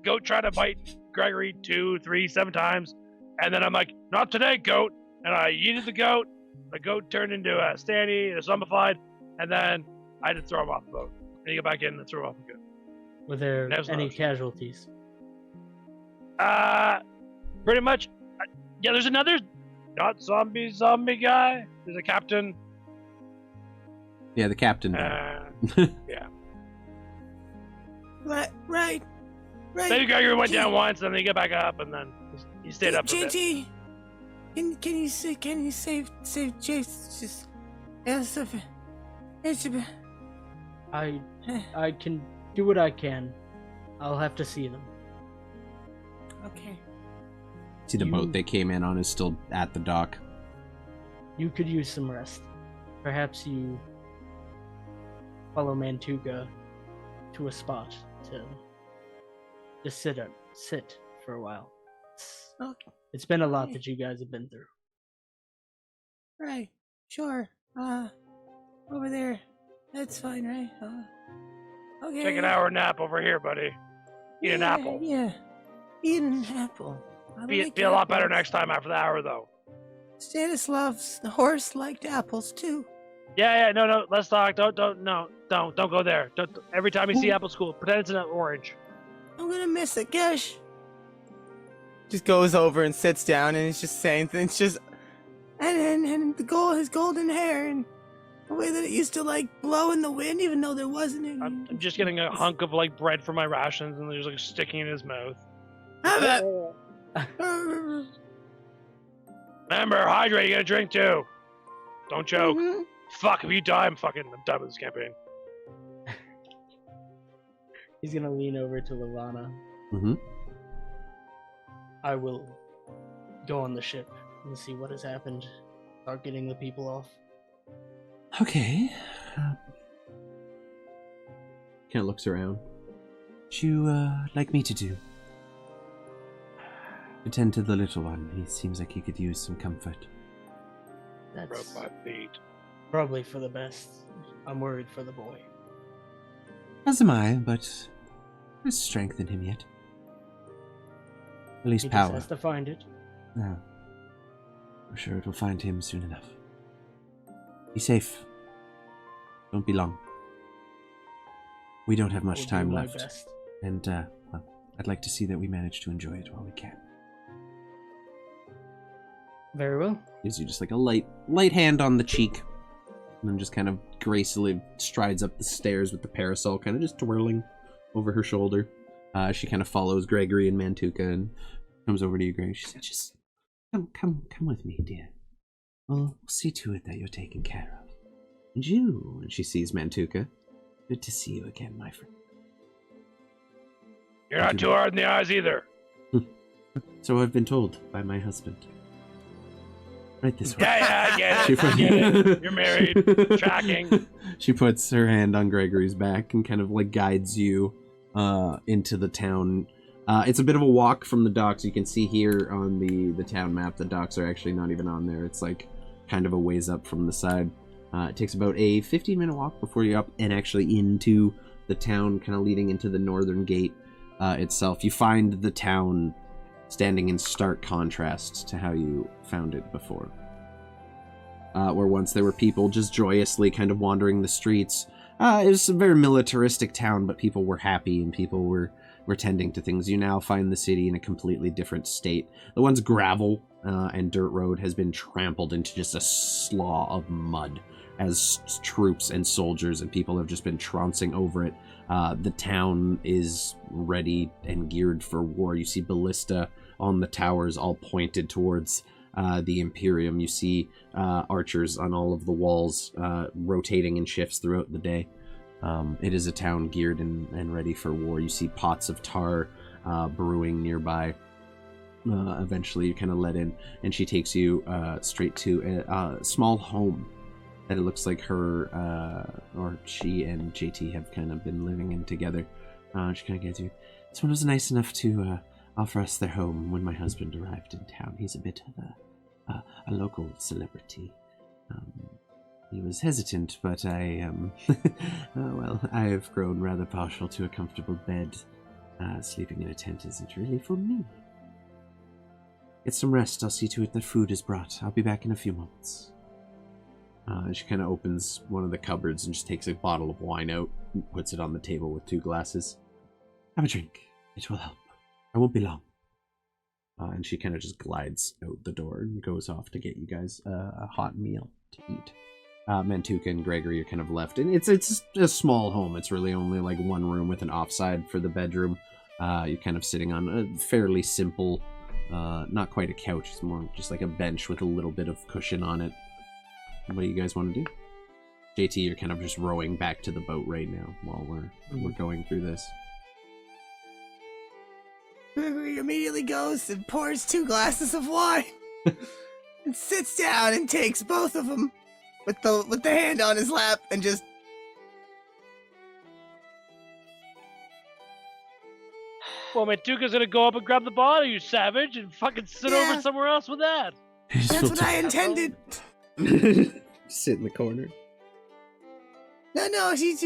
Goat tried to bite Gregory 2, 3, 7 times. And then I'm like, not today, goat. And I yeeted the goat. The goat turned into a Stanley, a zombified, and then I had to throw him off the boat. And he got back in and threw him off the goat. Were there any casualties? Pretty much. Yeah, there's another not zombie guy. There's a captain. Yeah, the captain died. Yeah. Right. Maybe Gregory went down once, and then he got back up, and then he stayed up a bit. JT, can you save Chase? Just I can do what I can. I'll have to see them. Okay. See, the boat they came in on is still at the dock. You could use some rest. Perhaps you follow Mantuka to a spot to just sit for a while. It's been a lot that you guys have been through. Right. Sure. Over there. That's fine, right? Okay. Take an hour nap over here, buddy. Eat an apple. Yeah. Eat an apple. Be a lot better next time after the hour, though. Stanislav's horse liked apples too. Yeah. No. Let's talk. Don't go there. Every time you see apple school, pretend it's an orange. I'm gonna miss it, gosh. Just goes over and sits down and he's just saying things, just and his golden hair and the way that it used to like blow in the wind, even though there wasn't any. I'm just getting a hunk of like bread for my rations, and there's like sticking in his mouth. How Remember, hydrate. You gotta drink too. Don't choke. Fuck, if you die, I'm done with this campaign. He's gonna lean over to Lavana. Mm-hmm. I will go on the ship and see what has happened. Start getting the people off. Okay. Kind of looks around. What you like me to do? Attend to the little one. He seems like he could use some comfort. That's Rub my feet. probably for the best. I'm worried for the boy. As am I, but there's strength in him yet. At least He power. just has to find it. No. I'm sure it will find him soon enough. Be safe. Don't be long. We don't have much Will do time my left. best. And, well, I'd like to see that we manage to enjoy it while we can. Very well. Gives you just like a light hand on the cheek. And then just kind of gracefully strides up the stairs with the parasol kind of just twirling over her shoulder. She kind of follows Gregory and Mantuka and comes over to you, Gregory. She said, just come with me, dear. We'll see to it that you're taken care of. And you, and she sees Mantuka. Good to see you again, my friend. You're not too hard in the eyes either. So I've been told by my husband. Right this way. Yeah, I get She it. I get it. You're married. Tracking. She puts her hand on Gregory's back and kind of like guides you into the town. It's a bit of a walk from the docks. You can see here on the town map, the docks are actually not even on there. It's like kind of a ways up from the side. It takes about a 15-minute walk before you're up and actually into the town, kind of leading into the northern gate itself. You find the town standing in stark contrast to how you found it before. Where once there were people just joyously kind of wandering the streets. It was a very militaristic town, but people were happy and people were tending to things. You now find the city in a completely different state. The once gravel and dirt road has been trampled into just a slough of mud as troops and soldiers and people have just been trouncing over it. The town is ready and geared for war. You see ballista on the towers all pointed towards the Imperium. You see archers on all of the walls rotating in shifts throughout the day. It is a town geared and ready for war. You see pots of tar brewing nearby. Eventually you're kind of let in and she takes you straight to a small home that it looks like her or she and JT have kind of been living in together. She kind of gets you. Someone was nice enough to offer us their home when my husband arrived in town. He's a bit of a local celebrity. He was hesitant, but well, I have grown rather partial to a comfortable bed. Sleeping in a tent isn't really for me. Get some rest. I'll see to it that food is brought. I'll be back in a few moments. She kind of opens one of the cupboards and just takes a bottle of wine out and puts it on the table with 2 glasses. Have a drink. It will help. I won't be long. And she kind of just glides out the door and goes off to get you guys a hot meal to eat. Mantuka and Gregory are kind of left. And it's a small home. It's really only like one room with an offside for the bedroom. You're kind of sitting on a fairly simple, not quite a couch. It's more just like a bench with a little bit of cushion on it. What do you guys want to do? JT, you're kind of just rowing back to the boat right now while we're going through this. Gregory immediately goes and pours 2 glasses of wine and sits down and takes both of them with the hand on his lap and just Well, Mantuka's gonna go up and grab the bottle, you savage, and fucking sit Yeah. over somewhere else with that. that's what I intended. Sit in the corner. No, she's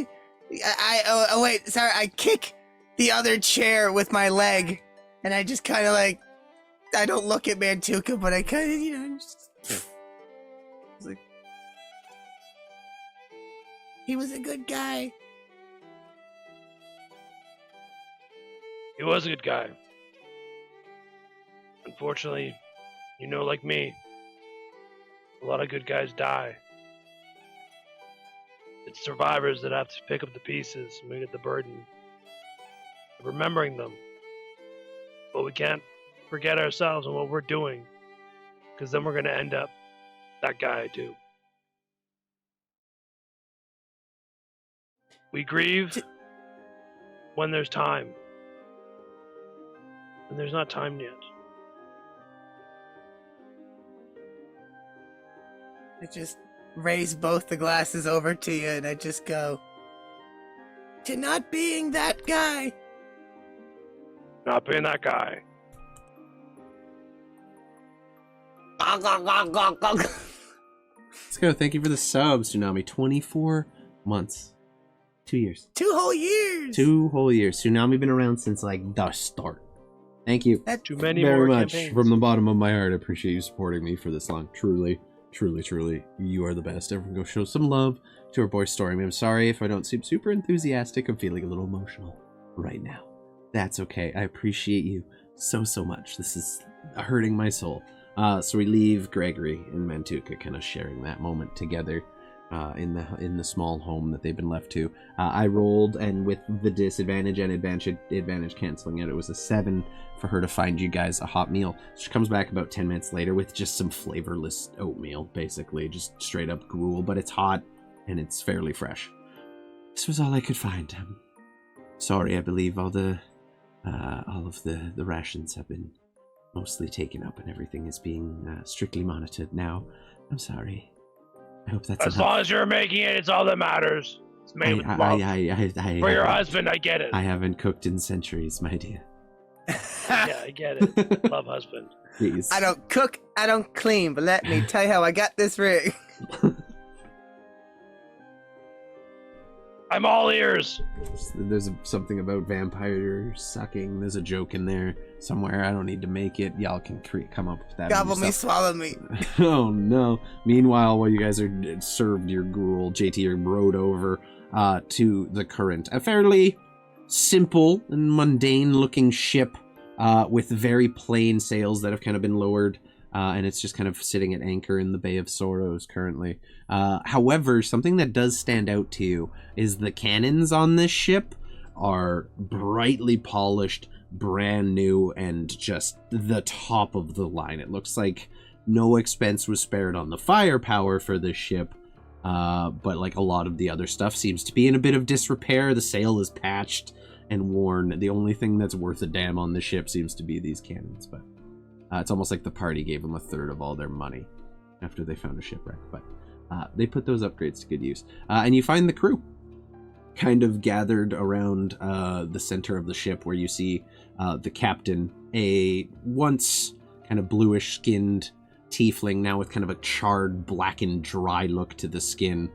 oh wait, sorry, I kick the other chair with my leg and I just kind of like I don't look at Mantuka, but I kind of, just it's like he was a good guy. He was a good guy. Unfortunately, like me, a lot of good guys die. It's survivors that have to pick up the pieces and we get the burden of remembering them. But we can't forget ourselves and what we're doing, because then we're going to end up that guy too. We grieve when there's time, and there's not time yet. I just raise both the glasses over to you and I just go, to not being that guy. Not being that guy. Let's go. Thank you for the subs, Tsunami. 24 months. 2 years. 2 whole years. 2 whole years. Tsunami been around since like the start. Thank you Too many very more much campaigns. from the bottom of my heart. I appreciate you supporting me for this long. Truly, truly, truly, you are the best. Everyone go show some love to our boy Stormy. I'm sorry if I don't seem super enthusiastic. I'm feeling a little emotional right now. That's okay. I appreciate you so much. This is hurting my soul. So we leave Gregory and Mantuka kind of sharing that moment together in the small home that they've been left to. I rolled, and with the disadvantage and advantage canceling out, it was a 7 for her to find you guys a hot meal. She comes back about 10 minutes later with just some flavorless oatmeal, basically just straight up gruel, but it's hot and it's fairly fresh. This was all I could find. I'm sorry. I believe all of the rations have been mostly taken up and everything is being strictly monitored now. I'm sorry. I hope that's As enough. long as you're making it, it's all that matters. It's made with love. For your husband, I get it. I haven't cooked in centuries, my dear. Yeah, I get it. Love husband. Please. I don't cook, I don't clean, but let me tell you how I got this ring. I'm all ears. There's something about vampire sucking. There's a joke in there somewhere. I don't need to make it. Y'all can come up with that. Gobble me, swallow me. Oh no. Meanwhile, while you guys are served your gruel, JT are rowed over to the current. A fairly simple and mundane looking ship with very plain sails that have kind of been lowered. And it's just kind of sitting at anchor in the Bay of Sorrows currently. However, something that does stand out to you is the cannons on this ship are brightly polished, brand new, and just the top of the line. It looks like no expense was spared on the firepower for this ship, but like a lot of the other stuff seems to be in a bit of disrepair. The sail is patched and worn. The only thing that's worth a damn on the ship seems to be these cannons, but it's almost like the party gave them a third of all their money after they found a shipwreck, but they put those upgrades to good use. And you find the crew kind of gathered around the center of the ship, where you see the captain, a once kind of bluish-skinned tiefling, now with kind of a charred, blackened, dry look to the skin,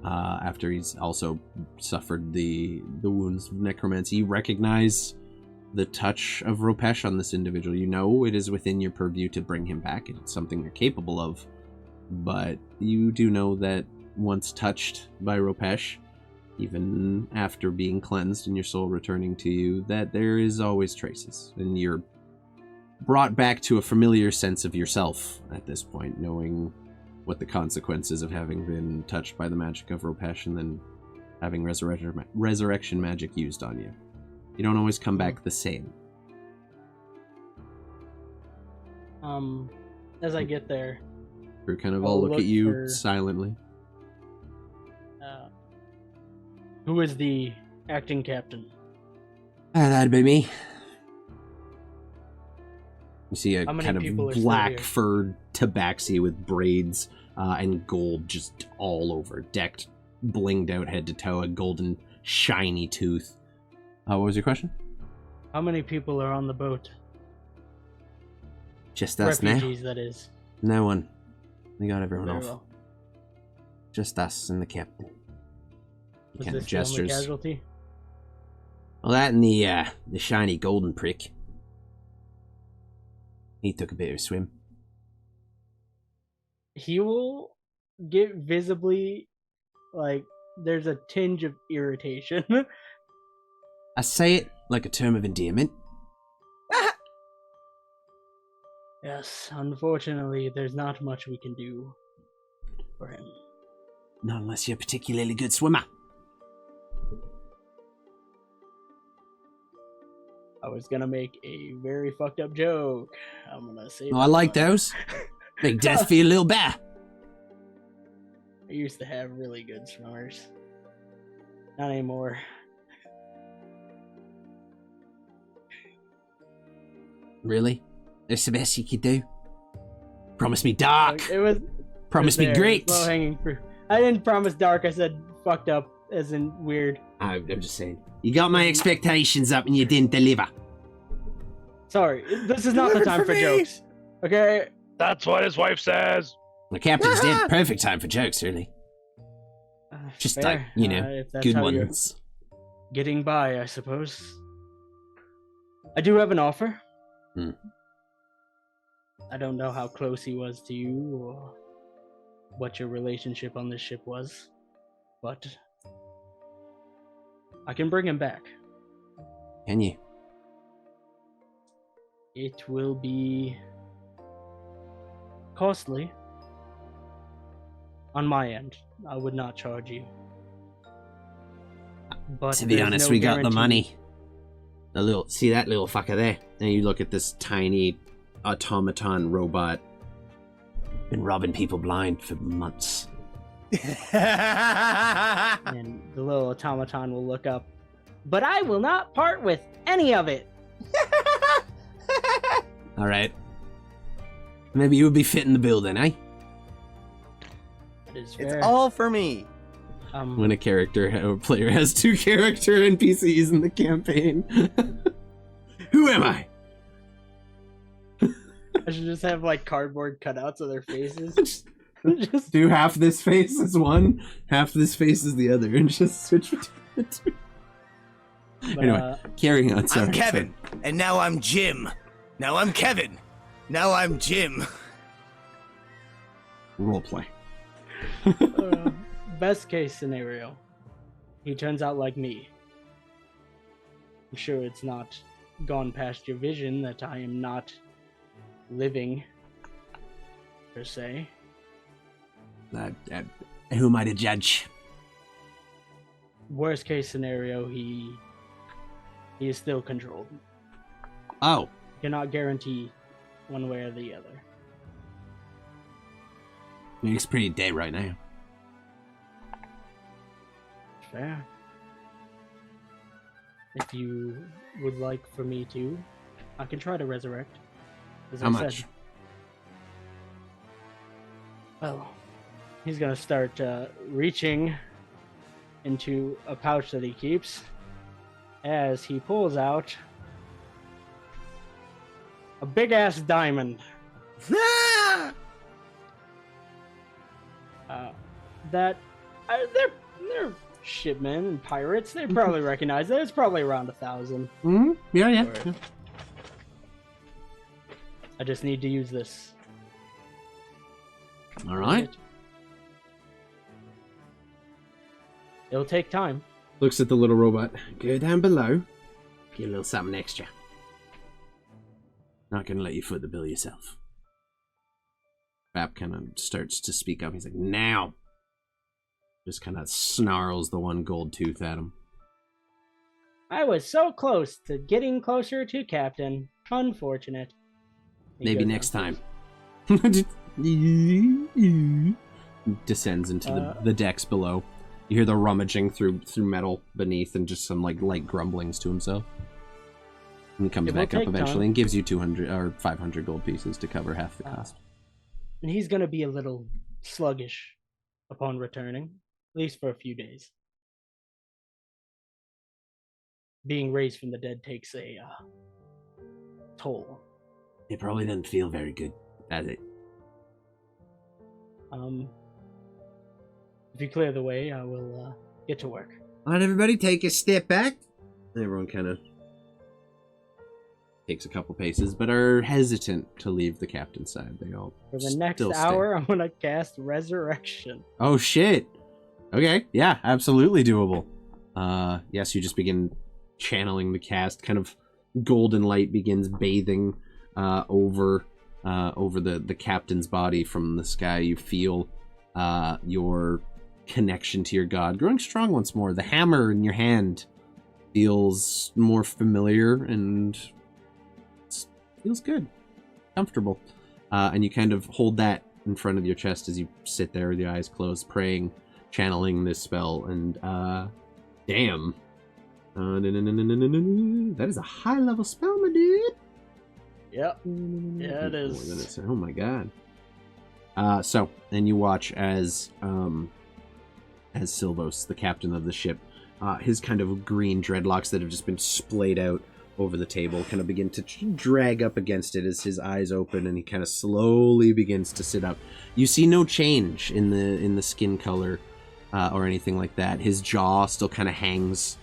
after he's also suffered the wounds of necromancy. You recognize the touch of Ropesh on this individual. You know it is within your purview to bring him back. It's something you're capable of. But you do know that once touched by Ropesh, even after being cleansed and your soul returning to you, that there is always traces. And you're brought back to a familiar sense of yourself at this point, knowing what the consequences of having been touched by the magic of Ropesh and then having resurrection magic used on you. You don't always come back the same. As I get there, We kind of all look at you silently. Who is the acting captain? That'd be me. You see a How many kind of people are still black here? furred tabaxi with braids and gold just all over, decked, blinged out head to toe, a golden shiny tooth. What was your question? How many people are on the boat? Just us now? Refugees, that is. No one. We got everyone Very off. well. Just us and the captain. He Was kind this of the only gestures. casualty? Well, that and the shiny golden prick. He took a bit of a swim. He will get visibly, like, there's a tinge of irritation. I say it like a term of endearment. Yes, unfortunately, there's not much we can do for him. Not unless you're a particularly good swimmer. was gonna make a very fucked up joke. I'm gonna say. Oh, I like those. Make death feel a little better. I used to have really good snores. Not anymore. Really? That's the best you could do? Promise me dark. It was. Promise me great. Low hanging fruit. I didn't promise dark. I said fucked up, as in weird. I'm just saying. You got my expectations up and you didn't deliver. Sorry, this is not the time for jokes. Okay. That's what his wife says. The captain's dead. Perfect time for jokes, really. Just Fair. like, you know, If that's good how you're ones. getting by, I suppose. I do have an offer. I don't know how close he was to you or what your relationship on this ship was, but I can bring him back. Can you? It will be costly on my end. I would not charge you. But To be there's honest, no we got the guarantee. money. See that little fucker there? And you look at this tiny automaton robot. Been robbing people blind for months. And the little automaton will look up. But I will not part with any of it. All right. Maybe you would be fitting the bill then, eh? That is It's fair. all for me. When a player has 2 character NPCs in the campaign. Who am I? I should just have like cardboard cutouts of their faces. Just Do half this face as one, half this face as the other, and just switch between the two. but, Anyway, carrying on. Sorry. I'm Kevin, and now I'm Jim. Now I'm Kevin. Now I'm Jim. Roleplay. best case scenario, he turns out like me. I'm sure it's not gone past your vision that I am not living, per se. Who am I to judge? Worst case scenario, he is still controlled. Oh, Cannot guarantee one way or the other. he's pretty dead right now. Fair. If you would like for me to, I can try to resurrect. As How I much? said. Well, he's gonna start reaching into a pouch that he keeps as he pulls out a big ass diamond. That they're shipmen and pirates. They probably recognize that. It's probably around 1,000. Mm-hmm. Yeah. Or- I just need to use this. All right. It'll take time. Looks at the little robot. Go down below. Get a little something extra. Not gonna let you foot the bill yourself. Bap kind of starts to speak up. He's like, now. Just kind of snarls the one gold tooth at him. I was so close to getting closer to Captain. Unfortunate. He Maybe goes next time. downstairs. Descends into the decks below. You hear the rummaging through metal beneath and just some like light grumblings to himself. And he comes It will back up take eventually time. and gives you 200 or 500 gold pieces to cover half the cost. And he's gonna be a little sluggish upon returning, at least for a few days. Being raised from the dead takes a toll. It probably doesn't feel very good, does it? If you clear the way, I will get to work. All right, everybody, take a step back. Everyone kind of takes a couple paces, but are hesitant to leave the captain's side. They all For the next still stay. hour, I'm gonna cast Resurrection. Oh shit. Okay, yeah, absolutely doable. Yes, you just begin channeling the cast. Kind of golden light begins bathing over the captain's body from the sky. You feel your connection to your god growing strong once more. The hammer in your hand feels more familiar and feels good, comfortable. And you kind of hold that in front of your chest as you sit there with your eyes closed, praying, channeling this spell, and damn. That is a high level spell, my dude. Yep. Yeah, it is. Oh my god. So then you watch as Silvos, the captain of the ship, his kind of green dreadlocks that have just been splayed out over the table kind of begin to drag up against it as his eyes open, and he kind of slowly begins to sit up. You see no change in the skin color or anything like that. His jaw still kind of hangs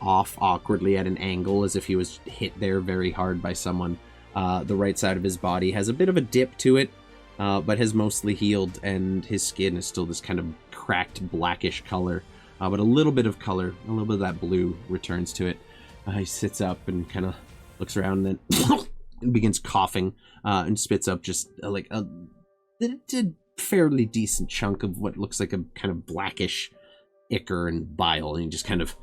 off awkwardly at an angle as if he was hit there very hard by someone. The right side of his body has a bit of a dip to it, but has mostly healed, and his skin is still this kind of cracked blackish color. But a little bit of color, a little bit of that blue returns to it. He sits up and kind of looks around and then begins coughing and spits up just like a fairly decent chunk of what looks like a kind of blackish ichor and bile, and he just kind of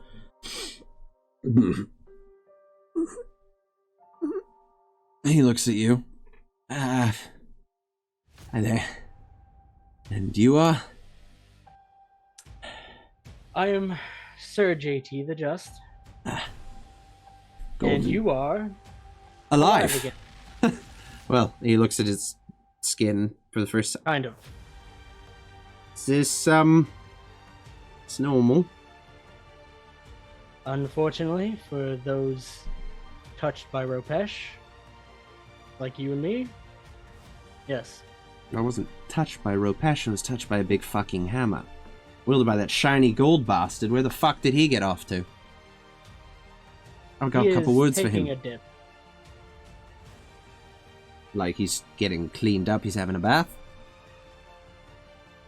he looks at you. Hi there. And you are? I am Sir JT the Just. And you are? Alive. Well, he looks at his skin for the first time. Kind of. Is this, it's normal? Unfortunately, for those touched by Ropesh, like you and me, yes. I wasn't touched by Ropesh, I was touched by a big fucking hammer. Wielded by that shiny gold bastard. Where the fuck did he get off to? I've got a couple words for him. A dip. Like he's getting cleaned up, he's having a bath?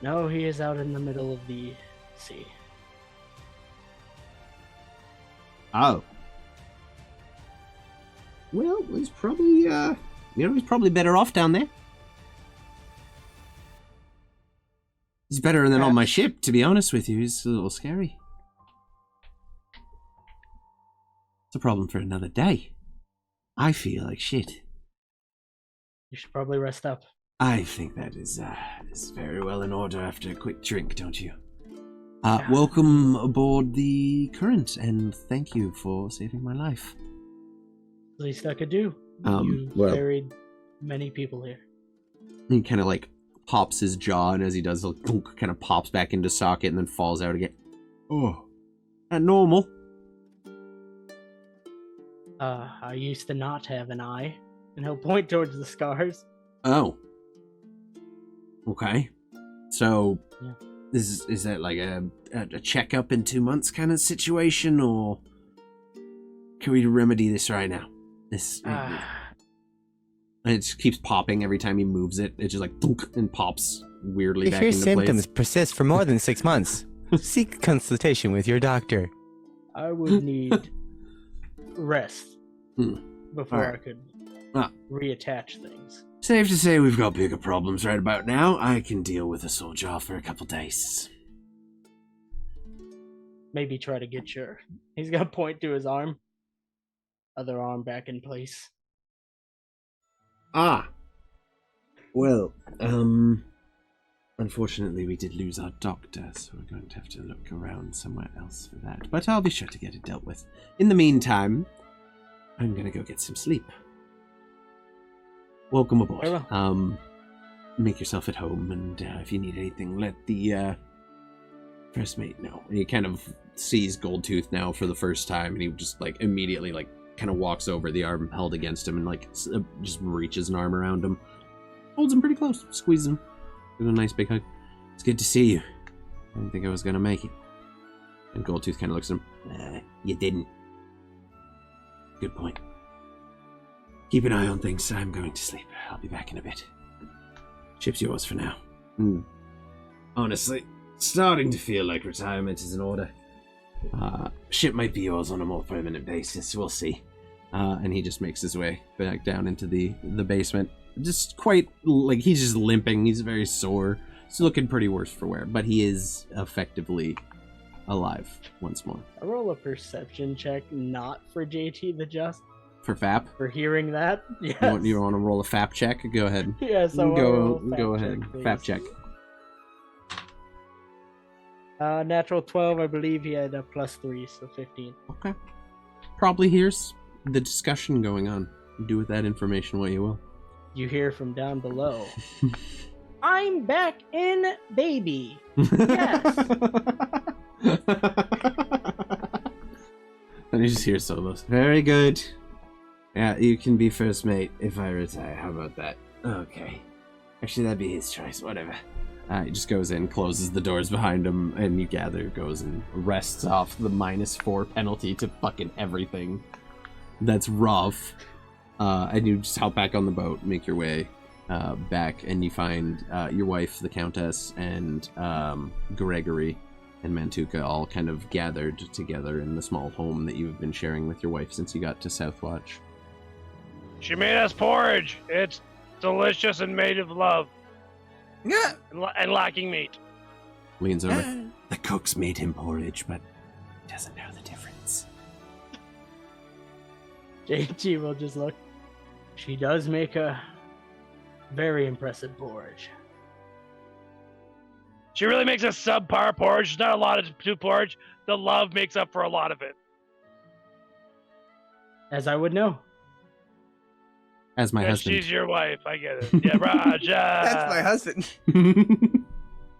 No, he is out in the middle of the sea. Oh. Well, he's probably, he's probably better off down there. He's better than on my ship, to be honest with you. He's a little scary. It's a problem for another day. I feel like shit. You should probably rest up. I think that is very well in order after a quick drink, don't you? Welcome aboard the Current, and thank you for saving my life. The least I could do. You buried many people here. He kind of like pops his jaw, and as he does, kind of pops back into socket and then falls out again. Oh, and normal. I used to not have an eye, and he'll point towards the scars. Oh. Okay. So, yeah. Is that like a checkup in 2 months kind of situation, or can we remedy this right now? It just keeps popping every time he moves it. It just like and pops weirdly back into place. If your symptoms persist for more than 6 months, seek consultation with your doctor. I would need rest before I could reattach things. Safe to say we've got bigger problems right about now. I can deal with a sore jaw for a couple days. Maybe try to get your... He's got to point to his arm. Other arm back in place. Well, unfortunately we did lose our doctor, so we're going to have to look around somewhere else for that. But I'll be sure to get it dealt with. In the meantime, I'm gonna go get some sleep. Welcome aboard. Make yourself at home, and if you need anything, let the first mate know. And he kind of sees Goldtooth now for the first time, and he just like immediately like kind of walks over, the arm held against him, and like just reaches an arm around him, holds him pretty close, squeezes him, gives him a nice big hug. It's good to see you. I didn't think I was gonna make it. And Goldtooth kind of looks at him. You didn't. Good point. Keep an eye on things. I'm going to sleep. I'll be back in a bit. Ship's yours for now. Honestly, starting to feel like retirement is in order. Ship might be yours on a more permanent basis. We'll see. And he just makes his way back down into the basement. Just quite, like, he's just limping. He's very sore. He's looking pretty worse for wear. But he is effectively alive once more. I roll a perception check, not for JT the Just, For FAP? for hearing that. Yes. You want to roll a FAP check? Go ahead. Yes, I wanna roll a Go FAP ahead. check, please. FAP check. Natural 12, I believe he had a +3, so 15. Okay. Probably hears the discussion going on. Do with that information what you will. You hear from down below. I'm back in, baby. Yes. And you just hear Solos. Very good. Yeah, you can be first mate if I retire. How about that? Okay. Actually, that'd be his choice. Whatever. He just goes in, closes the doors behind him, and you gather goes and rests off the -4 penalty to fucking everything. That's rough. And you just hop back on the boat, make your way back, and you find your wife, the Countess, and Gregory and Mantuka all kind of gathered together in the small home that you've been sharing with your wife since you got to Southwatch. She made us porridge. It's delicious and made of love Yeah. and lacking meat. Leans over. The cook's made him porridge, but doesn't know the difference. JT will just look. She does make a very impressive porridge. She really makes a subpar porridge. There's not a lot to porridge. The love makes up for a lot of it. As I would know. As my Yeah, husband. she's your wife. I get it. Yeah, Raj. That's my husband. You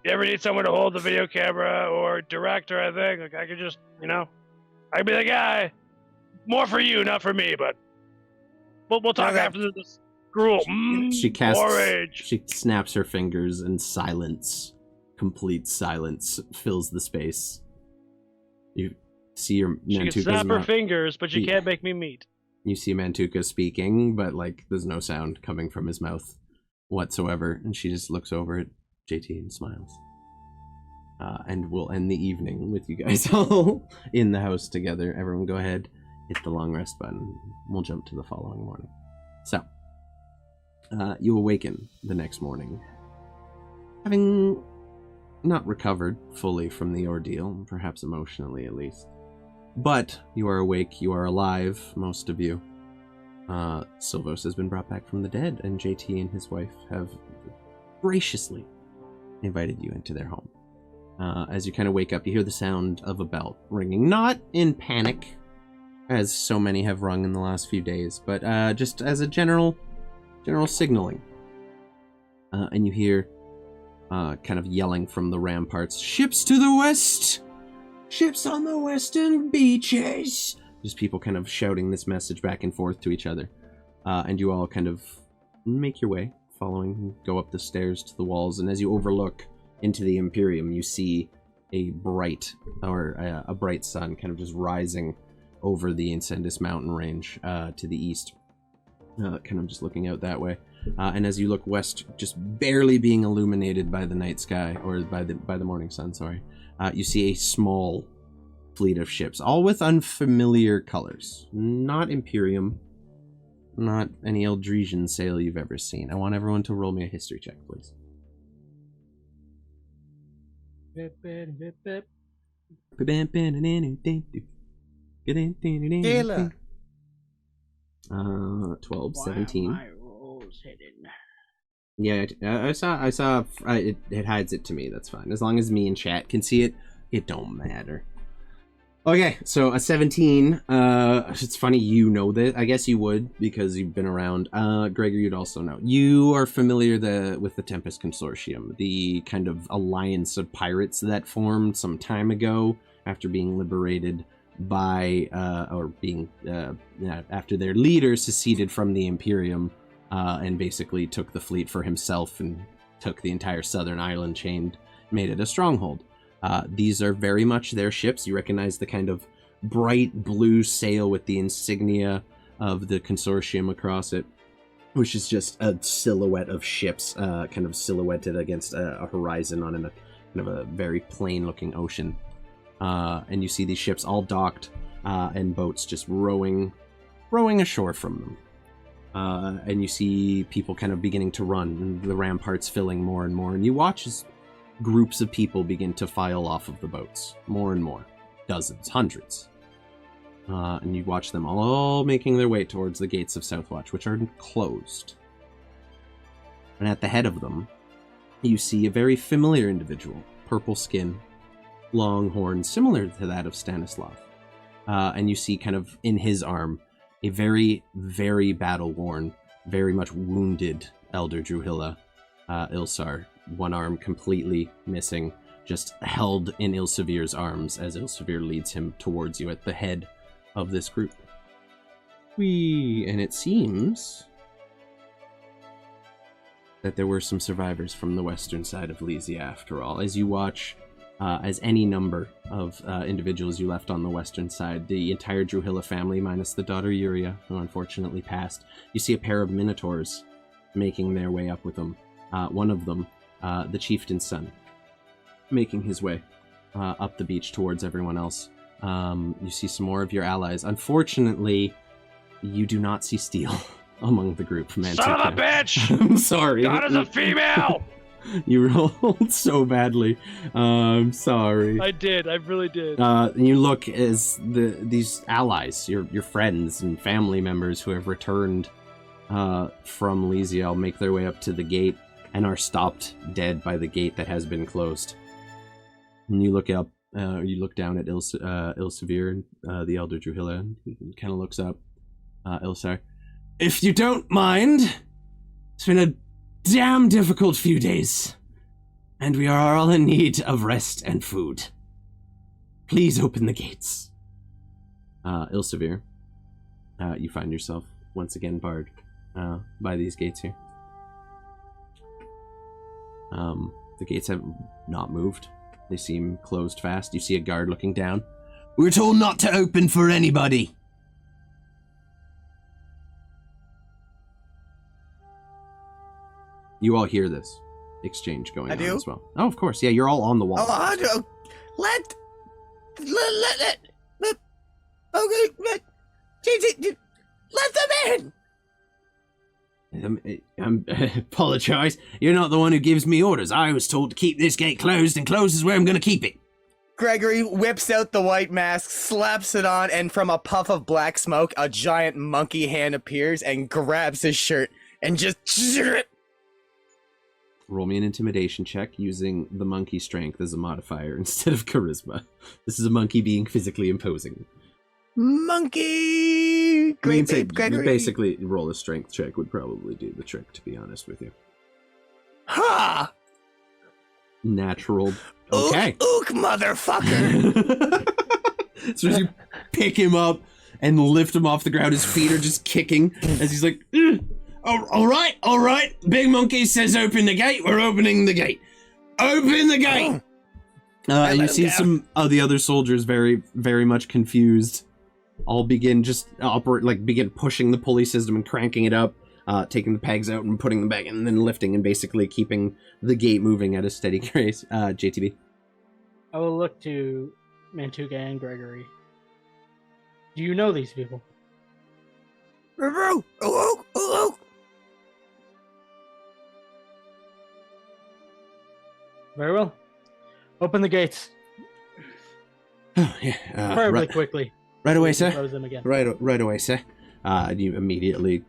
ever need someone to hold the video camera or direct or anything? Like, I could just, I could be the guy. More for you, not for me, but we'll talk Okay. after this. Gruel. She casts. Porridge. She snaps her fingers, and silence, complete silence, fills the space. You see your She can Mantuka's snap her mouth. fingers, but she Yeah. can't make me meat. You see Mantuka speaking, but there's no sound coming from his mouth whatsoever, and she just looks over at JT and smiles. And we'll end the evening with you guys all in the house together. Everyone go ahead, hit the long rest button. We'll jump to the following morning. So, you awaken the next morning, having not recovered fully from the ordeal, perhaps emotionally at least. But you are awake, you are alive, most of you. Silvos has been brought back from the dead, and JT and his wife have graciously invited you into their home. As you kind of wake up, you hear the sound of a bell ringing, not in panic, as so many have rung in the last few days, but just as a general signaling. And you hear kind of yelling from the ramparts, "Ships to the west! Ships on the western beaches!" Just people kind of shouting this message back and forth to each other. And you all kind of make your way, go up the stairs to the walls, and as you overlook into the Imperium, you see a bright sun kind of just rising over the Incendus mountain range to the east. Kind of just looking out that way. And as you look west, just barely being illuminated by the night sky, or by the morning sun, sorry, you see a small fleet of ships, all with unfamiliar colors. Not Imperium, not any Eldresian sail you've ever seen. I want everyone to roll me a history check, please. Taylor. 12, 17. Why are my rolls hidden? Yeah, I saw. It hides it to me. That's fine. As long as me and chat can see it, it don't matter. Okay, so a 17. It's funny you know this. I guess you would because you've been around. Gregory, you'd also know. You are familiar with the Tempest Consortium, the kind of alliance of pirates that formed some time ago after being liberated by, after their leader seceded from the Imperium. And basically took the fleet for himself and took the entire southern island chain, made it a stronghold. These are very much their ships. You recognize the kind of bright blue sail with the insignia of the consortium across it, which is just a silhouette of ships kind of silhouetted against a horizon on kind of a very plain-looking ocean. And you see these ships all docked and boats just rowing ashore from them. And you see people kind of beginning to run, and the ramparts filling more and more. And you watch as groups of people begin to file off of the boats. More and more. Dozens, hundreds. And you watch them all making their way towards the gates of Southwatch, which are closed. And at the head of them, you see a very familiar individual. Purple skin, long horns, similar to that of Stanislav. And you see kind of in his arm a very, very battle-worn, very much wounded Elder Druhilla, Ilsar. One arm completely missing, just held in Ilsevir's arms as Ilsevir leads him towards you at the head of this group. And it seems that there were some survivors from the western side of Lysia after all. As you watch, as any number of individuals you left on the western side, the entire Druhilla family, minus the daughter Yuria, who unfortunately passed, you see a pair of minotaurs making their way up with them. One of them, the chieftain's son, making his way up the beach towards everyone else. You see some more of your allies. Unfortunately, you do not see Steel among the group. Mantuka. Son of a bitch! I'm sorry. God is a female! You rolled so badly. I'm sorry. I did. I really did. You look as these allies, your friends and family members who have returned from Lysia, make their way up to the gate and are stopped dead by the gate that has been closed. And you look up, you look down at Ilsevir, the Elder Druhilla, and he kind of looks up. Ilsar, if you don't mind, it's been a damn difficult few days, and we are all in need of rest and food. Please open the gates. Ilsevir, you find yourself once again barred by these gates here. The gates have not moved. They seem closed fast. You see a guard looking down. We're told not to open for anybody. You all hear this exchange going on as well. Oh, of course. Yeah, you're all on the wall. Let them in. Apologize. You're not the one who gives me orders. I was told to keep this gate closed, and closed is where I'm going to keep it. Gregory whips out the white mask, slaps it on, and from a puff of black smoke, a giant monkey hand appears and grabs his shirt and just... Roll me an intimidation check using the monkey strength as a modifier instead of charisma. This is a monkey being physically imposing. Monkey! Great babe, Gregory. Basically, roll a strength check would probably do the trick, to be honest with you. Ha! Natural. Okay. Ook, motherfucker! So as you pick him up and lift him off the ground, his feet are just kicking as he's like, oh, all right. Big Monkey says open the gate. We're opening the gate. Open the gate! And you see some of the other soldiers very, very much confused. All begin begin pushing the pulley system and cranking it up, taking the pegs out and putting them back, and then lifting and basically keeping the gate moving at a steady pace. JTB. I will look to Mantuka and Gregory. Do you know these people? Very well. Open the gates. Oh, yeah. Preferably quickly. Right away, sir. Close them again. Right away, sir. You immediately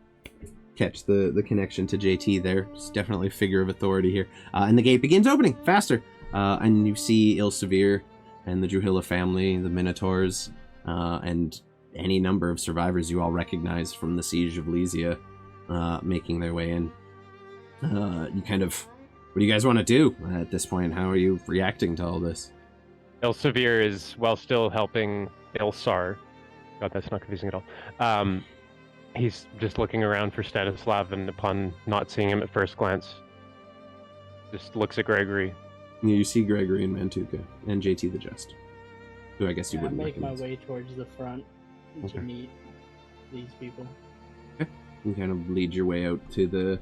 catch the connection to JT there. It's definitely a figure of authority here. And the gate begins opening faster. And you see Ilsevir and the Druhilla family, the Minotaurs, and any number of survivors you all recognize from the Siege of Lysia making their way in. You kind of... What do you guys want to do at this point? How are you reacting to all this? Ilsevir is, while still helping Ilsar, God, that's not confusing at all. He's just looking around for Stanislav, and upon not seeing him at first glance, just looks at Gregory. You see Gregory and Mantuka, and JT the Just, who I guess you wouldn't make recognize. my way towards the front to meet these people. Okay. You kind of lead your way out to the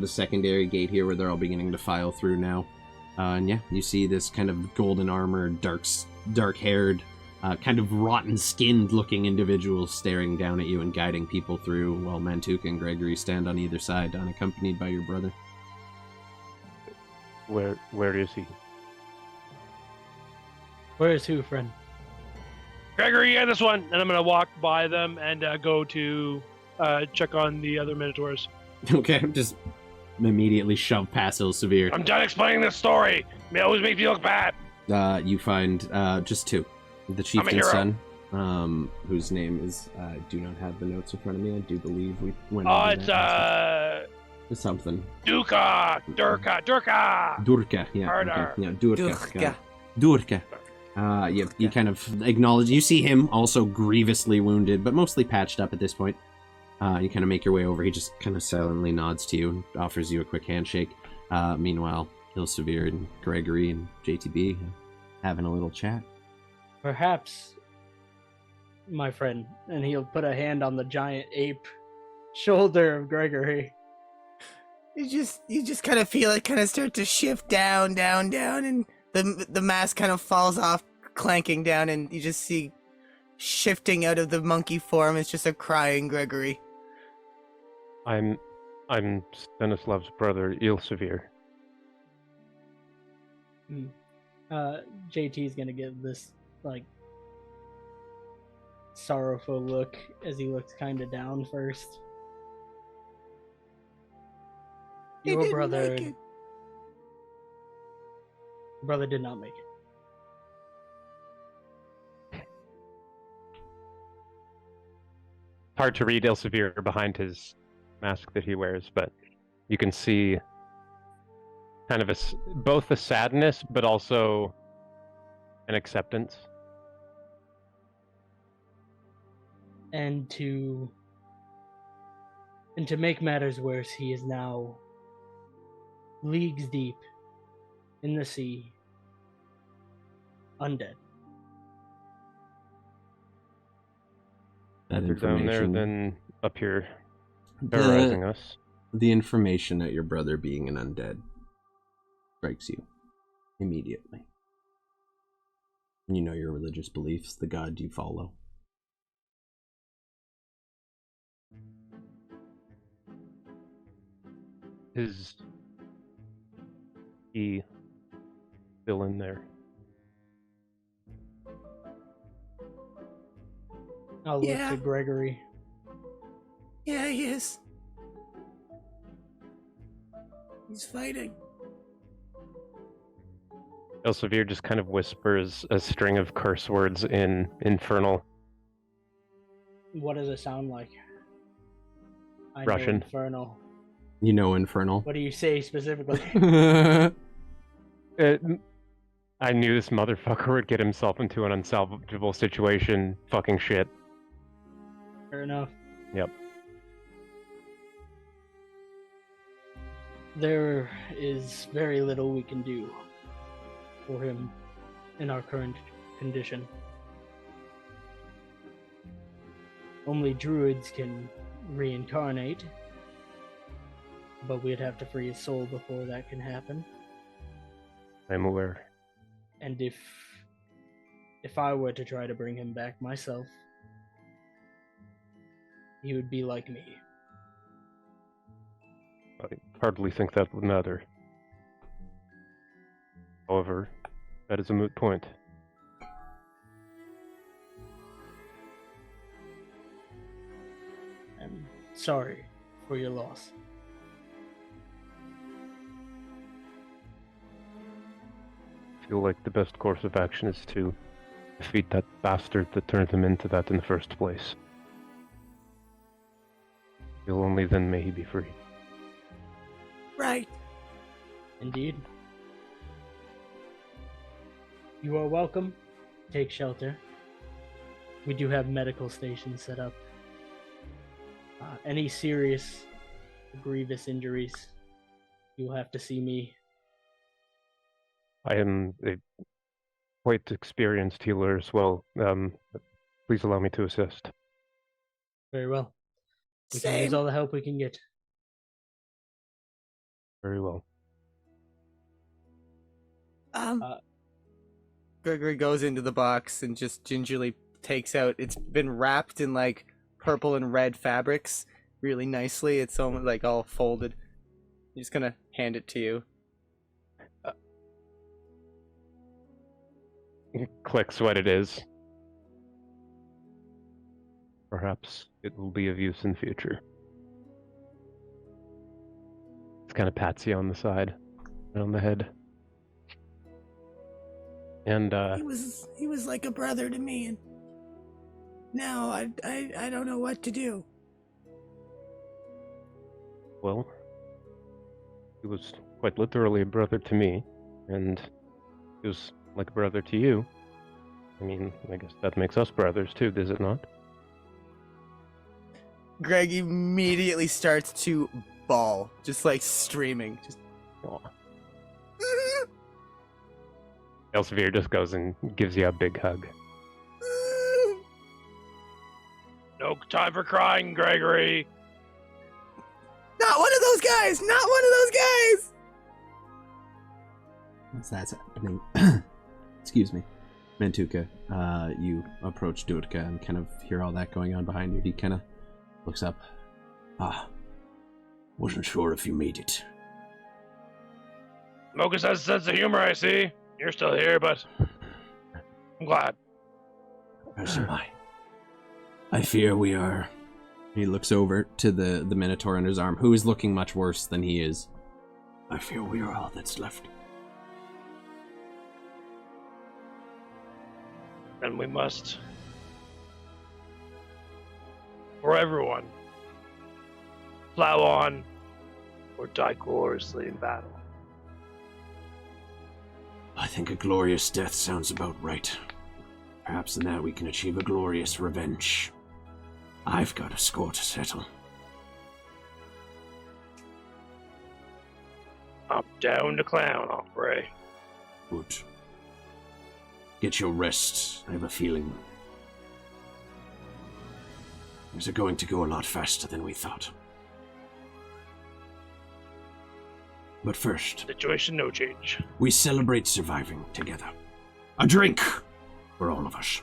secondary gate here where they're all beginning to file through now. And yeah, you see this kind of golden armored, dark-haired, kind of rotten-skinned looking individual staring down at you and guiding people through, while Mantuka and Gregory stand on either side, unaccompanied by your brother. Where is he? Where's who, friend? Gregory, yeah, this one. And I'm gonna walk by them and go to check on the other Minotaurs. Okay, just immediately shove past Severe. I'm done explaining this story. It always makes me look bad. You find just two. The chieftain's son, whose name is, I do not have the notes in front of me. I do believe we went over it's It's something. Durka. Durka, yeah. Murder. Okay. Yeah, Durka. Durka. Durka. You kind of acknowledge. You see him also grievously wounded, but mostly patched up at this point. You kind of make your way over. He just kind of silently nods to you and offers you a quick handshake. Meanwhile, Severe and Gregory and JTB having a little chat. Perhaps, my friend, and he'll put a hand on the giant ape shoulder of Gregory. You just kind of feel it kind of start to shift down, and the mask kind of falls off, clanking down, and you just see shifting out of the monkey form. It's just a crying Gregory. I'm Stanislav's brother, Ilsevere. JT's gonna give this like sorrowful look as he looks kind of down first. He Your didn't brother, make it. brother did not make it. Hard to read Ilsevere behind his mask that he wears, but you can see kind of both a sadness, but also an acceptance. And to make matters worse, he is now leagues deep in the sea, undead. That They're down there, information. then up here, terrorizing us. The information that your brother being an undead strikes you immediately. You know your religious beliefs, the god you follow. Is he still in there? I'll look Yeah. to Gregory. Yeah, he is. He's fighting. Elsevier just kind of whispers a string of curse words in Infernal. What does it sound like? I Russian. know Infernal. You know Infernal. What do you say specifically? I knew this motherfucker would get himself into an unsalvageable situation. Fucking shit. Fair enough. Yep. There is very little we can do for him in our current condition. Only druids can reincarnate, but we'd have to free his soul before that can happen. I'm aware. And if I were to try to bring him back myself, he would be like me. I hardly think that would matter. However, that is a moot point. I'm sorry for your loss. I feel like the best course of action is to defeat that bastard that turned him into that in the first place. Feel only then may he be free. Right. Indeed. You are welcome. Take shelter. We do have medical stations set up. Any serious, grievous injuries, you'll have to see me. I am a quite experienced healer as well. Please allow me to assist. Very well. We can Same. use all the help we can get. Very well. Gregory goes into the box and just gingerly takes out. It's been wrapped in like purple and red fabrics really nicely. It's almost like all folded. I'm just gonna hand it to you. clicks what it is. Perhaps it will be of use in future. It's kind of pats you on the side, and on the head. And He was like a brother to me, and now I don't know what to do. well, he was quite literally a brother to me, and he was like a brother to you. I mean, I guess that makes us brothers too, does it not? Greg immediately starts to bawl, just like streaming. Just Aw. Elsevier just goes and gives you a big hug. No time for crying, Gregory. Not one of those guys! Not one of those guys! As that's happening, excuse me, Mantuka, you approach Dutka and kind of hear all that going on behind you. He kind of looks up. Wasn't sure if you made it. Mokus has a sense of humor, I see. You're still here, but I'm glad. As am I. I fear we are. He looks over to the Minotaur on his arm, who is looking much worse than he is. I fear we are all that's left. And we must, for everyone, plow on or die gloriously in battle. I think a glorious death sounds about right. Perhaps in that we can achieve a glorious revenge. I've got a score to settle. Up, down to clown, hombre. Good. Get your rest. I have a feeling things are going to go a lot faster than we thought. But first, Situation no change. we celebrate surviving together. A drink for all of us.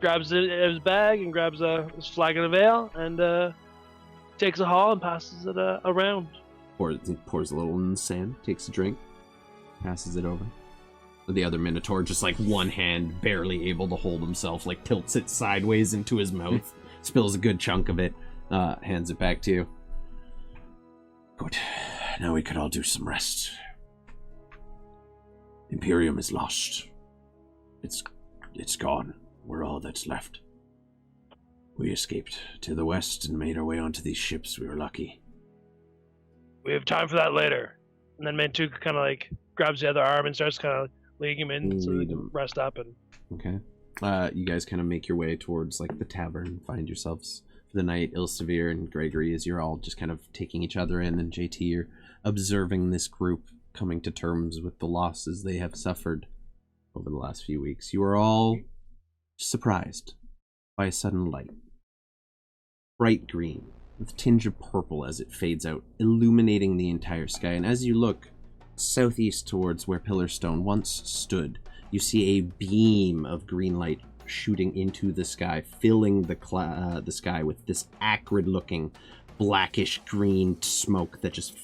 Grabs his bag and grabs his flagon of ale and takes a haul and passes it around. Pours a little in the sand, takes a drink, passes it over. The other Minotaur, just like one hand, barely able to hold himself, like tilts it sideways into his mouth, spills a good chunk of it, hands it back to you. Good. Now we could all do some rest. Imperium is lost. It's gone. We're all that's left. We escaped to the west and made our way onto these ships. We were lucky. We have time for that later. And then Mantuka kind of like grabs the other arm and starts kind of leading him in so they can rest up. And Okay. You guys kind of make your way towards like the tavern, find yourselves for the night. Elsevier and Gregory, as you're all just kind of taking each other in, and JT, you're observing this group coming to terms with the losses they have suffered over the last few weeks. You are all surprised by a sudden light. Bright green, with a tinge of purple as it fades out, illuminating the entire sky. And as you look southeast towards where Pillarstone once stood, you see a beam of green light shooting into the sky, filling the sky with this acrid-looking, blackish green smoke that just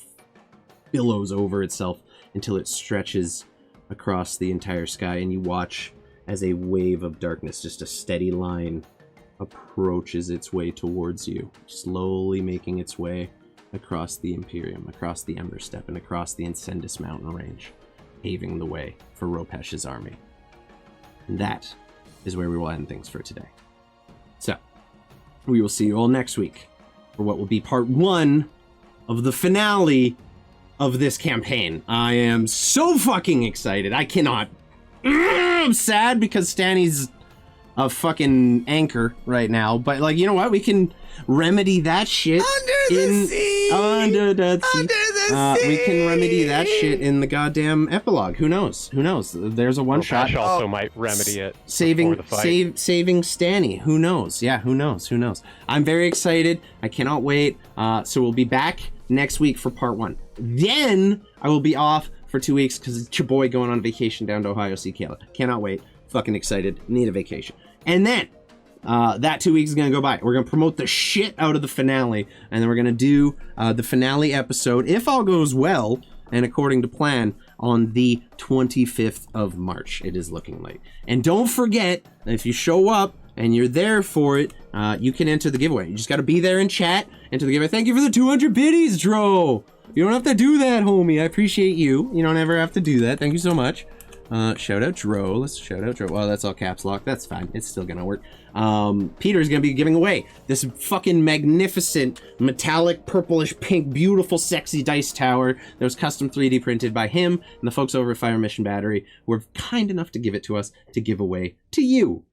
billows over itself until it stretches across the entire sky. And you watch as a wave of darkness, just a steady line, approaches its way towards you, slowly making its way across the Imperium, across the Ember Steppe, and across the Incendus mountain range, paving the way for Ropesh's army. And that is where we will end things for today. So, we will see you all next week for what will be part 1 of the finale of this campaign. I am so fucking excited. I cannot. I'm sad because Stanny's a fucking anchor right now, but like, you know what? We can remedy that shit Under the sea! Under the sea. We can remedy that sea! shit in the goddamn epilogue. Who knows? Who knows? There's a one shot. Ash also might remedy it Saving before the fight. saving Stanny. Who knows? Yeah, who knows? Who knows? I'm very excited. I cannot wait. So we'll be back next week for part 1. Then I will be off for 2 weeks because it's your boy going on vacation down to Ohio. See Kayla. Cannot wait. Fucking excited. Need a vacation. And then that 2 weeks is going to go by. We're going to promote the shit out of the finale. And then we're going to do the finale episode, if all goes well and according to plan, on the 25th of March, it is looking like. And don't forget, if you show up and you're there for it, you can enter the giveaway. You just got to be there and chat, enter the giveaway. Thank you for the 200 biddies, Dro. You don't have to do that, homie. I appreciate you. You don't ever have to do that. Thank you so much. Shout out Dro. Let's shout out Dro. Well, that's all caps lock. That's fine. It's still gonna work. Peter's gonna be giving away this fucking magnificent metallic purplish pink beautiful sexy dice tower that was custom 3D printed by him and the folks over at Fire Mission Battery were kind enough to give it to us to give away to you.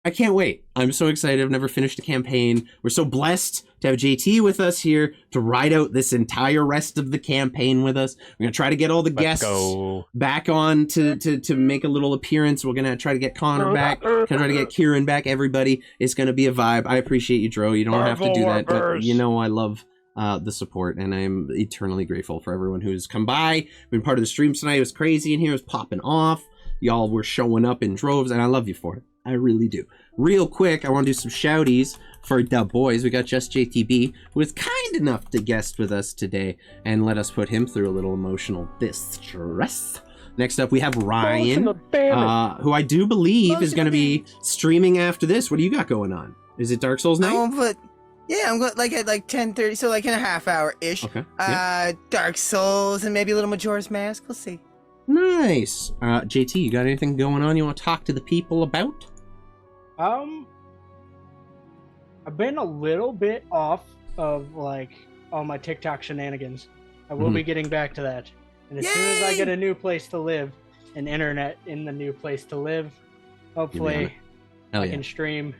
I can't wait. I'm so excited. I've never finished a campaign. We're so blessed to have JT with us here to ride out this entire rest of the campaign with us. We're going to try to get all the guests back on to make a little appearance. We're going to try to get Connor back. Try to get Kieran back. Everybody. It's going to be a vibe. I appreciate you, Dro. You don't have to do that, but you know I love the support, and I'm eternally grateful for everyone who's come by, been part of the stream tonight. It was crazy in here. It was popping off. Y'all were showing up in droves, and I love you for it. I really do. Real quick, I want to do some shouties for the boys. We got Just JTB, who was kind enough to guest with us today and let us put him through a little emotional distress. Next up, we have Ryan, who I do believe is going to be streaming after this. What do you got going on? Is it Dark Souls night? Oh, but yeah, I'm going like at like 10:30, so like in a half hour ish. Okay. Yeah. Dark Souls and maybe a little Majora's Mask. We'll see. Nice. JT, you got anything going on you want to talk to the people about? I've been a little bit off of like all my TikTok shenanigans. I will be getting back to that. And as soon as I get a new place to live, and internet in the new place to live, hopefully I can stream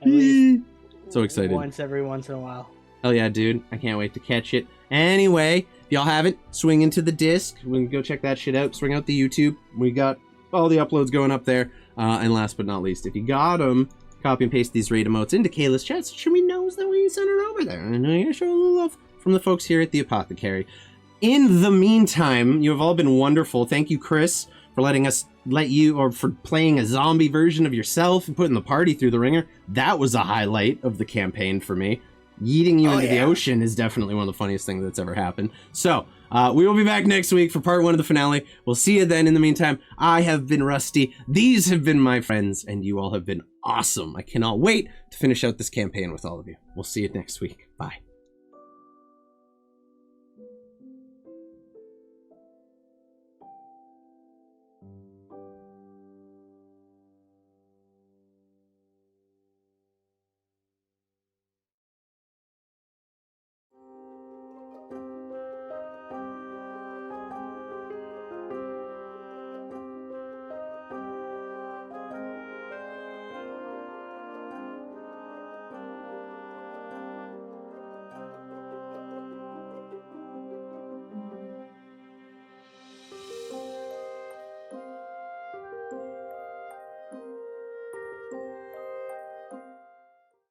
at least so excited once every once in a while. Hell yeah, dude. I can't wait to catch it. Anyway, if y'all haven't, swing into the disc. We can go check that shit out. Swing out the YouTube. We got all the uploads going up there. And last but not least, if you got them, copy and paste these raid emotes into Kayla's chat so she knows that we sent her over there. And I know you're showing a little love from the folks here at the Apothecary. In the meantime, you have all been wonderful. Thank you, Chris, for for playing a zombie version of yourself and putting the party through the ringer. That was a highlight of the campaign for me. Yeeting you into the ocean is definitely one of the funniest things that's ever happened. So, we will be back next week for part 1 of the finale. We'll see you then. In the meantime, I have been Rusty. These have been my friends, and you all have been awesome. I cannot wait to finish out this campaign with all of you. We'll see you next week. Bye.